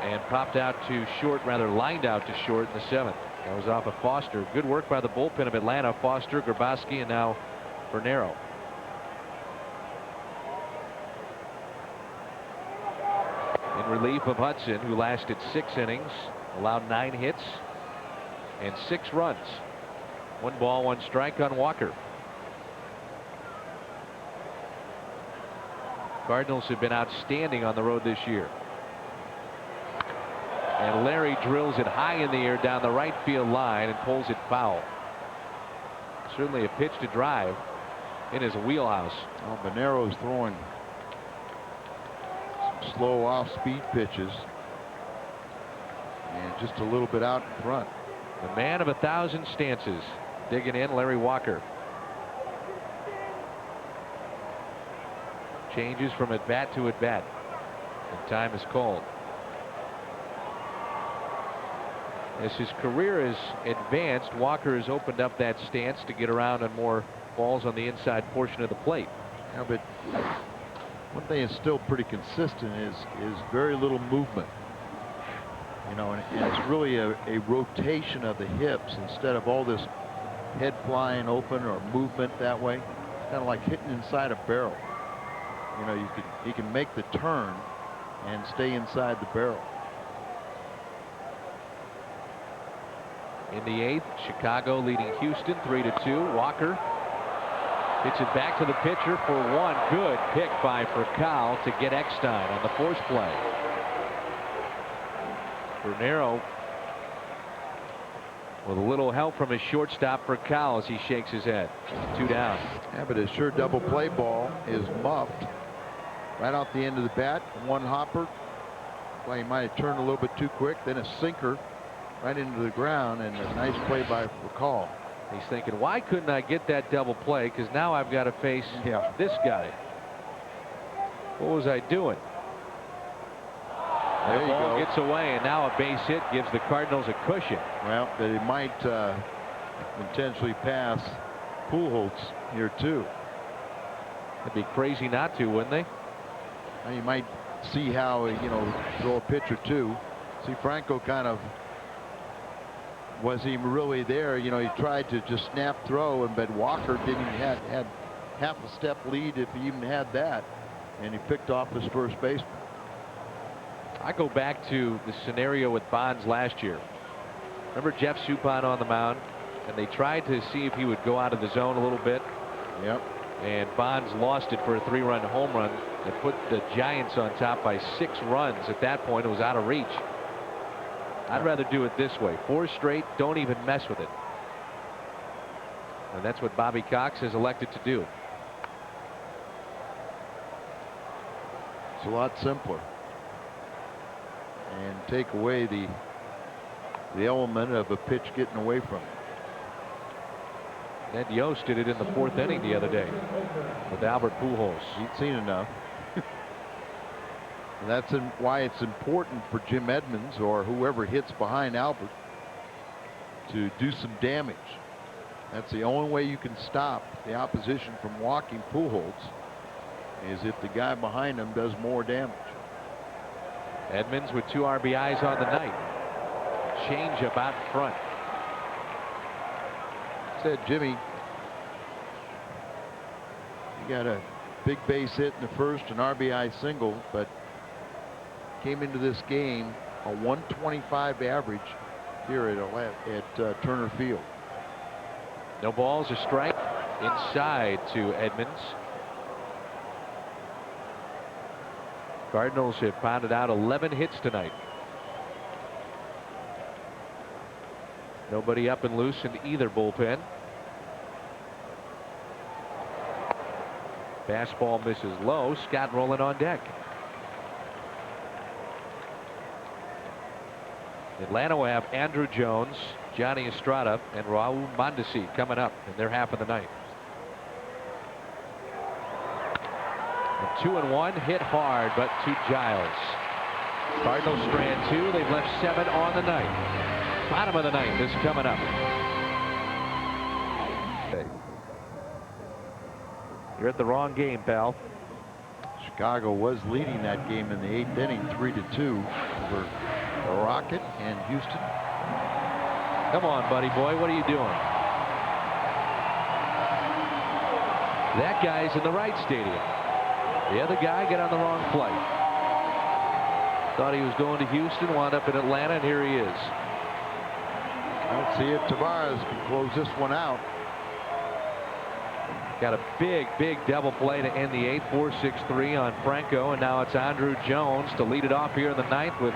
and popped out to short, rather lined out to short in the seventh. That was off of Foster. Good work by the bullpen of Atlanta. Foster, Grabowski, and now Bernero. In relief of Hudson, who lasted 6 innings, allowed 9 hits and 6 runs. 1 ball, 1 strike on Walker. Cardinals have been outstanding on the road this year. And Larry drills it high in the air down the right field line and pulls it foul. Certainly a pitch to drive in his wheelhouse. Well, Bernero's throwing some slow off-speed pitches and just a little bit out in front. The man of 1,000 stances digging in, Larry Walker. Changes from at bat to at bat, and time is called. As his career has advanced, Walker has opened up that stance to get around on more balls on the inside portion of the plate. Yeah, but one thing that's still pretty consistent is very little movement. You know, and it's really a rotation of the hips instead of all this head flying open or movement that way. It's kind of like hitting inside a barrel. You know, he can make the turn and stay inside the barrel. In the 8th, Chicago leading Houston 3-2. Walker hits it back to the pitcher for 1. Good pick by Furcal to get Eckstein on the force play. Bernero with a little help from his shortstop Furcal as he shakes his head. 2 down. Yeah, but his sure double play ball is muffed right out the end of the bat. 1 hopper. Well, he might have turned a little bit too quick. Then a sinker right into the ground, and a nice play by Furcal. He's thinking, why couldn't I get that double play? Because now I've got to face this guy. What was I doing? There the you ball go. gets away, and now a base hit gives the Cardinals a cushion. Well, they might intentionally pass Pujols here too. It'd be crazy not to, wouldn't they? Now you might see how, you know, throw a pitch or two. See, Franco kind of was he really there? You know, he tried to just snap throw, but Walker didn't even had half a step lead if he even had that, and he picked off his first baseman. I go back to the scenario with Bonds last year. Remember Jeff Suppan on the mound, and they tried to see if he would go out of the zone a little bit. Yep. And Bonds lost it for a 3-run home run that put the Giants on top by 6 runs. At that point, it was out of reach. I'd rather do it this way. 4 straight, don't even mess with it. And that's what Bobby Cox has elected to do. It's a lot simpler. And take away the element of a pitch getting away from him. Ned Yost did it in the 4th inning the other day with Albert Pujols. He'd seen enough. And that's why it's important for Jim Edmonds or whoever hits behind Albert to do some damage. That's the only way you can stop the opposition from walking Pujols, is if the guy behind him does more damage. Edmonds with 2 RBIs on the night. changeup out front. Said Jimmy, he got a big base hit in the first, an RBI single, but came into this game a 125 average here at Turner Field. No balls, a strike inside to Edmonds. Cardinals have pounded out 11 hits tonight. Nobody up and loose in either bullpen. Fastball misses low. Scott rolling on deck. Atlanta will have Andrew Jones, Johnny Estrada, and Raul Mondesi coming up in their half of the ninth. 2-1 hit hard, but to Giles. Cardinals strand 2. They've left 7 on the night. Bottom of the ninth is coming up. You're at the wrong game, pal. Chicago was leading that game in the 8th inning, 3-2 over the Rocket and Houston. Come on, buddy boy, what are you doing? That guy's in the right stadium. The other guy got on the wrong flight. Thought he was going to Houston, wound up in Atlanta, and here he is. Let's see if Tavares can close this one out. Got a big double play to end the 8th, 4-6-3 on Franco, and now it's Andrew Jones to lead it off here in the 9th with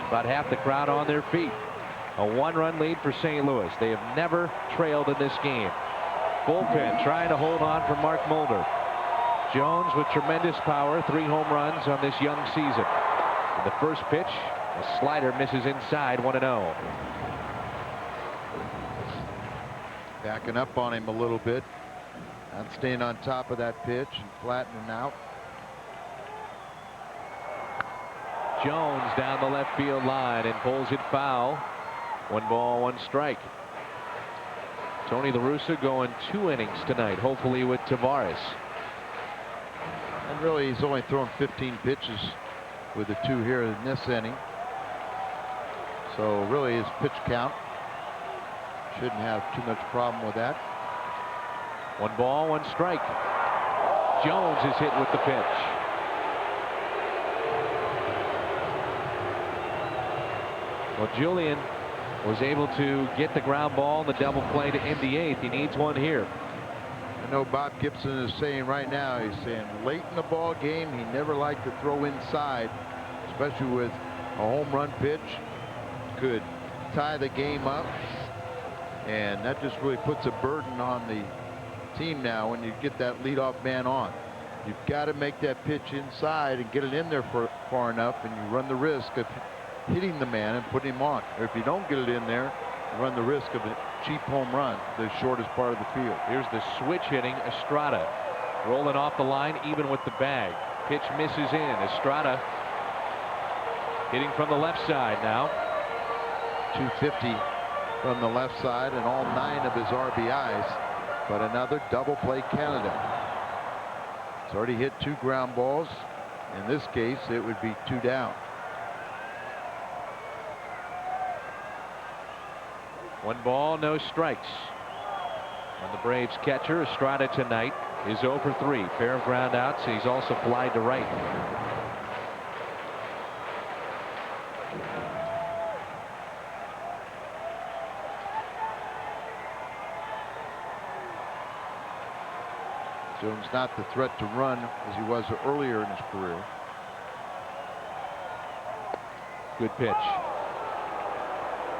about half the crowd on their feet. A 1-run lead for St. Louis. They have never trailed in this game. Bullpen trying to hold on for Mark Mulder. Jones with tremendous power, 3 home runs on this young season. And the first pitch, a slider misses inside, 1-0. Backing up on him a little bit. Not staying on top of that pitch and flattening out. Jones down the left field line and pulls it foul. 1 ball, 1 strike. Tony La Russa going 2 innings tonight, hopefully with Tavares. And really, he's only thrown 15 pitches with the 2 here in this inning. So really, his pitch count shouldn't have too much problem with that. 1 ball, 1 strike. Jones is hit with the pitch. Well, Julian was able to get the ground ball, the double play to end the 8th. He needs one here. I know Bob Gibson is saying right now, he's saying late in the ball game, he never liked to throw inside, especially with a home run pitch. Could tie the game up, and that just really puts a burden on the team now when you get that leadoff man on. You've got to make that pitch inside and get it in there far enough, and you run the risk of hitting the man and putting him on. Or if you don't get it in there, you run the risk of a cheap home run, the shortest part of the field. Here's the switch hitting Estrada. Rolling off the line even with the bag. Pitch misses in. Estrada hitting from the left side now. 250 from the left side and all 9 of his RBIs. But another double play Canada. He's already hit 2 ground balls. In this case, it would be 2 down. 1 ball, no strikes. And the Braves catcher Estrada tonight is 0 for 3. Pair of ground outs. He's also flied to right. Jones not the threat to run as he was earlier in his career. Good pitch.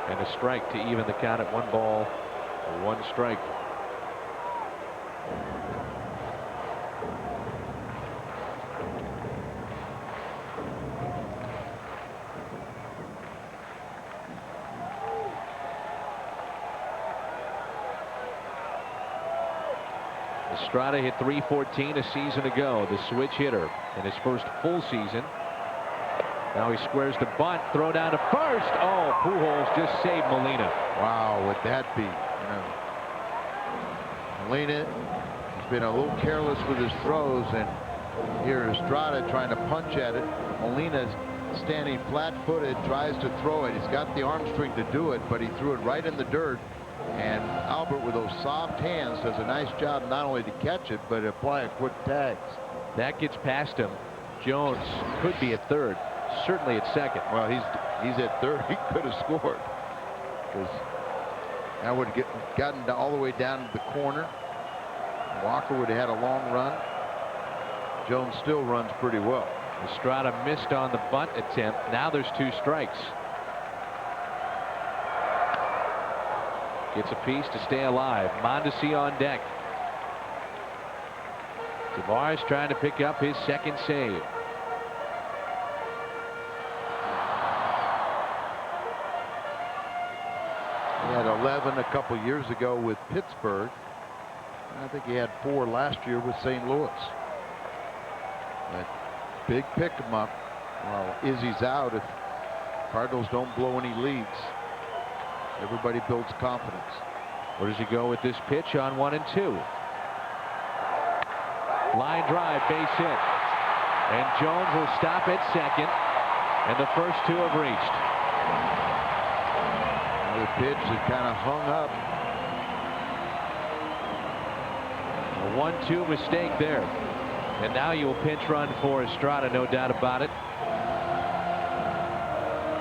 And a strike to even the count at 1 ball, 1 strike. Estrada hit .314 a season ago, the switch hitter in his first full season. Now he squares the bunt, throw down to first. Oh, Pujols just saved Molina. Wow, would that be? Molina has been a little careless with his throws, and here Estrada trying to punch at it. Molina's standing flat-footed, tries to throw it. He's got the arm strength to do it, but he threw it right in the dirt. And Albert, with those soft hands, does a nice job not only to catch it, but apply a quick tags. That gets past him. Jones could be at third, certainly at second. Well, he's at third. He could have scored, because that would have gotten all the way down to the corner. Walker would have had a long run. Jones still runs pretty well. Estrada missed on the bunt attempt. Now there's 2 strikes. Gets a piece to stay alive. Mondesi on deck. Tavares trying to pick up his second save. He had 11 a couple years ago with Pittsburgh. I think he had 4 last year with St. Louis. But big pick him up while Izzy's out if Cardinals don't blow any leads. Everybody builds confidence. Where does he go with this pitch on 1 and 2? Line drive, base hit. And Jones will stop at second. And the first 2 have reached. The pitch that kind of hung up. A 1-2 mistake there. And now you will pinch run for Estrada, no doubt about it.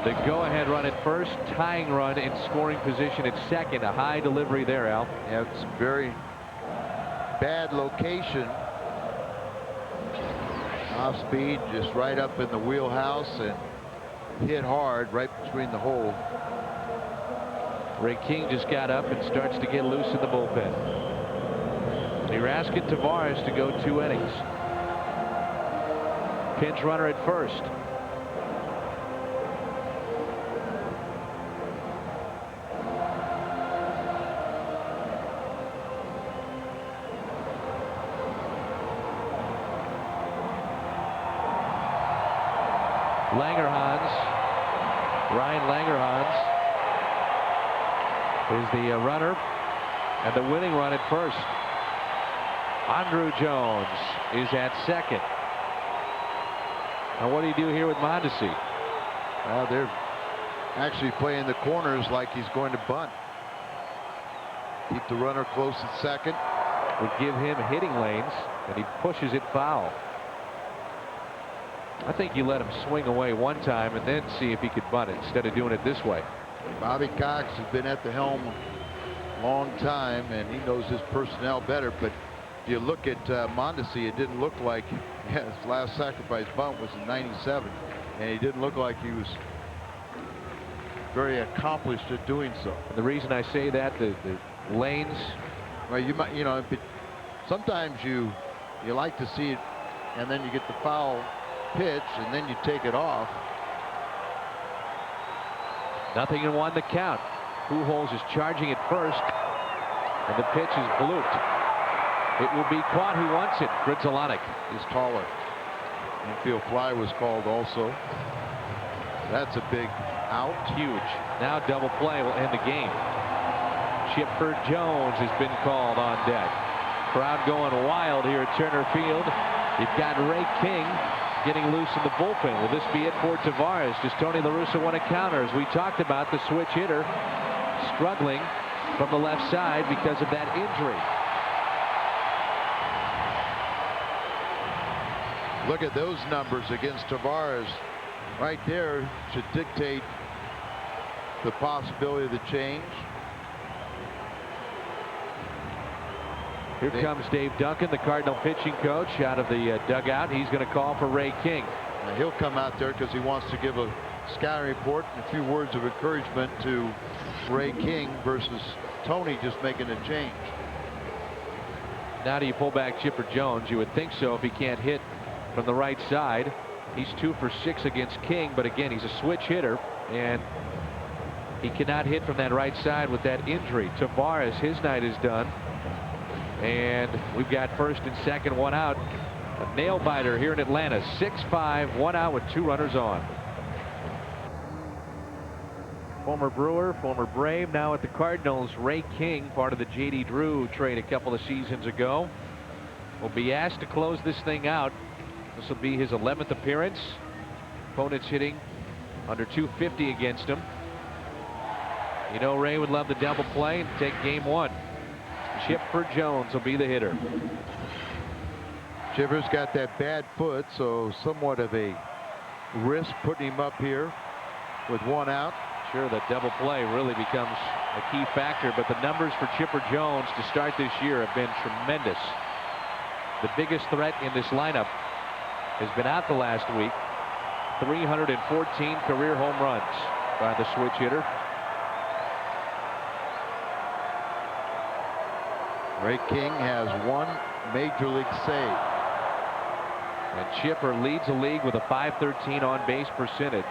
The go-ahead run at first, tying run in scoring position at second. A high delivery there, Al. Yeah, it's a very bad location. Off speed, just right up in the wheelhouse, and hit hard right between the hole. Ray King just got up and starts to get loose in the bullpen. You're asking Tavares to go 2 innings. Pinch runner at first. Ryan Langerhans is the runner, and the winning run at first. Andrew Jones is at second. Now what do you do here with Mondesi? Well, they're actually playing the corners like he's going to bunt. Keep the runner close at second. Would give him hitting lanes, and he pushes it foul. I think you let him swing away one time and then see if he could bunt it instead of doing it this way. Bobby Cox has been at the helm a long time, and he knows his personnel better. But if you look at Mondesi, it didn't look like his last sacrifice bunt was in '97, and he didn't look like he was very accomplished at doing so. The reason I say that, the lanes. Well, you might, sometimes you like to see it, and then you get the foul pitch, and then you take it off. 0-1 the count. Pujols is charging at first, and the pitch is blooped. It will be caught. Who wants it? Grizzolonic is taller. Infield fly was called also. That's a big out. Huge. Now double play will end the game. Chipper Jones has been called on deck. Crowd going wild here at Turner Field. You've got Ray King getting loose in the bullpen. Will this be it for Tavares? Does Tony La Russa want a counter? As we talked about, the switch hitter struggling from the left side because of that injury. Look at those numbers against Tavares. Right there should dictate the possibility of the change. Here comes Dave Duncan, the Cardinal pitching coach, out of the dugout. He's going to call for Ray King. Now he'll come out there because he wants to give a scouting report and a few words of encouragement to Ray King versus Tony just making a change. Now do you pull back Chipper Jones? You would think so if he can't hit from the right side. He's 2 for 6 against King, but again, he's a switch hitter, and he cannot hit from that right side with that injury. Tavares, his night is done. And we've got first and second, 1 out. A nail biter here in Atlanta. 6-5, 1 out with 2 runners on. Former Brewer, former Brave, now at the Cardinals. Ray King, part of the J.D. Drew trade a couple of seasons ago, will be asked to close this thing out. This will be his 11th appearance. Opponents hitting under 250 against him. You know, Ray would love the double play and take game one. Chipper Jones will be the hitter. Chipper's got that bad foot, so somewhat of a risk putting him up here with one out. Sure, that double play really becomes a key factor, but the numbers for Chipper Jones to start this year have been tremendous. The biggest threat in this lineup has been out the last week. 314 career home runs by the switch hitter. Ray King has one major league save. And Chipper leads the league with a .513 on base percentage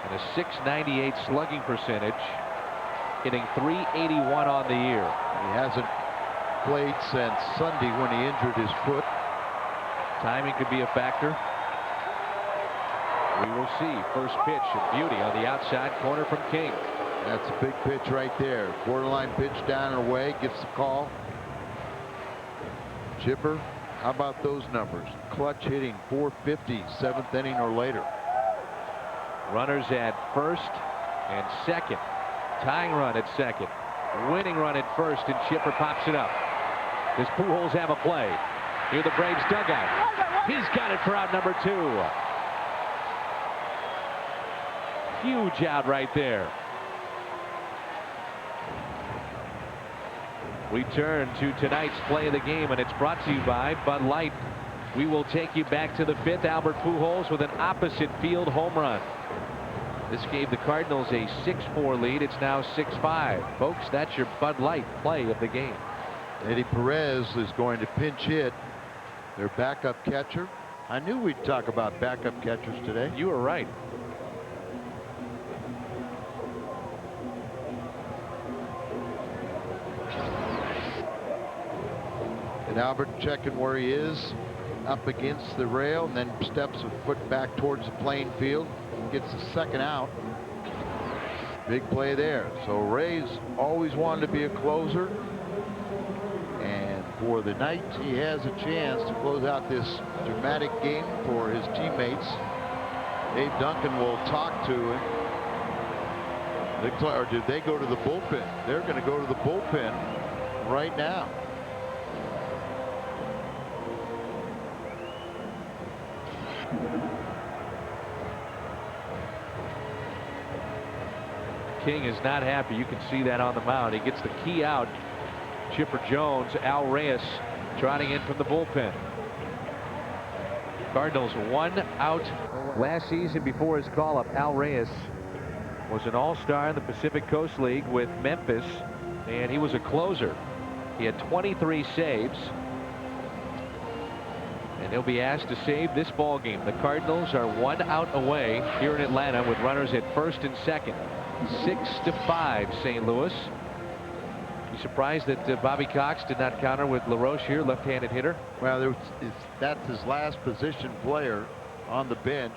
and a .698 slugging percentage, hitting .381 on the year. He hasn't played since Sunday when he injured his foot. Timing could be a factor. We will see. First pitch, a beauty on the outside corner from King. That's a big pitch right there. Borderline pitch down and away, gets the call. Chipper, how about those numbers? Clutch hitting .450, seventh inning or later. Runners at first and second. Tying run at second. Winning run at first, and Chipper pops it up. Does Pujols have a play? Near the Braves dugout. He's got it for out number 2. Huge out right there. We turn to tonight's play of the game, and it's brought to you by Bud Light. We will take you back to the 5th. Albert Pujols with an opposite field home run. This gave the Cardinals a 6-4 lead. It's now 6-5. Folks, that's your Bud Light play of the game. Eddie Perez is going to pinch hit their backup catcher. I knew we'd talk about backup catchers today. You were right. And Albert checking where he is, up against the rail, and then steps a foot back towards the playing field and gets the second out. Big play there. So Ray's always wanted to be a closer, and for the night he has a chance to close out this dramatic game for his teammates. Dave Duncan will talk to him. Or did they go to the bullpen? They're going to go to the bullpen right now. King is not happy. You can see that on the mound. He gets the key out. Chipper Jones, Al Reyes trotting in from the bullpen. Cardinals 1 out. Last season before his call-up, Al Reyes was an all-star in the Pacific Coast League with Memphis, and he was a closer. He had 23 saves, and he'll be asked to save this ball game. The Cardinals are 1 out away here in Atlanta with runners at first and second. 6-5 St. Louis. You surprised that Bobby Cox did not counter with LaRoche here, left-handed hitter? Well, that's his last position player on the bench.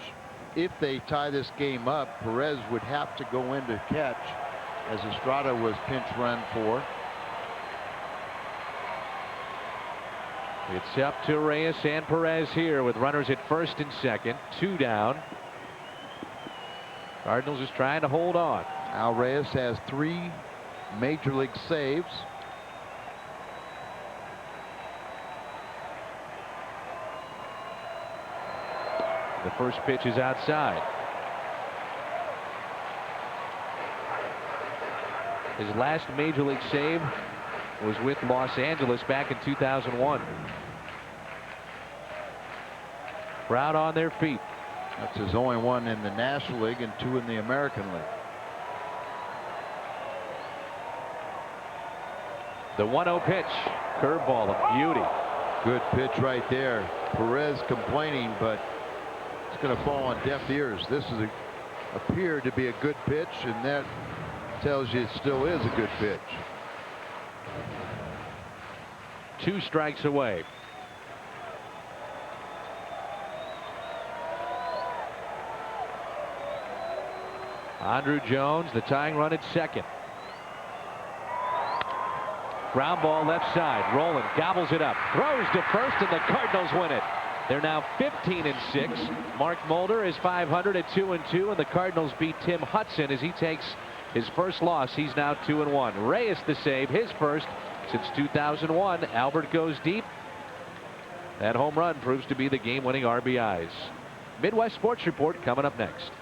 If they tie this game up, Perez would have to go in to catch, as Estrada was pinch run for. It's up to Reyes and Perez here with runners at first and second. 2 down. Cardinals is trying to hold on. Al Reyes has 3 major league saves. The first pitch is outside. His last major league save was with Los Angeles back in 2001. Crowd on their feet. That's his only one in the National League and 2 in the American League. The 1-0 pitch. Curveball, a beauty. Good pitch right there. Perez complaining, but it's going to fall on deaf ears. This is appeared to be a good pitch, and that tells you it still is a good pitch. 2 strikes away. Andrew Jones, the tying run at second. Ground ball left side. Roland gobbles it up. Throws to first, and the Cardinals win it. They're now 15-6. Mark Mulder is 500 at 2-2, and the Cardinals beat Tim Hudson as he takes his first loss. He's now 2-1. Reyes the save, his first since 2001. Albert goes deep. That home run proves to be the game-winning RBIs. Midwest Sports Report coming up next.